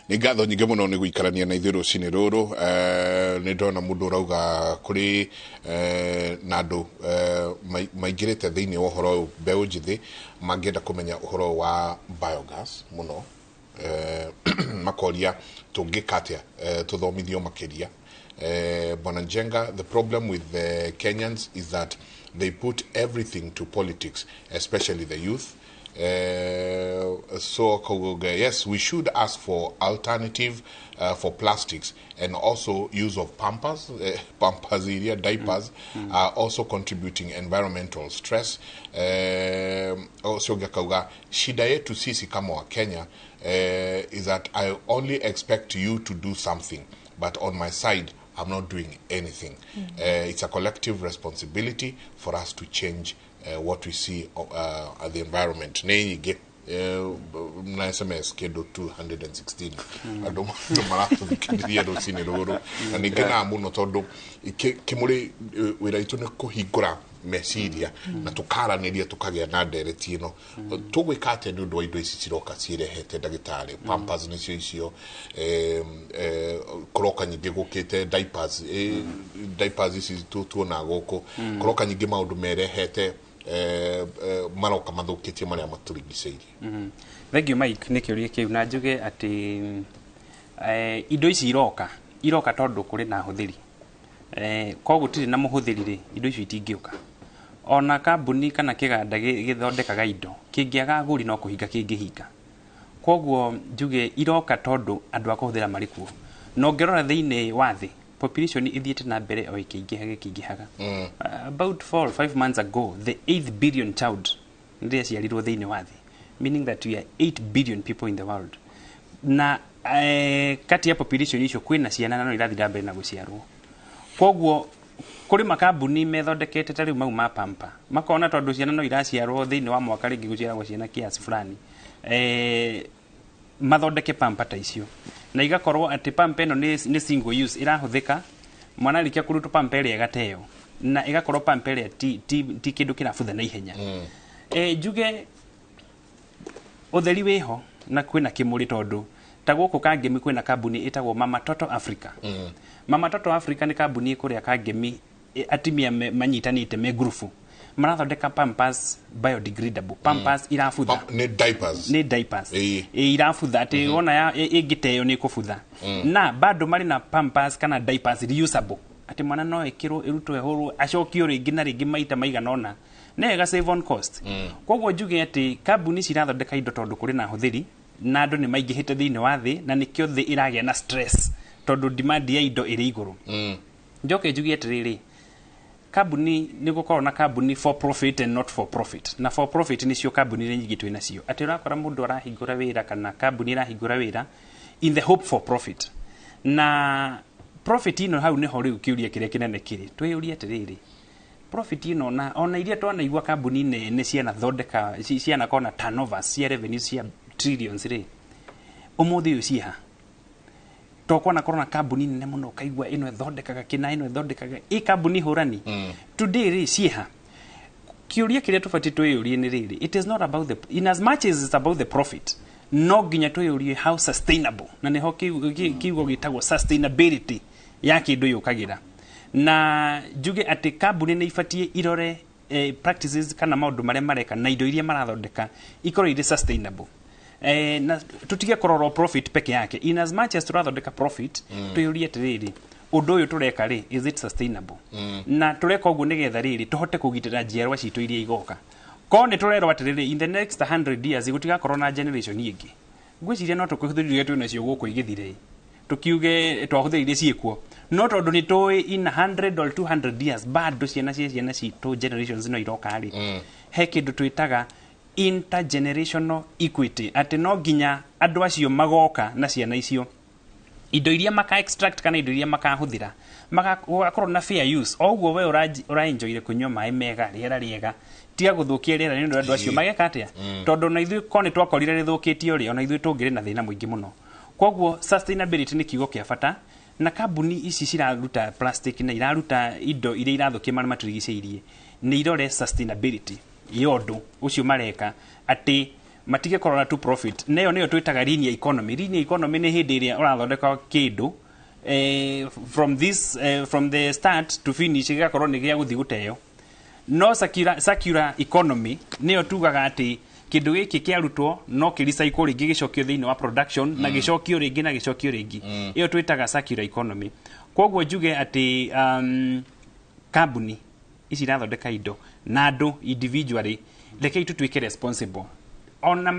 Nĩ ngatho nyingĩ mũno nĩ gũikarania na ithuĩ rũcinĩ rũrũ. Nĩ ndona mũndũ ũrauga kũrĩ na andũ maingĩrĩte thĩinĩ wa ũhoro ũyũ mbeũ njĩthĩ mangĩenda kũmenya ũhoro wa biogas mũno. Makoria tũngĩka atĩa tũthomithio makĩria. Bwana Njenga, the problem with the Kenyans is that they put everything to politics, especially the youth. So yes, we should ask for alternative for plastics, and also use of pampers, pampers area, diapers are also contributing environmental stress. Also gakauga shida yetu sisi kama wa Kenya is that I only expect you to do something, but on my side I'm not doing anything. It's a collective responsibility for us to change what we see at the environment. Na SMS kedo 216 ado marathukiria rucini ruru na ningena muno tondu kimuri wira itu ne kuhingura meciria na tukaraniria tukagia na ndereti ino tugwikate ndu ndo indo ici ciroka cirehete ndagitari pampers nicio icio kuroka nyingi gukite diapers ici tuona guku kuroka nyingi maundu merehete maroka mathukitie maria matũrigicĩirie. Thank you Mike, nĩ kĩũria kĩu na njuge atĩ indo ici iroka tondu kũrĩ na hũthĩri. Koguo gũtirĩ na mũhũthĩri rĩ, indo icio itingĩũka. Ona kambuni kana kĩganda gĩthondekaga indo kĩngĩaga agũri no kũhinga kĩngĩhinga. Koguo njuge iroka tondu andũ a kũhũthĩra marĩ kuo. No ngĩrora thĩinĩ wa thĩ population ithiĩte na mbere o ikĩingĩhaga. About 4 or 5 months ago, the 8th billion child ndio ciarirwo thĩinĩ wa thĩ, meaning that we are 8 billion people in the world. Na kati ya population icio kwĩna ciana no irathi na mbere na gũciarwo. Koguo kũrĩ makambuni methondekete ta rĩu mau ma pampa makona tondu ciana no iraciarwo thĩinĩ wa mwaka rĩngĩ gũciaragwo ciana kiasi fulani, mathondeke pampa ta icio na igakorwo ati pampa ĩno nĩ single use irahuthika mwana rikia kurutwo pampa ĩrĩa ĩgateo na igakorwo pampa ĩrĩa ti kĩndũ kĩrabutha na ihenya. Njuge ũtheri wĩho na kwĩna kĩmũrĩ tondu ta gũkũ Kangemi kwĩna kambuni ĩtagwo Mama Toto Africa. Mama Toto Africa nĩ kambuni ĩkũrĩa Kangemi atimia manyitanĩte me grupu marathondeka pampers biodegradable pampers irafutha ni diapers irafutha ati wona ingiteo ni kufutha na bado mari na pampers kana diapers reusable ati mwana no ikiro irutwe huru acokio ringi na ringi maita maigana ona na ega save on cost. Koguo njuge ati kambuni cirathondeka indo tondu kuri na huthiri na andu ni maingihite thiini wa thi na nikio thi iragia na stress tondu demand ya indo iri iguru. Njoke njuge atiriri kambuni nĩ gũkorwo na kambuni for profit and not for profit. Na for profit nĩcio kambuni nyingĩ twĩ nacio. Atĩ ũrakora mũndũ arahingũra wĩra kana kambuni irahingũra wĩra in the hope for profit. Na profit ino hau nĩho rĩu kĩũria kĩrĩa kĩnene kĩrĩ. Twĩyũrie atĩrĩrĩ. Profit ino ona iria twanaigua kambuni nene cianathondeka cianakorwo na turnovers cia revenue cia trillions rĩ. Ũmũthĩ ũyũ ciha. Tokwa na korona kambuni nene muno kaigwa ino ethondekaga kina ino ethondekaga kambuni hurani today ri ciha kiuria kiria tufati twiyurie ni riri it is not about the in as much as it's about the profit no ginya twiyurie how sustainable na niho kiugo gitagwo sustainability ya kindu yukagira na juge ati kambuni ni ifatie irore practices kana maundu maria mareka na indo iria marathondeka ikoro iri sustainable. Na tutige kororo profit peke yake in as much as turathondeka profit tuyurie atiriri undu uyu tureka ri is it sustainable na tureka uguo nigetha riri tuhote kugitira njiarwa citu iria igoka ko ni turerwa atiriri in the next 100 years gutiga korona generation ingi ngwiciria no tukuhuthirie tu nacio guku igithire tukiuge twahuthirie ciekuo no tondu ni toi in 100 or 200 years bado ciana citu generations no iroka ri he kindu twitaga intergenerational equity ati no ginya andu acio magoka na ciana icio indo iria maka extract kana indo iria makahuthira magakorwo na fair use oguo we ura enjoy kunywa mai mega riera riega tiga guthukia riera ni andu acio mageka atia tondu na ithui kone twakorire rithukitio ri ona ithui tungire na thina muingi muno. Koguo sustainability ni kiugo kia bata na kambuni ici ciraruta plastic na iraruta indo iria irathukia marĩa matũrigicĩirie ni irore sustainability yondo ucio mareka ati matige korona to profit nayo niyo twitaga linear economy. Linear economy ni hindi iria urathondeka kindu from the start to finish igakorwo ni gia guthi guteo. No circular economy niyo tugaga ati kindu giki kiarutwo no kirecycle ringi gicokio thiini wa production na gicokio ringi na gicokio ringi iyo twitaga circular economy. Koguo njuge ati kambuni ici irathondeka indo na andu individually reke itu twike responsible ona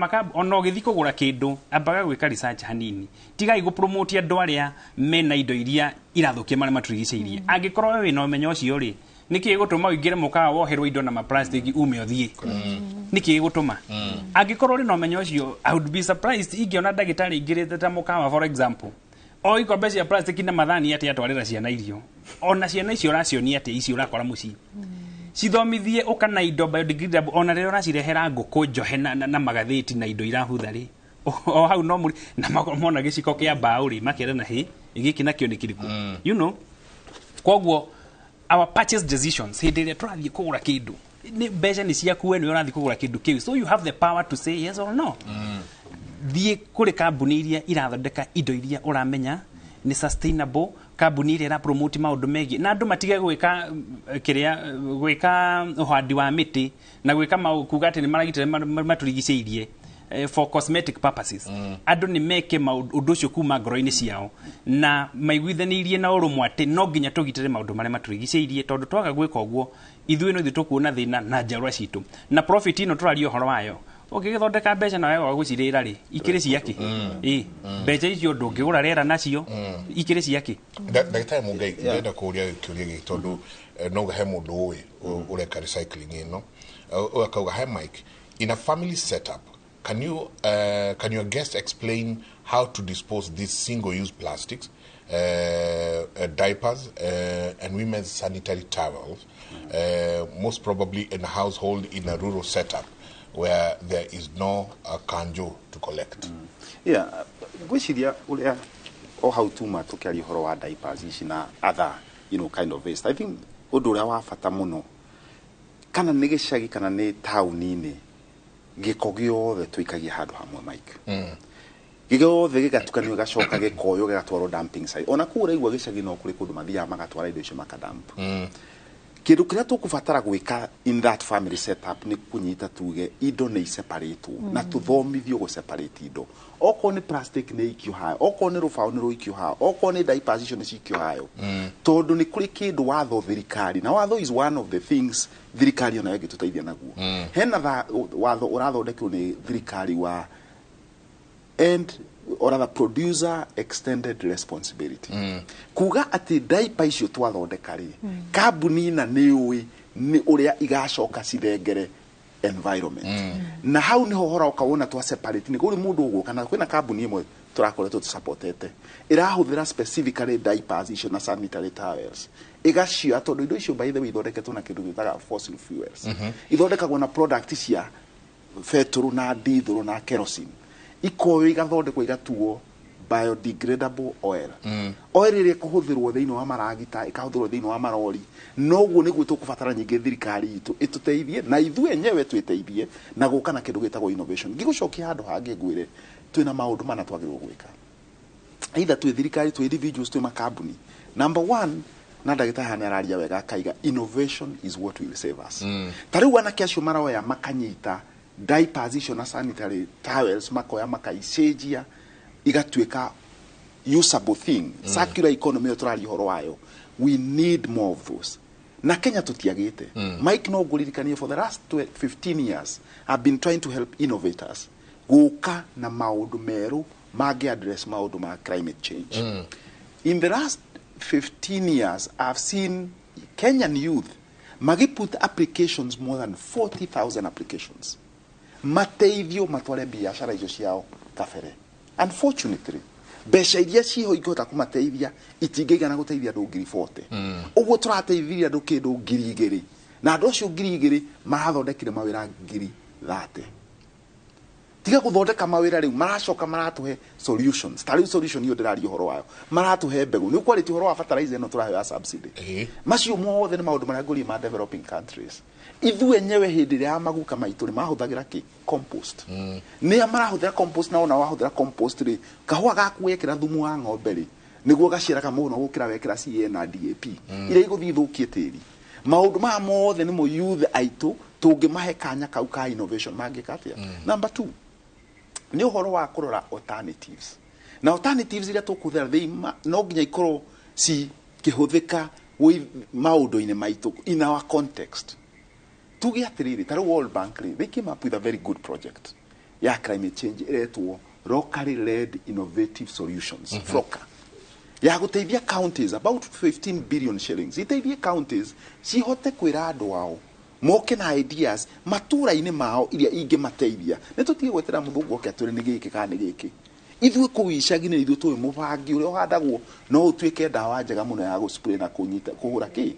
ũgĩthiĩ kũgũra kĩndũ ambaga gwĩka research hanini tigai gũpromote andũ arĩa mena indo iria irathũkia marĩa matũrigicĩirie angĩkorwo we wĩna ũmenyo ũcio rĩ nĩkĩ gũtũma ũingĩre mũkawa woherwo indo na maplastic ume ũthiĩ nĩkĩ gũtũma angĩkorwo rĩ na ũmenyo ũcio I would be surprised ingĩona ndagĩtarĩ ingĩrĩte ta mũkawa for example o ikombe cia plastic na mathani atĩ atwarĩra ciana irio ona ciana icio ũracionia atĩ icio ũrakora mũciĩ cithomithie ũkana indo biodegradable ona rĩrĩa ũracirehera ngũkũ njohe na magathĩti na indo irahutha rĩ o hau no mũri na mona gĩciko kĩa mbaũ rĩ makĩrana hĩ gĩkĩ nakĩo nĩ kĩrĩkũ you know koguo our purchase decisions hĩndĩ ĩrĩa tũrathiĩ kũgũra kĩndũ mbeca nĩ ciaku we nĩwe ũrathiĩ kũgũra kĩndũ kĩu so you have the power to say yes or no thiĩ kũrĩ kambuni iria irathondeka indo iria ũramenya nĩ sustainable kambuni iria ira promote maũndũ megiĩ na andũ matige gwĩka gwĩka ũhandi wa mĩtĩ na gwĩka kuga atĩ nĩ maragitĩra matũrigicĩirie for cosmetic purposes andũ nĩ meke ũndũ ũcio kuma ngoro-inĩ ciao na maiguithanĩirie na ũrũmwe atĩ no nginya tũgitĩre maũndũ marĩa matũrigicĩirie tondũ twaga gwĩka ũguo ithuĩ no ithuĩ tũkuona thĩna na njarwa citũ na profit ino tũraria ũhoro wayo ũngĩgĩthondeka mbeca nawe wa gũcirĩra rĩ ikĩrĩ ciake mbeca icio ndũngĩgũra rĩera nacio ikĩrĩ ciake ndagĩtarĩ Mũngai ndĩrenda kũũria kĩũria gĩkĩ tondũ no he mũndũ ũĩ ũreka recycling ĩno ũgakauga he Mike in a family setup can your guest explain how to dispose these single-use plastics diapers and women's sanitary towels most probably in a household in a rural setup where there is no kanjo to collect. Gwiciria uria o how tuma tukiaria horo wa diapers ici na other kind of waste. I think undu uria wa bata muno kana nĩ gĩcagi kana nĩ taũni-inĩ gĩko gĩothe tũikagia handũ hamwe Mike. Gĩothe gĩgatukanio gĩgacoka gĩkoyo gĩgatwarwo dumping site. Ona kũra igua gĩcagi no kũrĩ kũndũ mathiaga magatwara indo icio makadump. Kĩndũ kĩrĩa tũkũbatara gwĩka in that family setup nĩ kũnyita tuge indo nĩ separate na tũthomithio gũ separate indo okorwo nĩ plastic nĩ ikio hayo okorwo nĩ rũbaũ nĩ rũikio hayo okorwo nĩ diapers icio nĩ cikio hayo tondũ nĩ kũrĩ kĩndũ watho thirikari na watho is one of the things thirikari ona ĩngĩtũteithia naguo hena watho ũrathondekwo nĩ thirikari wa and or other producer extended responsibility kuga ati diaper icio twathondeka ri kambuni na nĩ ũrĩa igacoka cithengere environment na hau niho hora ukawona twa separate ni kuri mundu ugo kana kwina kambuni imwe turakoretwo supportete irahuthira specifically diapers icio na sanitary towels igacio tondu indo icio by the way ithondeketwo na kindu gitaga fossil fuels ithondekagwo na product cia petrol na diesel na kerosene ikoyo igathondekwo igatuo biodegradable oil oil iria kuhuthirwo thiini wa maragita ikahuthirwo thiini wa marori noguo niguo tukubatara nyingi thirikari itu ituteithie na ithuĩ enyewe twiteithie na guka na kindu gitagwo innovation gigucokia handu hangi ngwire twina maundu mana twagirwo gwika either twi thirikari twi individuals twi makambuni number 1 na ndagĩtarĩ hana araria wega akaiga innovation is what will save us tariu anake acio maroya makanyita diapers icio na sanitary towels makoya makaicenjia igatuĩka usable thing circular economy tũraria horo wayo we need more of those na Kenya tutiagĩte Mike no ngũririkanie for the last 15 years I've been trying to help innovators gũka na maũndũ merũ mangĩ address maũndũ ma climate change in the last 15 years I've seen Kenyan youth put applications more than 40,000 applications mateithio matware biashara icio ciao kabere unfortunately mbeca iria ciho ingĩhota kũmateithia itingĩigana gũteithia andũ 40,000 ũguo tũrateithirie andũ kĩndũ 2,000 na andũ acio 2,000 marathondekire mawĩra 30,000 tiga gũthondeka mawĩra rĩu maracoka maratuhe solutions tari solution hiyo ndĩraria ũhoro wayo maratuhe mbegũ nĩ quality ũhoro wa fertilizer ĩno tũrahe ya subsidy macio mothe nĩ maũndũ marĩa ngũri ma developing countries ithuĩ enyewe hĩndĩ ya maguka maitũ nĩ mahũthagĩra compost nĩ marahũthĩra compost na ona wahũthĩra compost rĩ kahũa gaku wekĩra thumu wa ng'ombe rĩ nĩguo gaciaraga mũno gũkĩra wekĩra CAN na DAP iria igũthiĩ thũkie tĩri maũndũ ma mothe nĩ mo youth aitũ tũngĩmahe kanya kau ka innovation mangĩka atĩa number 2 ni ũhoro wa kũrora alternatives na alternatives iria tũkũthera no nginya ikorwo si kĩhũthĩka maũndũ-inĩ maitũ in our context tuge atiriri tari World Bank they came up with a very good project ya climate change iretwo locally led innovative solutions FLOCA ya guteithia counties about 15 billion shillings iteithie counties cihote kwira andu wao moke na ideas matura-ini mao iria ingemateithia ne tutige gwetera muthungu oke atwire ni giki kana ni giki ithuĩ kũu icagi-inĩ ithuĩ tũĩ mũbangi ũrĩa ũhandagwo no ũtuĩke ndawa njega mũno ya gũspray na kũhũra kĩ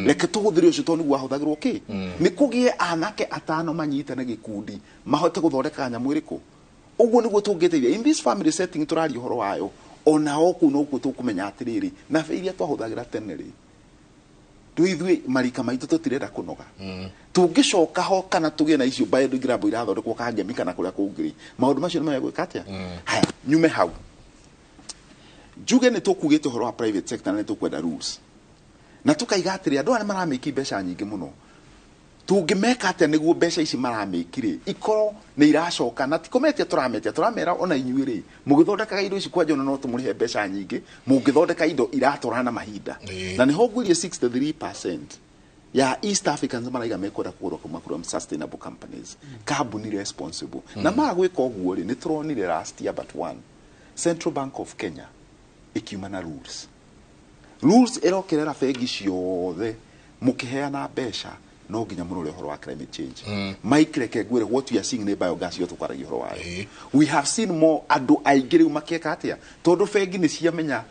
reke tũhũthĩre ũcio tondũ nĩguo ahũthagĩrwo kĩ nĩ kũgĩe anake atano manyitane gĩkundi mahote gũthondeka nyamũ ĩrĩkũ ũguo nĩguo tũngĩteithia in this family setting tũraria ũhoro wayo ona o kũu nokuo tũkũmenya atĩrĩrĩ na iria twahũthagĩra tene rĩ ithuĩ marika maitũ tũtirenda kũnoga tũngĩcoka ho kana tũgĩe na icio biodegrable irathondekwo kangemi kana kũrĩa kũngĩrĩ maũndũ macio nĩ megwĩka atĩa haya nyume hau njuge nĩ tũkugĩte ũhoro wa private sector na nĩ tũkwenda rules na tũkaiga atĩrĩ andũ arĩa maramĩki mbeca nyingĩ mũno tũngĩmeka atĩa nĩguo mbeca ici maramĩki-rĩ ikorwo nĩ iracoka na tikometia tũramera ona inyuĩ-rĩ mũgĩthondekaga indo ici kwanja no tũmũrĩhe mbeca nyingĩ mũngĩthondeka indo iratwarana na mahinda na nĩho ngwirie 63% ya East Africans maraiga mekwenda kũgũrwo kuma sustainable companies carbon responsible na magwĩka ũguo-rĩ nĩ tũronire last year but one Central Bank of Kenya ikiuma na rules ĩrokerera bengi ciothe mũkĩheana mbeca no nginya mũrore ũhoro wa climate change Mike reke ngwĩre what we are seeing nĩ biogas yo tũkwaragia ũhoro wayo we have seen more andũ aingĩ rĩu makĩka atĩa tondũ bengi nĩ ciamenya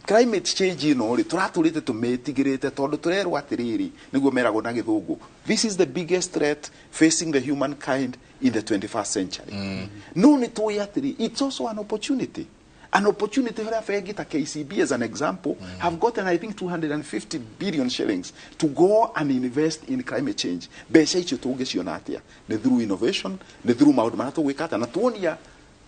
climate change ĩno-rĩ tũratũrĩte tũmetigĩrĩte tondũ tũrerwo atĩrĩrĩ nĩguo meragwo na gĩthũngũ this is the biggest threat facing the humankind in the 21st century no nĩ tũĩ atĩrĩ it's also an opportunity where bengi ta KCB as an example have gotten I think 250 billion shillings to go and invest in climate change mbeca icio tũngĩciona atĩa nĩ through innovation nĩ through maũndũ marĩa tũgwĩka atĩa na tuonia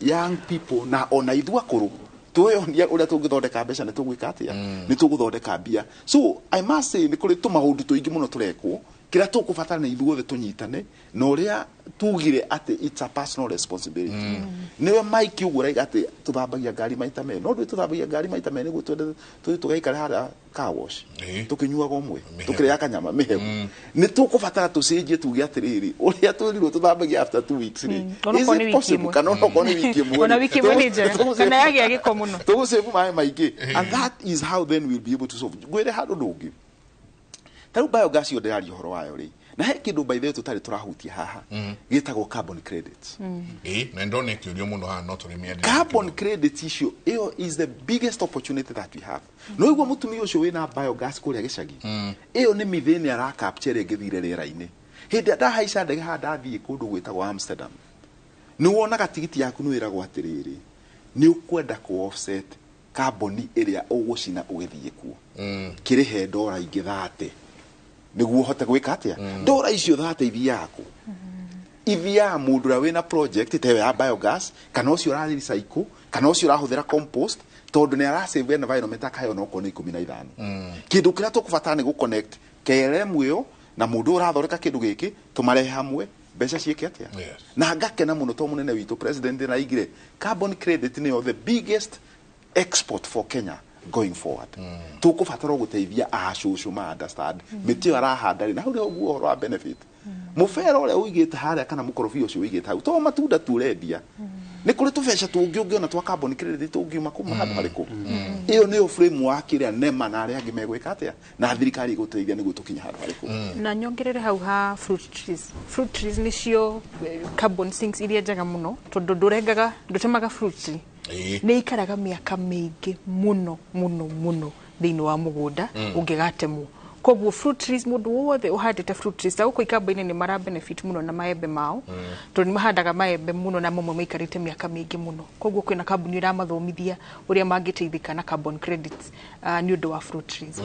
young people na ona ithuĩ akũrũ tuonia ũrĩa tũngĩthondeka mbeca nĩ tũgwĩka atĩa nĩ tũgũthondeka mbia so I must say nĩ kũrĩ tũmaũndũ tũingĩ mũno tũrekwo kĩrĩa tũkũbatara nĩ ithuothe tũnyitane na ũrĩa tugire atĩ it's a personal responsibility nĩwe Mike ũguo raiga atĩ tũthambagia ngari maita merĩ no ndũĩ tũthambagia ngari maita merĩ nĩguo twende tũgaikare harĩa car wash tũkĩnyuaga ũmwe tũkĩrĩa kanyama mĩhehu nĩ tũkũbatara tũcenjie tuge atĩrĩrĩ ũrĩa twĩrirwo tũthambagia after 2 weeks rĩ is it possible kana onokorwo nĩ wiki ĩmwe ona wiki ĩmwe nĩ njega kana yagĩa gĩko mũno tũgũsave maĩ maingĩ and that is how then we'll be able to solve ngwĩre handũ ndũngĩ tarĩu biogas yo ndĩraria ũhoro wayo rĩ na he kĩndũ by the way tũtarĩ tũrahutia haha gĩtagwo carbon credits na ndone kĩũrio mũno haha no tũrĩmĩende carbon credits icio ĩyo is the biggest opportunity that we have no iguo mũtumia ũcio wĩna biogas kũrĩa gĩcagi ĩyo nĩ methane ara capture ĩngĩthire rĩera-inĩ hĩndĩ ndahaica ndege haha ndathiĩ kũndũ gwĩtagwo Amsterdam nĩ wonaga tigiti yaku nĩ wĩragwo atĩrĩrĩ nĩ ũkwenda ku offset carbon ĩrĩa ũgũcina ũgĩthiĩ kuo kĩrĩhe ndora ingĩ 30 nĩguo hote gwĩka atĩa ndora icio 30 ithiaku ithia mũndũ ũrĩa wĩna project tewe ya biogas kana ũcio ũrathiĩ recycle kana ũcio ũrahũthĩra compost tondũ nĩ arasave environment akahe ona okorwo nĩ 15 kĩndũ kĩrĩa tũkũbatara nĩ gũconnect KLM ĩyo na mũndũ ũrathondeka kĩndũ gĩkĩ tũmarehe hamwe mbeca ciĩke atĩa na ngakena mũno to mũnene witũ president na igire carbon credit nĩyo the biggest export for Kenya going forward tũkũbatara gũteithia acũcũ ma understand mĩtĩ arahanda rĩ na hau nĩ ũguo ũhoro wa benefit mũbera ũrĩa ũigĩte harĩa kana mũkorobia ũcio ũigĩte hau to matunda turendia nĩ kũrĩ tũbeca tũngĩ ũngĩona twa carbon credit tũngiuma kuma handũ harĩkũ ĩyo nĩyo framework ĩrĩa nema na arĩa angĩ megwĩka atĩa na thirikari ĩgũteithia nĩguo tũkinya handũ harĩkũ na nyongerere hau ha fruit trees nĩcio carbon sinks iria njega mũno tondũ ndũtemaga fruit tree nĩ ikaraga mĩaka mĩingĩ mũno thĩinĩ wa mũgũnda ũngĩgatemwo koguo fruit trees mũndũ wothe ũhandĩte fruit trees ta gũkũ ikamba-inĩ nĩ mara benefit mũno na maembe mao tondũ nĩ mahandaga maembe mũno na mamwe maikarĩte mĩaka mĩingĩ mũno koguo kwĩna kambuni ĩramathomithia ũrĩa mangĩteithĩka na carbon credits nĩ ũndũ wa fruit trees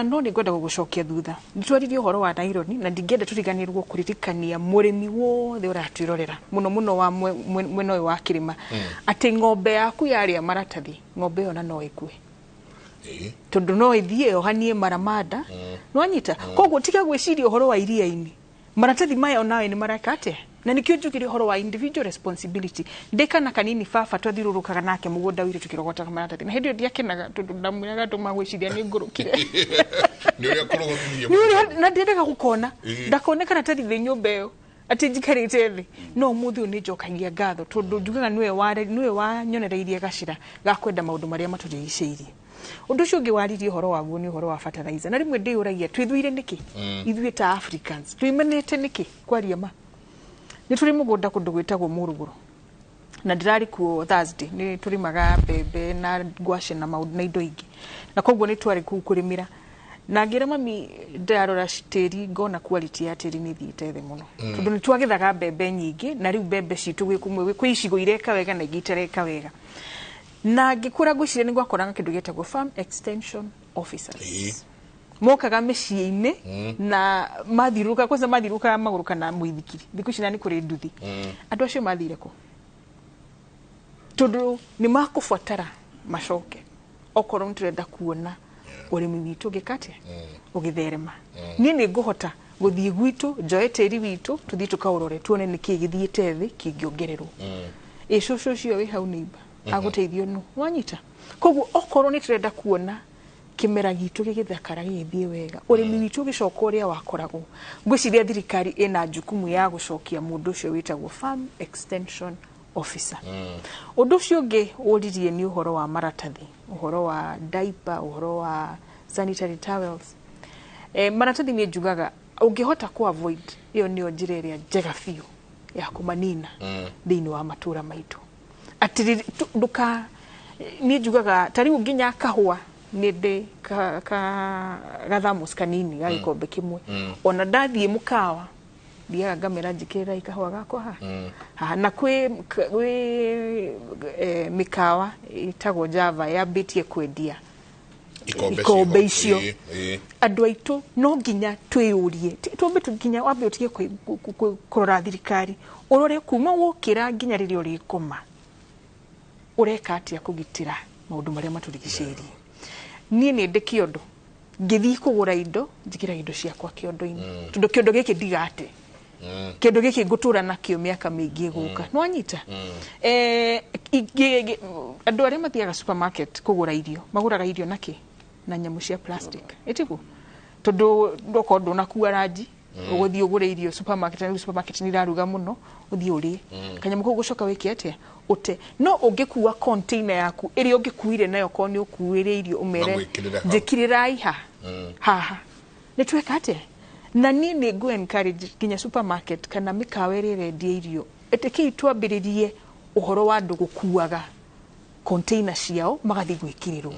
no nĩ ngwenda gũgũcokia thutha nĩtwaririe ũhoro wa nylon na ndingĩenda tũriganĩrwo kũririkania mũrĩmi wothe ũratwĩrorera mũno wa mwena ũyũ wa kĩrĩma atĩ ng'ombe yaku yarĩa maratathi ng'ombe ĩyo na no ĩkue tondũ no ĩthiĩ yohanie maramada no anyita koguo tiga gwĩciria ũhoro wa iria-inĩ maratathi maya onawe nĩ mareka atĩa na nĩkĩo njugire ũhoro wa individual responsibility ndĩkana kanini baba twathiũrũrũkaga nake mũgũnda witũ tũkĩrogotaga maratathi na hĩndĩ ĩyo ndiakenaga tondũ ndamwĩraga ndũmagwĩciria nĩ ngũrũkire na ndiendaga gũkona ndakone karatathi thĩ nyũmba ĩyo ati njikarite thi no muthu ni njokagia ngatho tondu njugaga niwe wanyonereirie gacira ga kwenda maundu maria maturigicĩirie. Undu ucio ungi waririe horo waguo ni horo wa fertilizer na rimwe ndiuragia twithuire niki ithuĩ ta Africans twimenete niki kwaria ma ni turi mugunda kundu gwitagwo Muruguru na ndirari kuo Thursday ni turimaga mbembe na ngwacĩ na maundu na indo ingi na koguo ni twari kuu kurimira na ngira mami ndarora tĩri ngona quality ya tĩri ni thiĩte thĩ muno tondu ni twagethaga mbembe nyingi na riu mbembe citu gwĩ icigo ireka wega na igitereka wega na ngikura ngwiciria ni gwakoranga kindu gĩtagwo farm extension officers mokaga mĩciĩ-inĩ na mathiruka kwanza mathiruka maguruka na muithikiri thiku ici na ni kuri nduthi andu acio mathire ku tondu ni makubatara macoke okorwo nturenda kuona urimi witu gikate ugitherema ni nguhota guthie gwitu njoe tĩri witu tuthie tukaurore tuone niki githiĩte thi kingiongererwo icucu cio wi hau neighbor aguteithio no wanyita koguo okorwo ni turenda kuona kimera gitu gigithakara githie wega urimi witu gicoka uria wakoragwo ngwiciria thirikari ina jukumu ya gucokia mundu ucio witagwo farm extension officer undu ucio ungi uririe ni uhoro wa maratathi uhoro wa diaper uhoro wa sanitary towels maratathi ni njugaga ungihota ku avoid iyo ni njira iria njega biu ya kumanina thiini wa matura maitu atiri nduka ni njugaga tari nginya kahua ni de gathamus kanini ga gikombe kimwe ona ndathie mukawa thiaga ngamera njikira ikahua gakwa ha na kwi mikawa itagwo Java yambitie kwendia ikombe icio andu aitu no nginya twiyurie twambe tuginya wambe utige kurora thirikari urore kuma wokira nginya riria urikoma ureka atia kugitira maundu maria maturigicĩirie nie ni ndi kiondo ngithii kugura indo njikira indo ciakwa kiondo-ini tondu kiondo giki ndigate kiondo giki ngutura nakio miaka mingi guka no anyita andu aria mathiaga supermarket kugura irio maguraga irio naki na nyamu cia plastic etiku tondu ndoko ndunakua ranji uguthii ugure irio supermarket ni raruga muno uthii urie kanyamu kau gucoka wiki atia ute no ungikua container yaku iri ungikuire nayo ko ni ukuire irio umere njikirira iha haha ni tweka atia na ni go encourage kinya supermarket kana mikawa iri ready irio eteki twambiririe uhoro wa ndu gukuaga container ciao magathi gwikirirwo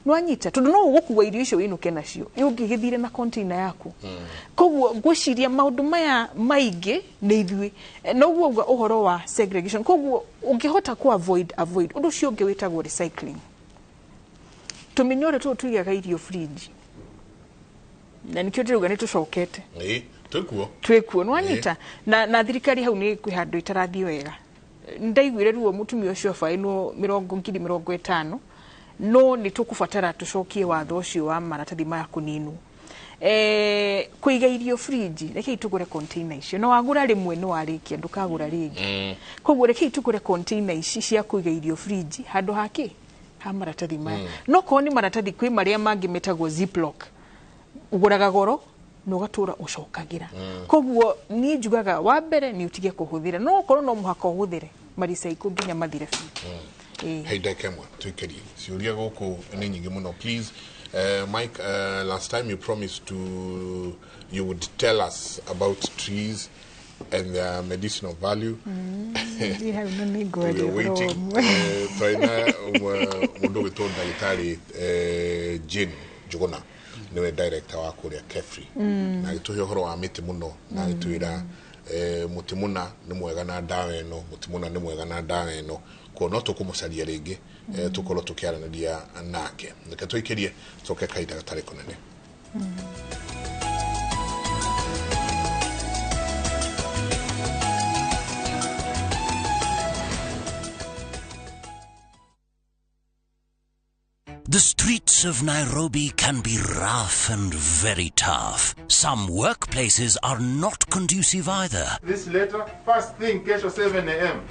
no anyita tondu no ugukua irio icio winuke nacio ungigithire na container yaku koguo ngwiciria maundu maya maingi ni ithui no guo uhoro wa segregation koguo ungihota ku avoid undu cio ungi witagwo recycling tuminyore tu tuigaga irio fridge na nikio ndiruga ni tucokete twikuo no anyita na thirikari hau ni kwihandu itarathii wega ndaiguire ruo mutumia ucio faino 50,000 no ni tukubatara tucokie watho ucio wa maratathi maya kuninu kuiga irio fridge reke tugure container icio no wagura rimwe no warikia ndukagura ringi koguo reke tugure container ici cia kuiga irio fridge handu haki ha maratathi maya no ko ni maratathi kwi maria mangi metagwo ziplock uguraga goro no gatura ucokagira koguo ni njugaga wa mbere ni utige kuhuthira no korwo no muhaka uhuthire maricycle nginya mathire Hey Dekemwa, tuikeri. Siuria goko ni nyingi muno. Please, Mike, last time you promised you would tell us about trees and their medicinal value. We are waiting. Traina mundu witu ndagitari Jane Juguna niwe director wa kuria Kefri. Na gituhe horo wa miti muno na gituira mutimuna ni mwega na dawa eno mutimuna ni mwega na dawa eno ko no tukumucaria ringi tukorwo tukiaranaria nake reke twikirie coke kaida gatari kunene The streets of Nairobi can be rough and very tough. Some workplaces are not conducive either. This letter, first thing, kesho 7 a.m.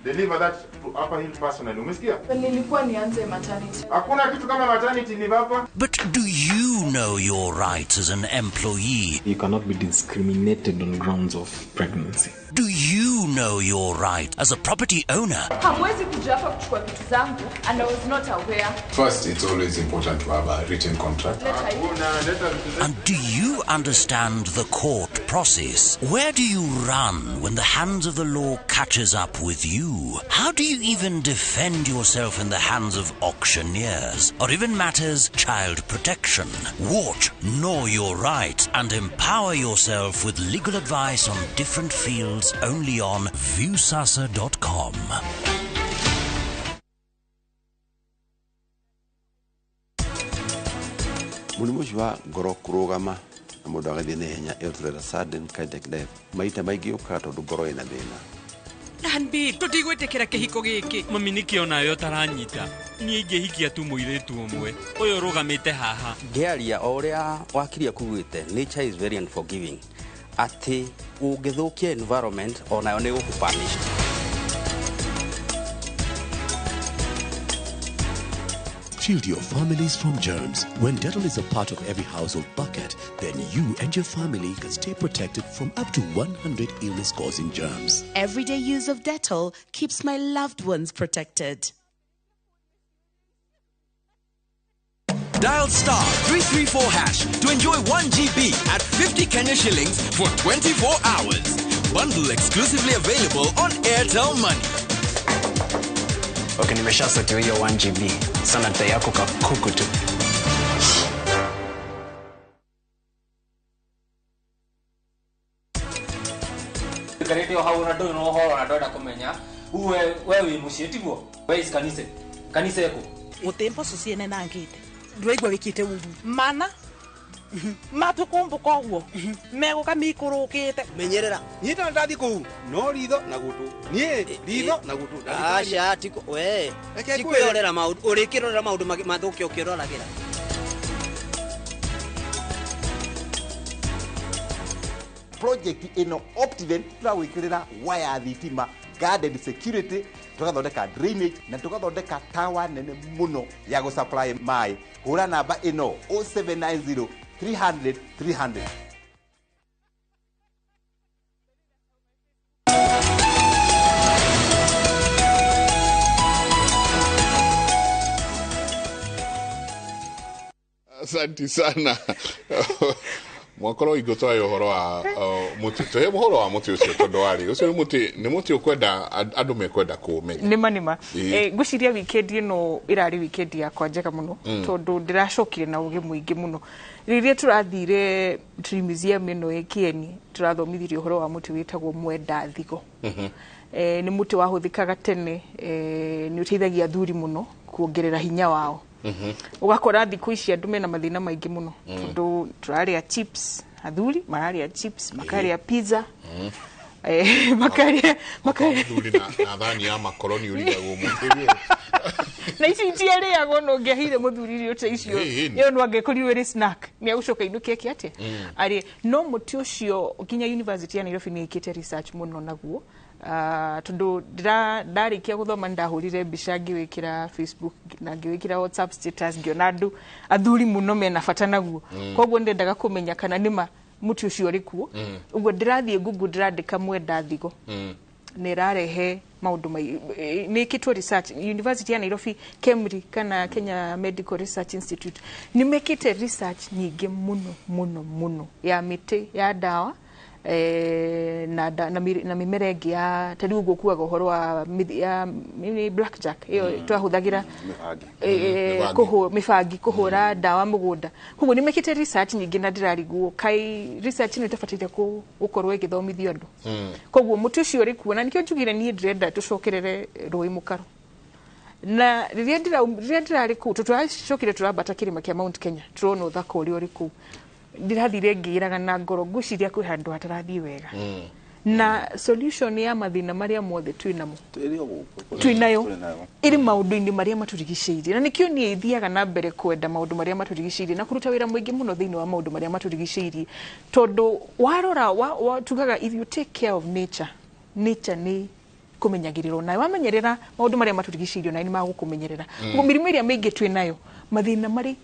Deliver that to Upper Hill personally. Umesikia? Nilikuwa nianze maternity. Hakuna kitu kama maternity leave hapa. But do you know your rights as an employee? You cannot be discriminated on grounds of pregnancy. Do you know your right as a property owner? Hamwezi kuja hapa kuchukua vitu zangu and I was not aware. First, it's always important to have a written contract. And do you understand the court process? Where do you run when the hands of the law catches up with you? How do you even defend yourself in the hands of auctioneers or even matters child protection? Watch Know Your Rights and empower yourself with legal advice on different fields only on viewsasa.com. Mũrimũ wa ngoro kũrũgama na mũndũ agathiĩ na ihenya ĩyo sudden cardiac death maita maingĩ ũkaga tondũ ngoro ĩna thĩna. Nambi tũtigwĩtĩkĩra kĩhiko gĩkĩ. Mami nĩkĩona yo taranyita. Niĩ ingĩhikia tu mũirĩtu ũmwe. Ũyũ ũrũgamĩte haha. Ngĩaria o ũrĩa wakiria kuugĩte, nature is very unforgiving. Atĩ ũngĩthũkia environment onayo nĩ gũkũpunish. Shield your families from germs. When Dettol is a part of every household bucket, then you and your family can stay protected from up to 100 illness-causing germs. Everyday use of Dettol keeps my loved ones protected. Dial *334# to enjoy 1 GB at 50 Kenya shillings for 24 hours. Bundle exclusively available on Airtel Money. Okay, nimeshaseti hiyo 1 GB. Sana data yako kakuku tu. Karedio hauna ndo no ho na ndoda kumenya. Wewe mucietigo. Wewe kanisa yako. Utempo susiene na ngite. Ndwaigwa wikite ugu. Mana matukumbuka guo meguka mikurukite menyerera nyita ndathi ku no ritho na gutu nie ritho na gutu acha tiko we tikwirorera maundu urikirorera maundu mathuke ukiroragera project ino Optiven twawikirira waya thitima garden security tugathondeka drainage na tugathondeka tawa nene muno ya go supply mai hura namba ino 0790 300 300. Asante sana. Mwakoro igotoa yohoro wa muti to hemo horo wa muti ucio tondo wari ucio ni muti ukwenda andu mekwenda kumenya nima guciria weekend ino irari weekend yakwa njega muno tondu ndiracokire na uge muingi muno riria turathire tree museum ino ekieni turathomithirie uhoro wa muti witagwo mwenda thigo ni muti wahuthikaga tene ni uteithagia athuri muno kuongerera hinya wao ugakora thiku ici andu mena mathina maingi muno tondu turaria chips athuri mararia chips makaria pizza makaria athuri na thani ya makoroni urigagwo muthiri na ici tiariagwo no ngehire muthuri rio te icio yo no angekoriwe ri snack ni agucoka inuke kiate ari no muti ucio ginya university ya Nairobi ni ikite research muno naguo tondu ndarikia guthoma ndahurire mbica ngiwikira Facebook na ngiwikira WhatsApp status ngiona andu athuri muno mena bata naguo koguo ndendaga kumenya kana nima muti ucio uri kuo uguo ndirathie Google ndirandika mwenda thigo nirarehe maundu ni kitwa research University ya Nairobi Kemri kana Kenya Medical Research Institute nimekite research nyingi muno ya miti ya dawa na mimera ingi ya tari uguo kuaga uhoro wa blackjack iyo twahuthagira mifangi kuhura dawa mugunda koguo nimekite research nyingi na ndirariguo kai research ni tafatire gukorwo igithomithio andu koguo muti ucio uri kuona nikio njugire ni ndirenda tucokerere roi mukaro na riria ndirari ku tutwacokire turabata kirima kia Mount Kenya turona uthaka uri ku ndirathire ngiraga na ngoro nguciria kwi handu hatarathii wega na solution ya mathina maria mothe twinayo iri maundu-ini maria maturigicĩirie na nikio ni ithiaga na mbere kwenda maundu maria maturigicĩirie na kuruta wira mwingi muno thiini wa maundu maria maturigicĩirie tondu warora tugaga if you take care of nature ni kumenyagiriro na wamenyerera maundu maria maturigicĩirie na ni magukumenyerera mirimu iria mingi twinayo mathina mari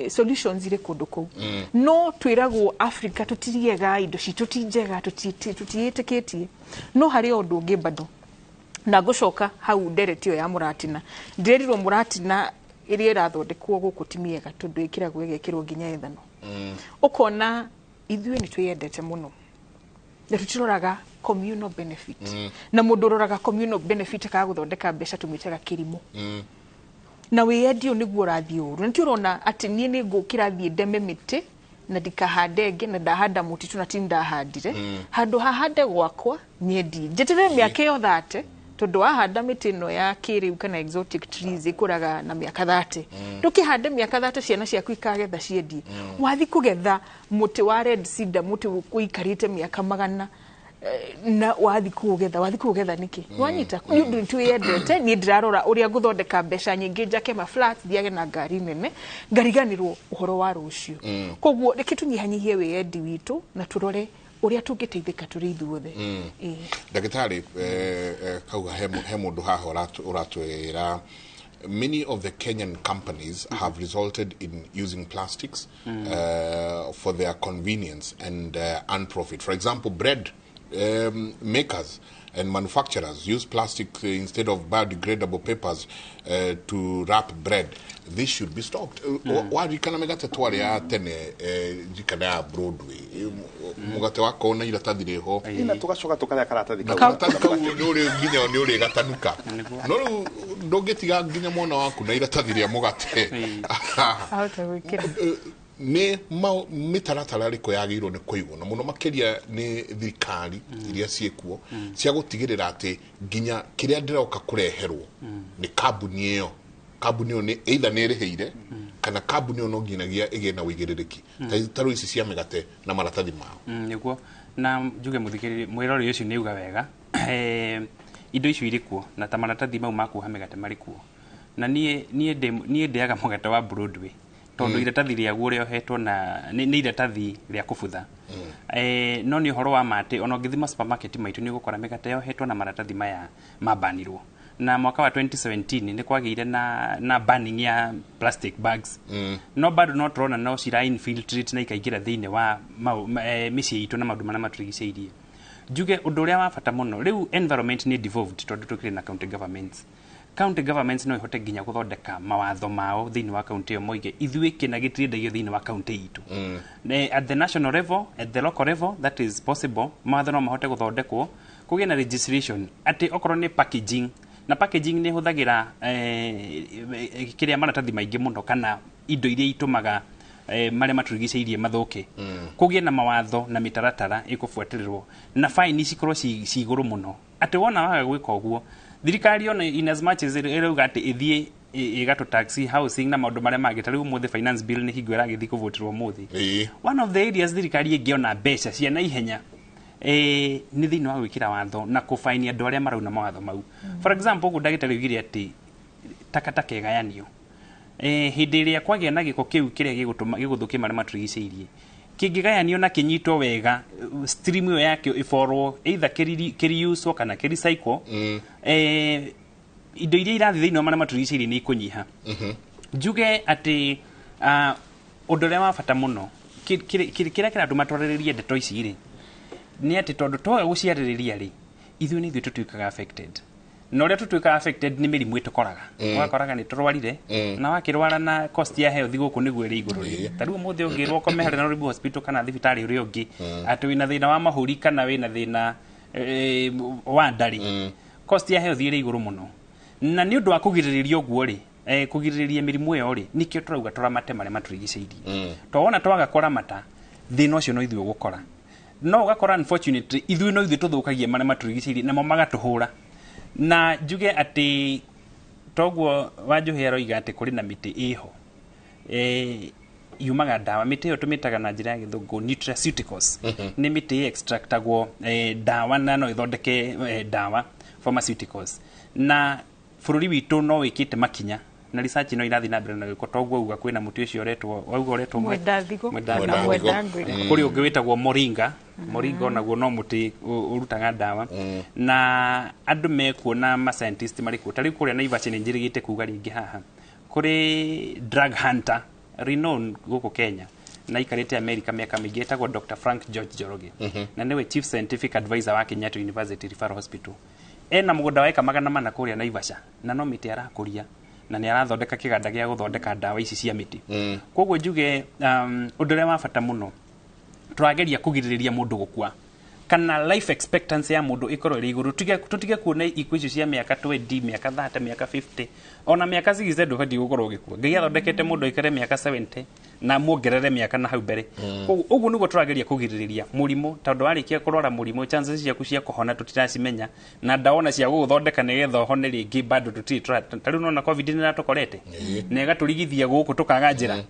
solutions ire kundu kou no twiragwo Africa tutiriega indo citu tinjega tutieteketie no hari undu ungi bado na gucoka hau ndereti yo ya muratina ndirerirwo muratina iria irathondekwo guku timiega tondu ikiragwo igekirwo nginya ethano ukona ithuĩ ni twiyendete muno na tutiroraga communal benefit na mundu roraga communal benefit ka guthondeka mbeca tumitaga kirimo na wiyendio niguo urathii uru nti urona ati nie ni ngukira thii ndeme miti na ndikahande nge na ndahanda mutitu na tindahandire handu hahande gwakwa nyendi njetere miaka yo 30 tondu wahanda miti no ya kiriu kana exotic trees ikuraga na miaka 30 ndukihande miaka 30 ciana ciaku ikagetha ciendie wathi kugetha muti wa red cedar muti kuikarite miaka magana na wathi kugetha niki wanyita ndu twiyendete ni ndirarora uria guthondeka mbeca nyingi njake ma flat thiage na ngari nene ngariganirwo uhoro wa rucio koguo reke tunyihanyihie wiyendi witu na turore uria tungiteithika turi ithuothe ndagitari kauga he mundu haha uratwira many of the Kenyan companies have resulted in using plastics for their convenience and unprofit. For example, bread makers and manufacturers use plastic instead of biodegradable papers to wrap bread. This should be stopped. Wari kana megate twari ya tene jikana ya Broadway mugate wako na ila tathire ho ina tugacoka tukaria karatathi kau nuri nginya nuri gatanuka no ndogetiga nginya mwana waku na ila tathire mugate auta wikira ni mitaratara riko yagirwo ni kuigwo na muno makiria ni thirikari iria ciekuo cia gutigirira ati nginya kiria ndiroka kureherwo ni kambuni iyo ni either ni riheire kana kambuni iyo no nginagia igena wigiririki taro ici cia megate na maratathi mao niguo na njuge muthikiri mwirori ucio ni uga wega indo icio irikuo na ta maratathi mau makuha megate marikuo na nie ndeaga mugate wa Broadway tondu iratathi ria guo riohetwo na ni iratathi ria kubutha no ni uhoro wa mate ona ngithima supermarket maitu ni gukora migate yohetwo na maratathi maya mabanirwo na mwaka wa 2017 ni kwagire na banning ya plastic bags no bado no turona no cira infiltrate na ikaigira thiine wa micii itu na maundu marĩa matũrigicĩirie njuge undu uria wa bata muno riu environment ni devolved tondu tukire na county governments no ihote nginya guthondeka mawatho mao thiini wa county yo moige ithuĩ kina gĩtirendagio thiini wa county itu at the national level at the local level that is possible mawatho no mahote guthondekwo kugie na registration ati okorwo ni packaging na packaging ni huthagira kiria maratathi maingi muno kana indo iria itumaga marĩa matũrigicĩirie mathuke kugie na mawatho na mitaratara ikubuatirirwo na fine cikorwo ci iguru muno ati wona waga gwika uguo thirikari ona in as much as irauga ati ithie igato taxi housing na maundu marĩa mangĩ tariũ muthi finance bill ni hingo iragithi kuvotirwo muthi one of the areas thirikari ingiona mbeca cia na ihenya ni thiini wa gwikira watho na kufainia andu aria marauna mawatho mau for example gudagitari ugire ati takataka igayanio hindi iria kwagia na giko kiu kiria giguthukia marĩa matũrigicĩirie kingigayanio na kinyitwo wega stream yo yake iforwo either kiriuswo kana kiricycle indo iria irathi thiini wa marĩa matũrigicĩirie ni ikunyiha njuge ati undu uria wa bata muno kiria kiratuma matwarĩrĩrie ndeto ici ri ni ati tondu twaga guciarĩrĩria ri ithuĩ ni ithuĩ tutuikaga affected na uria tutuikaga affected ni mirimu itukoraga wakoraga ni turwarire na wakirwara na cost ya health guku niguo ri iguru ri tariũ muthi ungirwo komehere na ribu hospital kana thibitari uri ungi ati wina thina wa mahuri kana wina thina wa ndari cost ya health iri iguru muno na ni undu wa kugiririria uguo ri kugiririria mirimu iyo ri nikio turauga turamate marĩa matũrigicĩirie twona twaga kuramata thina ucio no ithuĩ gukora no ugakora unfortunately ithuĩ no ithuĩ tuthukagia marĩa matũrigicĩirie namo magatuhura na njuge ati toguo wanjuhe aroiga ati kuri na miti iho yumaga dawa miti iyo tumitaga na njira ya githungu nutraceuticals ni miti extractagwo dawa na no ithondeke dawa pharmaceuticals na bururi witu no wikite makinya na research no irathi na mbere na giko toguo uga kwina muti ucio uretwo wauga uretwo mwendandhigo kuri ungi witagwo moringa naguo no muti urutaga dawa na andu mekuona ma scientist mariko tari kuria na ivacine njirigite kuga ringi haha kuri drug hunter renowned guko Kenya na ikarete America miaka mingi etagwo Dr. Frank George Joroge na niwe chief scientific advisor wa Kenyatta University Referral Hospital ena mugunda wa eka magana mana kuria Naivasha na no miti arakuria na ni arathondeka kiganda gia guthondeka dawa ici cia miti koguo njuge undu ria wa bata muno turageria kugiririria mundu gukua kana life expectancy ya mundu ikorwo ri iguru tutige kuona ikuo icio cia miaka 20 miaka 30 miaka 50 ona miaka 60 ndubati gukorwo gikua ngai athondekete mundu ikare miaka 70 na muongerere miaka na hau mbere uguo niguo turageria kugiririria murimo tondu warikia kurora murimo chances ciaku cia kuhona tutiracimenya na ndaona cia guthondeka nigetha hone ringi bado tariu nona covid ni natukorete na igaturigithia guku tukaga njira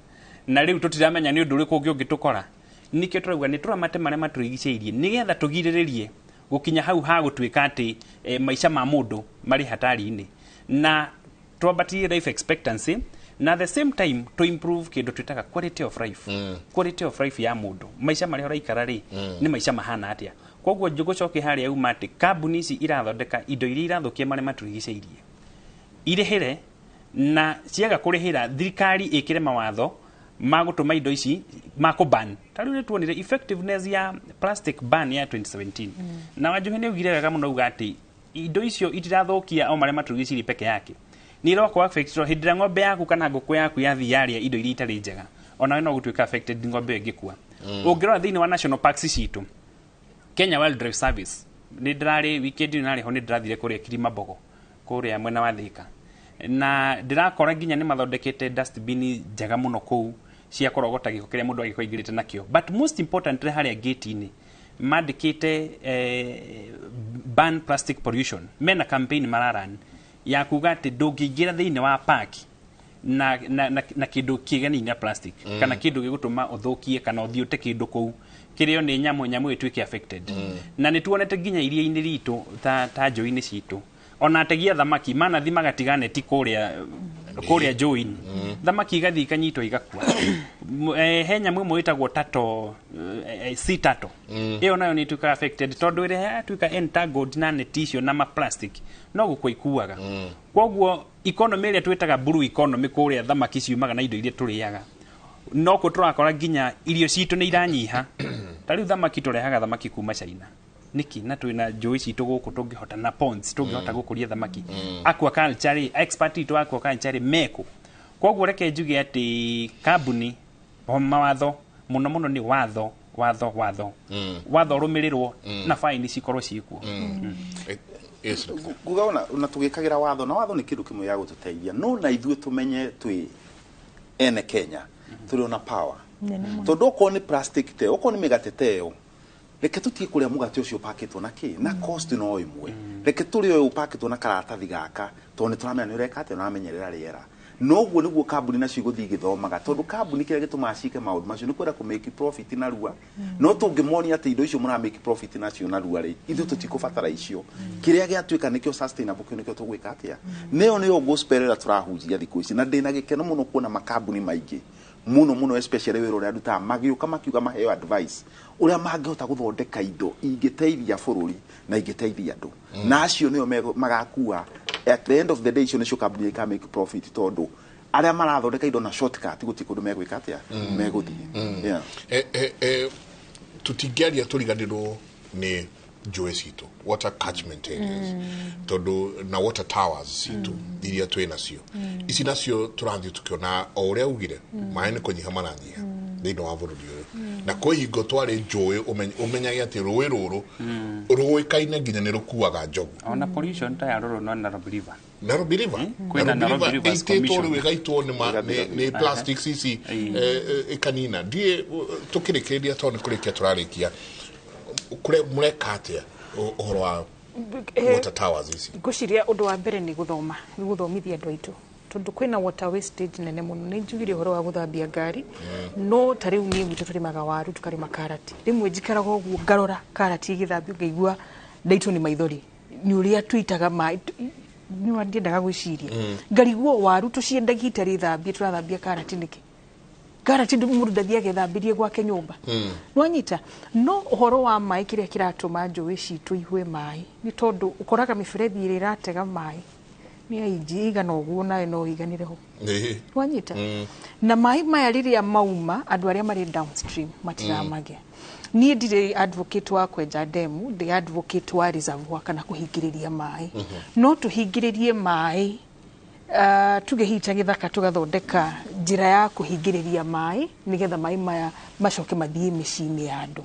na riu tutiramenya ni undu uriku ungitukora nikio turauga ni turamate marĩa matũrigicĩirie nigetha tugirĩrĩrie gukinya hau ha gutwika ati maisha ma mundu mari hatari-ini na twambatie life expectancy na the same time to improve kindu twitaga quality of life quality of life ya mundu maisha mari horaikara ri ni maisha mahana atia koguo njugucoke haria uma ati kambuni ici irathondeka indo iria irathukia marĩa matũrigicĩirie irĩhĩre na ciaga kũrĩhĩra thirikari ĩkĩre mawatho magutuma indo ici makuban tariu ni tuonire effectiveness ya plastic ban ya 2017 na wajuhe ni ugire wega muno ugati indo icio itirathukia o marĩa matũrigicĩirie peke yake ni iroko affect hindira ng'ombe yaku kana ngũkũ yaku yathi yaria indo iria itari njega ona no gutwika affected ng'ombe ingikua ungirora thini wa national parks citu Kenya Wildlife Service ni ndirari weekend ni nari ho ni ndirathire kuria Kirimambogo kuria mwena wa Thika na ndirakora nginya ni mathondekete dustbin njega muno kuu cia korogota giko kiria mundu agikoingirite nakio but most importantly haria gate-ini mandikite ban plastic pollution mena campaign mararan ya kuga ati ndungiingira thiini wa park na kindu kigeni na plastic kana kindu gigutuma uthukie kana uthiute kindu kuu kirio ni nyamu itwike affected na ni tuonete nginya iria-ini ritu ta njui-ini citu ona ategia thamaki mana thimaga tigane ti kuria join thamaki gathi ikanyitwo igakua henya mwe itagwo tato si tato iyo nayo ni tuka affected tondu ire tuka entangled na netisio na ma plastic no gukwa ikuaga koguo economy ile twetaga blue economy kuria thamaki ciumaga na indo iria turiaga no ko turakora nginya irio citu ni iranyiha tariu thamaki turehaga thamaki kuma China niki na twina njui citu guku tungihota na ponds tungihota gukuria thamaki aquaculture expert to aquaculture meko koguo reke njuge ati kambuni mawatho muno ni watho rumirirwo na fine cikorwo ciikuo gugaona una tugikagira watho na watho ni kindu kimwe ya gututeithia no na ithuĩ tumenye twi ene Kenya turi ona power tondu ko ni plastic te ko ni megateteo reke tutie kuria mugate ucio paketwo na ki na cost no imwe reke turi uyu paketwo na karatathi gaka to ni turamenya ni reka ate na amenyerera riera no guo niguo kambuni nacio guthii githomaga tondu kambuni kire gituma cike maundu macio ni kwenda ku make profit na rua no tungimoni ati indo icio mura make profit nacio na rua ri ithu tutikubatara icio kiria giatuika nikio sustainable kio nikio tugwika atia neo ni ogosperera turahunjia thiku ici na ndina gikeno muno kuona makambuni maingi muno especially wero ria nduta magiuka makiuga maheo advice uria mangihota guthondeka indo ingiteithia bururi na ingiteithia andu na acio nio magakua at the end of the day icio nicio kambuni ka make profit tondu aria marathondeka indo na shortcut gutikundu megwika atia meguthii tutingiaria turiganirwo ni njũĩ citu water catchment areas tondu na water towers citu iria twi nacio ici nacio turathii tukiona o uria ugire maĩ ni kunyiha maranyiha thĩinĩ wa bũrũri ũyũ na kwa hingo twari njũĩ umenyage ati rũĩ rũrũ rũĩkaine nginya ni rukuaga njogu ona pollution ta ya rũrũ no Nairobi River Nairobi River ĩtĩtwo rĩu ĩgaitwo ni plastics ici ikanina ndie tukirikiria to ni kurikia turarikia kure mureka atia uhoro wa water towers ici ngũciria undu wa mbere ni guthomithia andu aitu tondu kwina water wastage nene muno ni njugire uhoro wa guthambia ngari no tariu ni gwitu turimaga waru tukarima karati rimwe njikaraga uguo ngarora karati igithambio ngaigua ndaitu ni maithori ni uria twitaga mai ni wandiendaga gwiciria ngariguo waru tuciendagia itari thambie turathambia karati niki karati mundu ndathia gethambirie gwake nyumba nwanyita no uhoro wa mai kiria kiratuma njũĩ citu ihwe mai ni tondu ukoraga miferethi ire iratega mai mia ijiga no guo nawe no iganire ho wanyita na mai maya riria mauma andu aria mari downstream matiramage ni ndire advocate wa kwenja demu the advocate wa reservoir kana kuhingiriria mai no tuhingiririe mai tugehita githaka tugathondeka njira ya kuhingiriria mai nigetha mai maya macoke mathie micini ya andu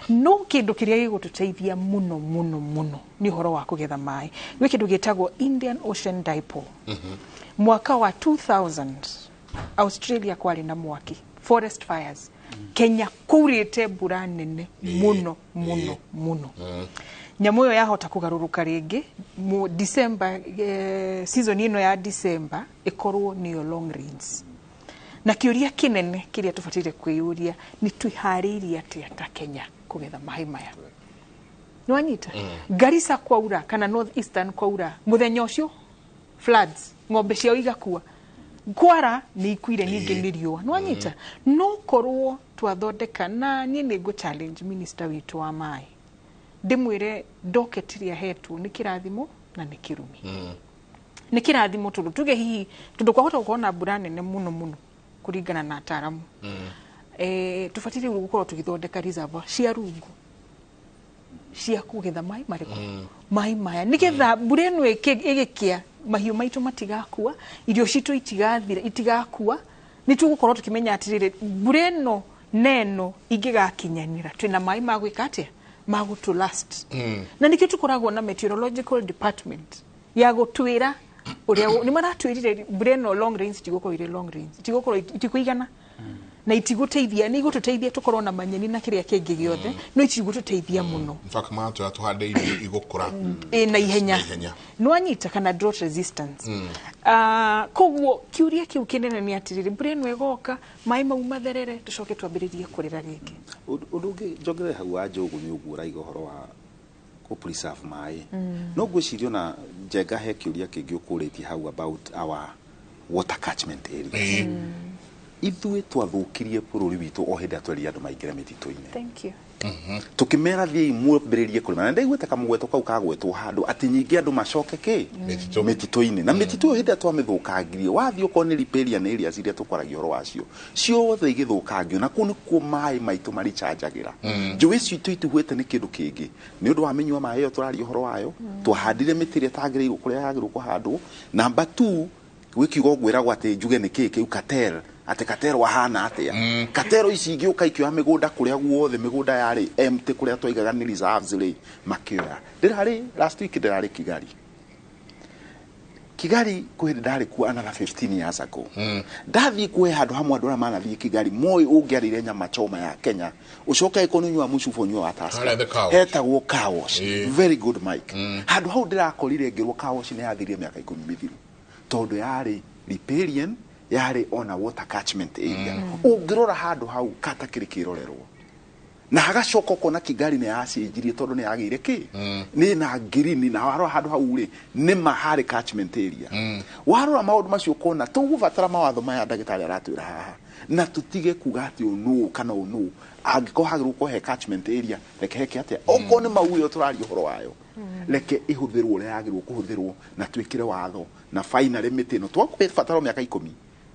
no kindu kiria gigututeithia muno muno muno ni horo wa kugetha mai gwi kindu gitagwo Indian Ocean Dipole mwaka wa 2000 Australia kwari na mwaki forest fires Kenya kurite mbura nene muno muno muno nyamo yo yahota kugaruruka ringi mu December season ino ya December ikorwo ni long rains na kiuria kinene kiria tufatire kwiyuria ni twihariria atia ta Kenya kugetha mai maya nwanyita Garissa kwaura kana North Eastern kwaura muthenya ucio floods ng'ombe ciao igakua Kwara ni ikuire ninge niriwa nwanyita no korwo twathondeka na ni nego challenge minister witu wa mai ndimwire ndoketiria hetwo ni kirathimo na ni kirumi ni kirathimo tundu tuge hihi tundu kwahota kuona mbura nene muno muno kuringana na ataramu tufatire gukorwo tugithondeka reservoir cia rungu cia kugetha mai mariko mai maya nigetha mbura ino igikia mahiu maitu matigakua irio citu itigathira itigakua ni tugukorwo tukimenya atirire mbura ino neno ingigakinyanira twina mai magwika atia magutu last na nikio tukoragwo na meteorological department ya gutwira uria ni maratwirire mbura ino long range tigukoro ire long range tigukoro itikuigana na itiguteithia ni gututeithia tukorwo na manyeni na kiria kingi giothe no itigututeithia muno fakamato atuhande igukura na ihenya nwanyita kana drought resistance kogwo kiuria kiu kinene ni atiriri mbura ino igoka mai mau matherere tucoke twambiririe kurira ringi undu ungi njogere hau wa njogu ni uguo raiga horo wa ku preserve mai no gwicirio na njenga he kiuria kingi ukuritie hau about our water catchment area ithuĩ twathukirie bũrũri witũ o hĩndĩ atweria andũ maingĩre mĩtitũ-inĩ. Thank you. Tukimera thiĩ mwambĩrĩrie kũrĩma na ndaiguĩte kamũgweto kau kagwetwo handũ atĩ nyingĩ andũ macoke kĩ mĩtitũ-inĩ na mĩtitũ ĩyo hĩndĩ twamĩthũkangirie wathiĩ okorwo nĩ riparian areas iria tũkwaragia ũhoro wacio ciothe igĩthũkangio na kũu nĩkuo maĩ maitũ marichanjagĩra njũĩ citũ ituhwĩte nĩ kĩndũ kĩngĩ nĩ ũndũ wa mĩnyua maĩ ĩyo tũraria ũhoro wayo twahandire mĩtĩ ĩrĩa ĩtagĩrĩirwo kũrĩa yagĩrĩirwo kũhandwo number 2 gwikiugo gwĩragwo atĩ njuge nĩ kĩ kĩu cartel ate katero wahana atia katero ici ingĩũka ikioya mĩgũnda kũrĩa guothe mĩgũnda yarĩ empty kũrĩa twaigaga nĩ reserves rĩ makĩoya ndirarĩ last week ndirarĩ Kigali kwĩ ndarĩ kuo another 15 years ago ndathiĩ kuo handũ hamwe andũ arĩa manathiĩ Kigali moi ũngĩarĩire nyama choma ya Kenya ũcoke ĩkorwo nyua mucubo nyua wa Tusker hetagwo car wash very good Mike handũ hau ndĩrakorire ngĩrwo car wash nĩ yathirie mĩaka 10 mĩthiru tondũ yarĩ riparian yari on a water catchment area ungirora handu hau katakiri kirorerwo na hagacoka kona Kigali ne yacenjirie tondu ne yagire ki ni na green na waro handu hau ri ni mahari catchment area warora maundu macio kona tugubatara mawatho maya ndagitari aratwira haha na tutige kuga ati onu kana onu angiko hagirwo ko he catchment area reke heke atia oko ni mauyo turario horo wayo reke ihuthirwo ria yagirwo kuhuthirwo na twikire watho na finally mitino twakwebatara miaka 10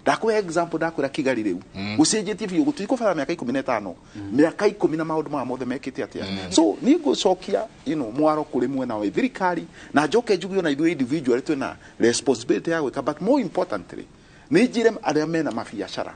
ndakwe example ndakwira Kigali riu gucenjetie biu gutiko fara miaka 15 miaka 10 na maundu ma mothe mekite atia so ni gucokia mwaro kuri mwena wa thirikari na njoke njugio na ithuĩ individual twina responsibility ya gwika but more importantly ni njire aria mena mabiacara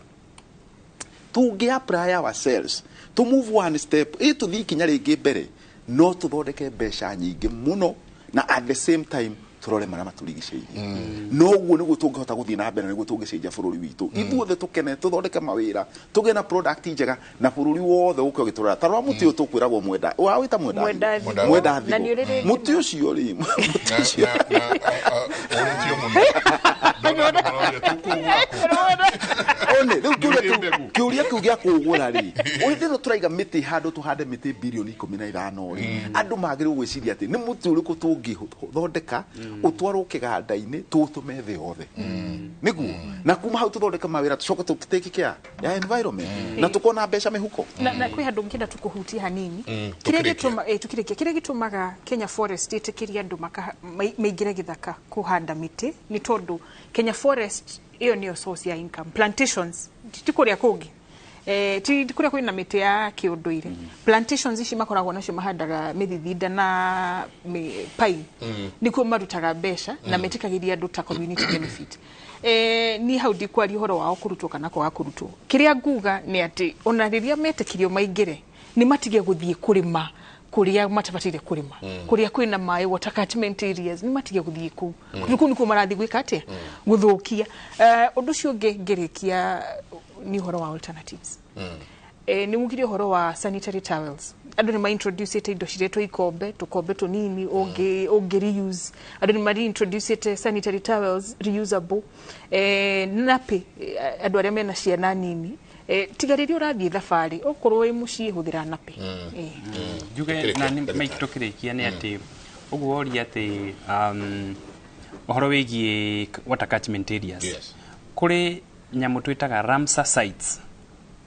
tungi apply ourselves to move one step tuthi kinya ringi mbere no tuthondeke mbeca nyingi muno na at the same time turore marĩa matũrigicĩirie no guo nĩguo tũngĩhota gũthiĩ na mbere nĩguo tũngĩcenjia bũrũri witũ ithuothe tũkene tũthondeke mawĩra tũgĩe na product njega na bũrũri wothe ũke ũgĩtũrora tarora mũtĩ ũyũ tũkwĩragwo mwenda wĩta mwenda mũtĩ ũcio rĩ mũtĩ ũcio one rĩu tuge kiuria kiu gia kugura ri oithino turaiga miti handu tuhande miti bilioni 15 ri andu magiru gwiciria ati ni muti uriku tungithondeka utwarwo kiganda-ini tutume thi othe niguo na kuma hau tuthondeka mawira tucoke tutake care ya environment na tukona mbeca mihuko na kwi handu ngienda tukuhutia hanini kiria gitumaga Kenya Forest itikiria andu maingire githaka kuhanda miti ni tondu Kenya Forest iyo niyo source ya income. Plantations tikuria kungi tikuria kwina miti ya kiunduire plantations ici makoragwo nacio mahandaga mithithinda na pine nikuo marutaga mbeca na metikagiria andu ta community benefit ni hau ndikwari horo wao kurutwo kana kwa kurutwo kiria nguga ni ati ona riria metikirio maingire ni matige guthie kurima kuria matabatire kurima kuria kwina mai water catchment areas ni matige guthie ku nikuo marathi gwika atia guthukia undu cio ngirikia ni horo wa alternatives ni mugire horo wa sanitary towels andu ni ma introduce ite indo ciretwo ikombe tukombe tunini onge reuse andu ni ma introduce ite sanitary towels reusable napi andu aria mena ciana nini tigaririo rathie thafari okorwo wi mucii huthira napi juge na ni maitokirikia ni ati uguo ori ati ohoro wigie water catchment areas kuri nyamu twitaga Ramsar sites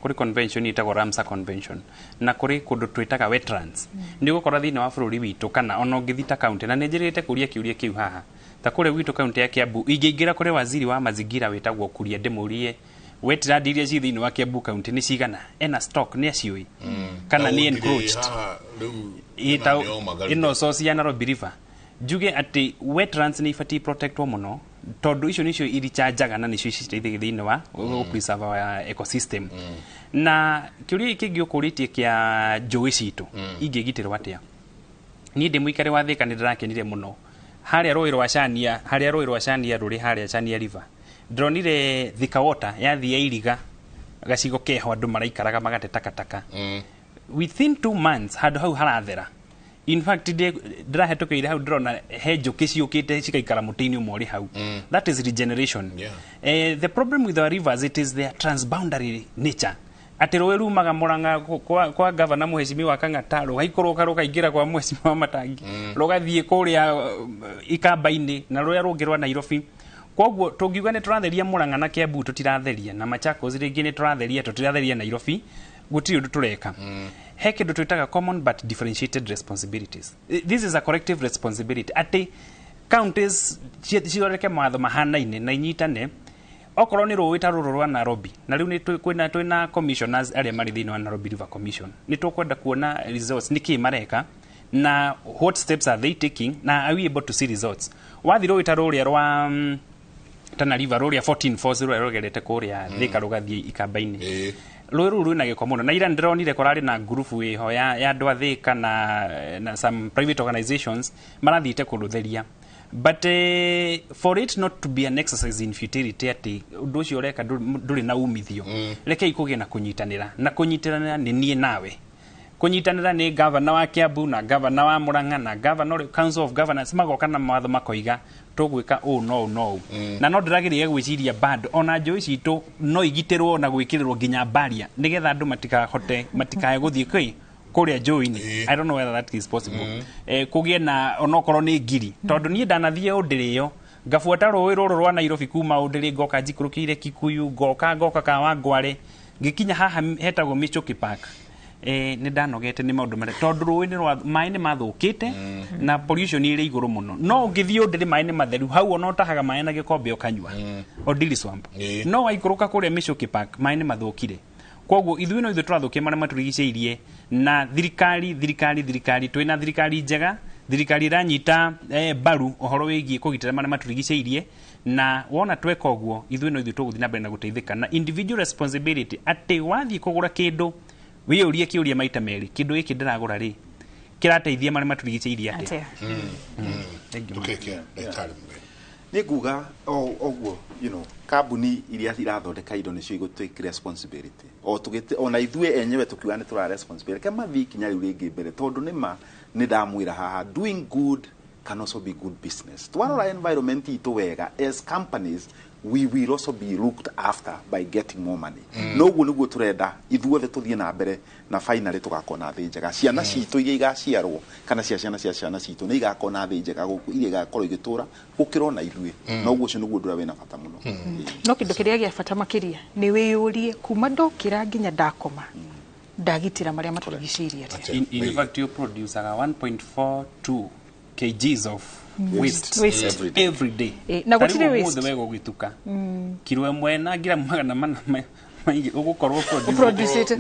kuri convention itagwo Ramsar convention na kuri kundu twitaga wetlands ni gukora thina wa bururi witu kana ona ngithita county na njirite kuria kiuria kiu haha ta kuri witu county ya Kiambu ingiingira kuri waziri wa mazingira witagwo kuria ndimurie wetland iria ci thini wa Kiambu county ni cigana ena stock ni aciui kana ni encroached ino source ya Nairobi River juge ati wetlands ni ifati protectwo muno tondu icio nicio irichajaga na nicio citeithagia thini wa preserve wa ecosystem na kiuria kingi ukuritie kia njui citu ingigitirwo atia ni ndi muikare wa Thika ni ndirakenire muno haria roi rwa Chania ruri haria Chania River dronire Thika water yathia iriga gacigo keho andu maraikaraga magate takataka within 2 months handu hau harathera. In fact ndirahetũkĩire hau ndĩrona he njũkĩ ciũkĩte cikaikara mũtĩ-inĩ ũmwe ũrĩ hau. That is regeneration. The problem with our rivers, it is their transboundary nature. Atĩ rũĩ rumaga Mũrang'a kwa gavana Mheshimiwa Kang'ata rũgaikũrũka rũkaingĩra kwa Mheshimiwa Matangi rũgathiĩ kũrĩa ikamba-inĩ na rũrĩa rũngĩ rwa Nairobi. Koguo tũngiuga nĩ tũratheria Mũrang'a na Kiambu tũtiratheria na Machakos rĩngĩ nĩ tũratheria tũtiratheria Nairobi gũtirĩ ũndũ tũreka. He kĩndũ twĩtaga common but differentiated responsibilities. This is a collective responsibility. Ati counties cioreke mawatho mahanaine na inyitane okorwo nĩ rũĩ ta rũrũ rwa Nairobi na rĩu nĩ twĩna commissioners arĩa marĩ thĩinĩ wa Nairobi River Commission nĩ tũkwenda kuona results nĩkĩ mareka na what steps are they taking na are we able to see results. Wathi rũĩ ta rũrĩa rwa Tana River rũrĩa 14 falls rũrĩa rũgerete kũrĩa Thika rũgathiĩ ikamba-inĩ rũĩ rũu rwĩna gĩko mũno na ira ndĩronire kũrarĩ na ngurubu ĩho ya andũ a Thika na some private organizations marathiĩte kũrũtheria. But for it not to be an exercise in futility ati ũndũ ũcio ũreka ndũrĩ na umithio rekei kũgĩe na kũnyitanĩra na kũnyitanĩra nĩ niĩ nawe kũnyitanĩra nĩ governor wa Kiambu na governor wa Mũrang'a na governor council of governors magoka na mawatho makoiga tũgwĩka no na no ndĩragĩrĩire gwĩciria bado ona njũĩ citũ no igitĩrwo na gwĩkĩrĩrwo nginya baria nĩgetha andũ matikae gũthiĩ kũrĩa njũĩ-inĩ. I don't know whether that is possible. Kũgĩe na onokorwo nĩ ngiri tondũ niĩ ndanathiĩ ũndĩrĩyo ngabuata rũĩ rũrũ rwa Nairobi kuma ũndĩrĩ ngoka njikũrũkĩire Kikuyu ngoka ka Wangware ngĩkinya haha hetagwo Michoki Park nĩ ndanogete nĩ maũndũ marĩa tondũ rũĩ maĩ nĩ mathũkĩte na pollution ĩrĩ igũrũ mũno no ũngĩthiĩ ũndĩrĩ maĩ nĩ matheru hau ona ũtahaga maĩ na gĩkombe ũkanyua Odili Swamp no waikũrũka kũrĩa Michoki Park maĩ nĩ mathũkire. Koguo ithuĩ no ithuĩ tũrathũkia marĩa matũrigicĩirie na thirikari twĩna thirikari njega thirikari iranyita mbaru ũhoro wĩgiĩ kũgitĩra marĩa matũrigicĩirie na wona tweka ũguo ithuĩ no ithuĩ tũgũthiĩ na mbere na gũteithĩka na individual responsibility atĩ wathiĩ kũgũra kĩndũ wĩyũrie kĩũria maita merĩ kĩndũ gĩkĩ ndĩragũra rĩ kĩrateithia marĩa matũrigicĩirie atĩa. Nĩ nguga oguo kambuni iria irathondeka indo nĩcio igũtake responsibility ona ithuĩ enyewe tũkiuga nĩ tũra responsibility kama mathi ikinya rĩu rĩngĩ mbere tondũ nĩ ndamwĩra haha doing good can also be good business. Twarora environment itũ wega as companies we will also be looked after by getting more money. No guo niguo turenda ithuothe tuthie na mbere na finally tugakona thi njega ciana citu iria igaciarwo kana ciana citu ni igakona thi njega guku iria igakorwo igitura gukirwo na ithuĩ no guo cio niguo ndura wina bata muno no kindu kiria gia bata makiria ni wiyurie kuma ndokira nginya ndakoma ndagitira maria matũrigicĩirie in fact you produce 1.42 kgs of waste every day na gutire waste the wego gituka kilo imwe na gira magana mana maingi ugukorwo produce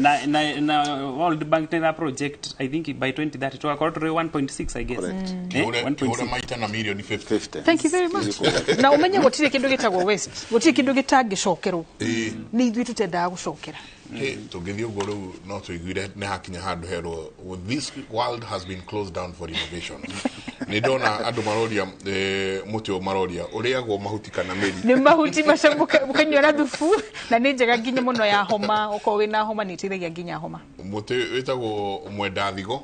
na World Bank tena project I think by 2030 tugakorwo turi 1.6 I guess ure maita na milioni 50. Thank you very much. Na umenye gutire kindu gitagwo waste gutire kindu gitangicokerwo ni ithuĩ tutendaga gucokera tugithio goro no tuiguire ne hakinya handu hero this world has been closed down for innovation ni ndona andu maroria mutio maroria uriagwo mahuti kana meri ni mahuti macambuka mukanyora thufu na ni njega nginya muno ya homa uko wina homa ni tithagia nginya homa muti witagwo mwenda thigo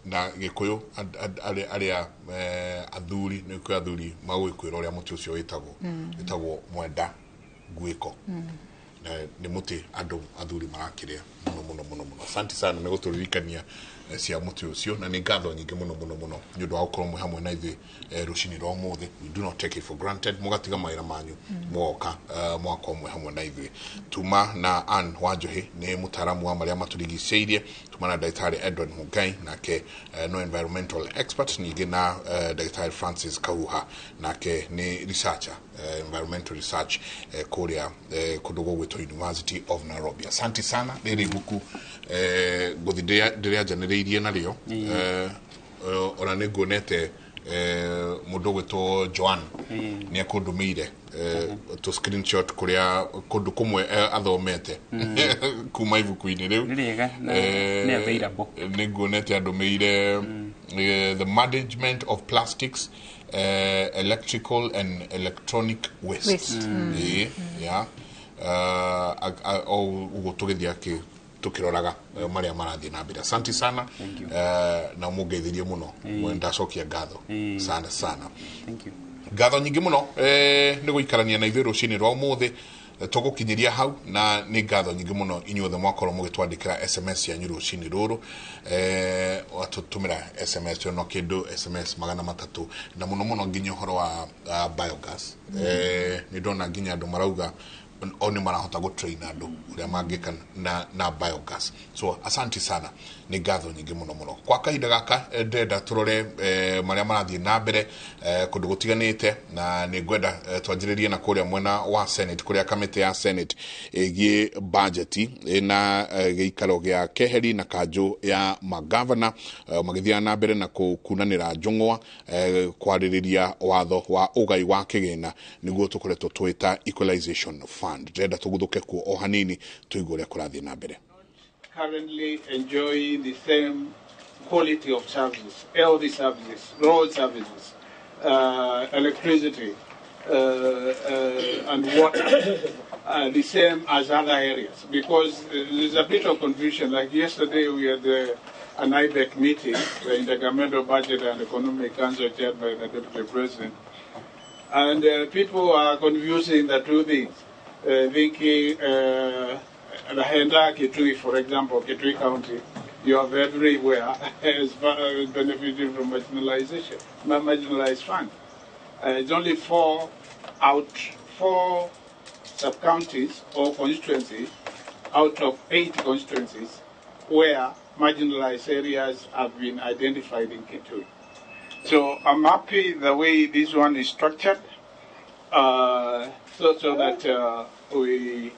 na gikuyu aria athuri ni kwa athuri magwikwira uria muti ucio witagwo mwenda gwiko ni muti andu athuri marakiria muno asante sana ni guturirikania cia muti ucio na ni ngatho nyingi muno ni undu wa gukorwo hamwe na ithuĩ rucini rwa muthi. We do not take it for granted mugatiga mawĩra manyu mwoka mwaka ũmwe hamwe na ithuĩ. Tuma na Ann Wanjohi ni mutaaramu wa marĩa matũrigicĩirie, tuma na Daktari Edward Mugai nake no environmental expert, ningĩ na Daktari Francis Kahuha nake ni researcher environmental research kuria kundu gwitwo University of Nairobi. Asante sana riri buku guthiria janeririe nario ona niguonete mundu gwitwo Joan ni akundumire to screenshot kuria kundu kumwe athomete kuma ibuku-ini riu ni available niguonete andumeire the management of plastics, electrical and electronic waste. Yeah. Ugutugithia ki tukiroraga maria marathie na mbere. Asante sana na mugeithirie muno mwendacokia ngatho sana. Thank you. Ngatho nyingi muno ni guikarania na ithuĩ rucini rwa umuthi tugukinyiria hau na ni ngatho nyingi muno inyuothe mwakorwo mugitwandikira SMS yanyu rucini ruru watutumira SMS no kindu SMS 300 na muno nginya horo wa biogas ni ndona nginya andu marauga oni marahota go train andu uria mangika na biogas. So asante sana ni ngatho nyingi muno kwa kahinda gaka ndenda turore maria marathie na mbere kundu gutiganite na ni ngwenda twanjiririe na kuria mwena wa Senate kuria kamiti ya Senate egie budget na giikaro gia keheri na kanju ya magavana magithia na mbere na kunanira njungwa kwaririria watho wa ugai wa kigina niguo tukoretwo twita equalization fund. Ndenda tuguthuke ku o hanini tuigure kurathie na mbere. Currently enjoy the same quality of services, LD services, road services, electricity, and water, the same as other areas. Because there's a bit of confusion. Like yesterday we had an IBEC meeting, the Intergovernmental Budget and Economic Council chaired by the Deputy President. And people are confusing the two things, thinking Kitui, for example, Kitui County, you have everywhere has benefited from marginalized fund. It's only 4 sub-counties or constituencies out of 8 constituencies where marginalized areas have been identified in Kitui. So I'm happy the way this one is structured, so that we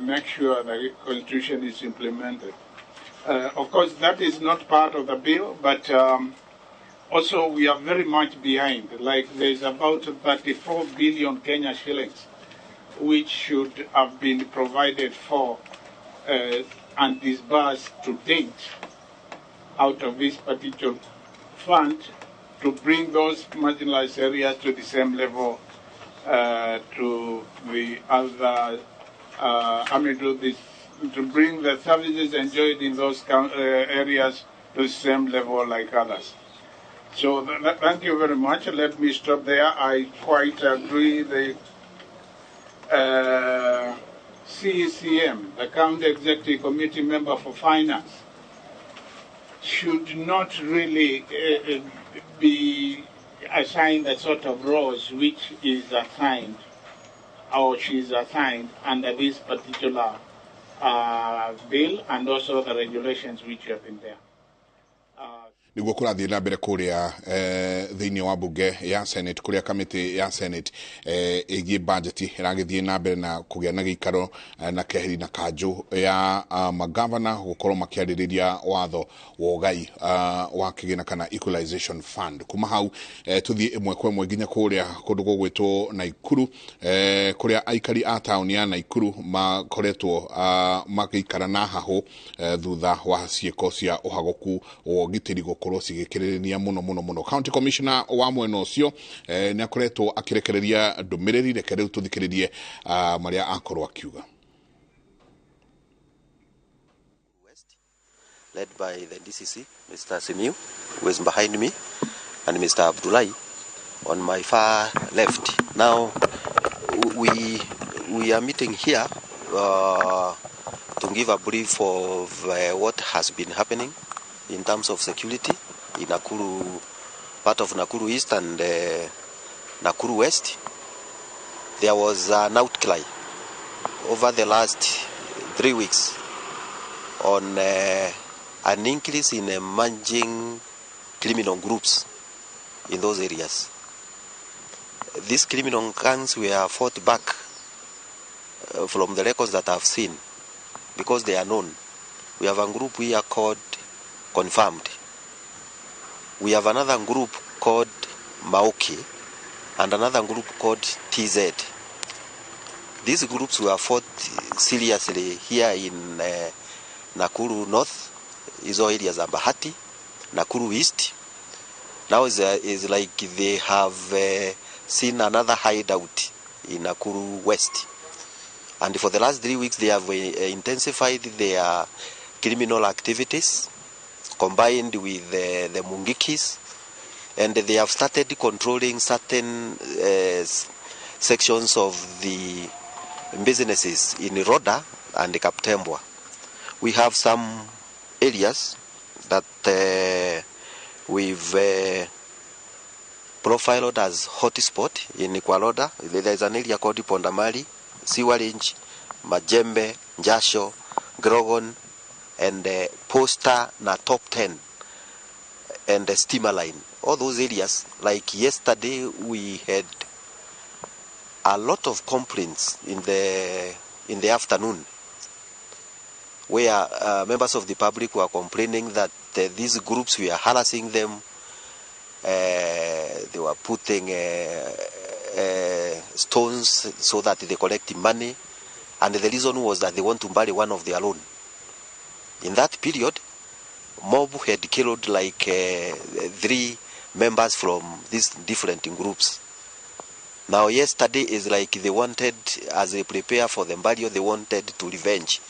make sure the Constitution is implemented. Of course, that is not part of the bill, but also we are very much behind. Like there's about 34 billion Kenya shillings, which should have been provided for and disbursed to date out of this particular fund to bring those marginalized areas to the same level to the other. To bring the services enjoyed in those areas to the same level like others. So thank you very much. Let me stop there. I quite agree. The CECM, the County Executive Committee member for Finance, should not really be assigned a sort of roles which is assigned or she is assigned under this particular bill and also the regulations which have been there. Niguo kurathie na mbere kuria thiini wa bunge ya Senate kuria kamiti ya Senate igie budget iragithie na mbere na kugia na gikaro na keheri na kanju ya magavana gukorwo makiaririria watho wa ugai wa kigina kana equalization fund. Kuma hau tuthie imwe kwa imwe nginya kuria kundu gugwitwo Naikuru kuria aikari a town ya Naikuru makoretwo magikara na haho thutha wa ciiko cia uhagoku o gitiri gukorwo cigikiriria muno. County Commissioner wa mwena ucio ni akoretwo akirekereria ndumiriri reke riu tuthikiririe maria akorwo akiuga. Led by the DCC, Mr. Simiu, who is behind me, and Mr. Abdullahi on my far left. Now, we are meeting here to give a brief of what has been happening in terms of security in Nakuru, part of Nakuru East and Nakuru West. There was an outcry over the last 3 weeks on an increase in emerging criminal groups in those areas. These criminal gangs were fought back from the records that I've seen because they are known. We have a group we are called Confirmed. We have another group called Maoki and another group called TZ. These groups were fought seriously here in Nakuru North, hizo areas are Bahati, Nakuru East. Now is like they have seen another hideout in Nakuru West. And for the last 3 weeks they have intensified their criminal activities combined with the Mungikis, and they have started controlling certain sections of the businesses in Roda and Kaptembwa. We have some areas that we've profiled as hotspot in Kwaloda. There is an area called Pondamali, Siwarinj, Majembe, Njasho, Grogon, and Poster na Top 10 and the Steamer Line. All those areas, like yesterday we had a lot of complaints in the afternoon where members of the public were complaining that these groups were harassing them. They were putting stones so that they collect money, and the reason was that they want to bury one of their own. In that period, mob had killed like 3 members from these different groups. Now yesterday is like they wanted, as they prepare for the burial, they wanted to revenge.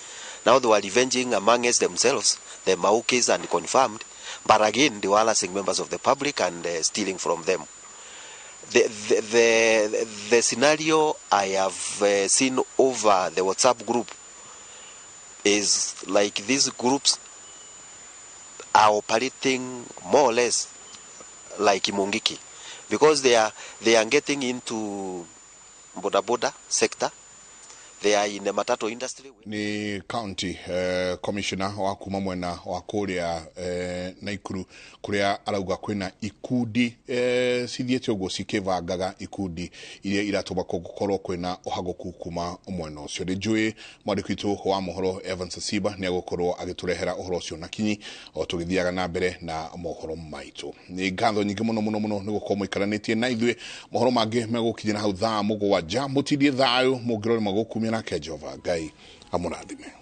Now they were revenging amongst themselves, the Maukis and Confirmed, but again they were harassing members of the public and stealing from them. The scenario I have seen over the WhatsApp group is like these groups are operating more or less like Mungiki, because they are getting into boda sector. They are in the matatu industry. Ni county commissioner wa kuma mwena wa kuria Naikuru kuria arauga kwina ikundi cithiete uguo cikivangaga ikundi iria iratuma gukorwo kwina uhagoku kuma mwena ucio. Njui mwandikitwo wa mohoro Evans Siba ni agukorwo agiturehera uhoro ucio na kinyi o tugithiaga na mbere na mohoro maitu. Ni ngatho nyingi muno ni gukorwo muikaranitie na ithue mohoro mangi megukinyira hau thaa 7 mutithie thayo mungirore magukumia nake Jehova Ngai amurathime.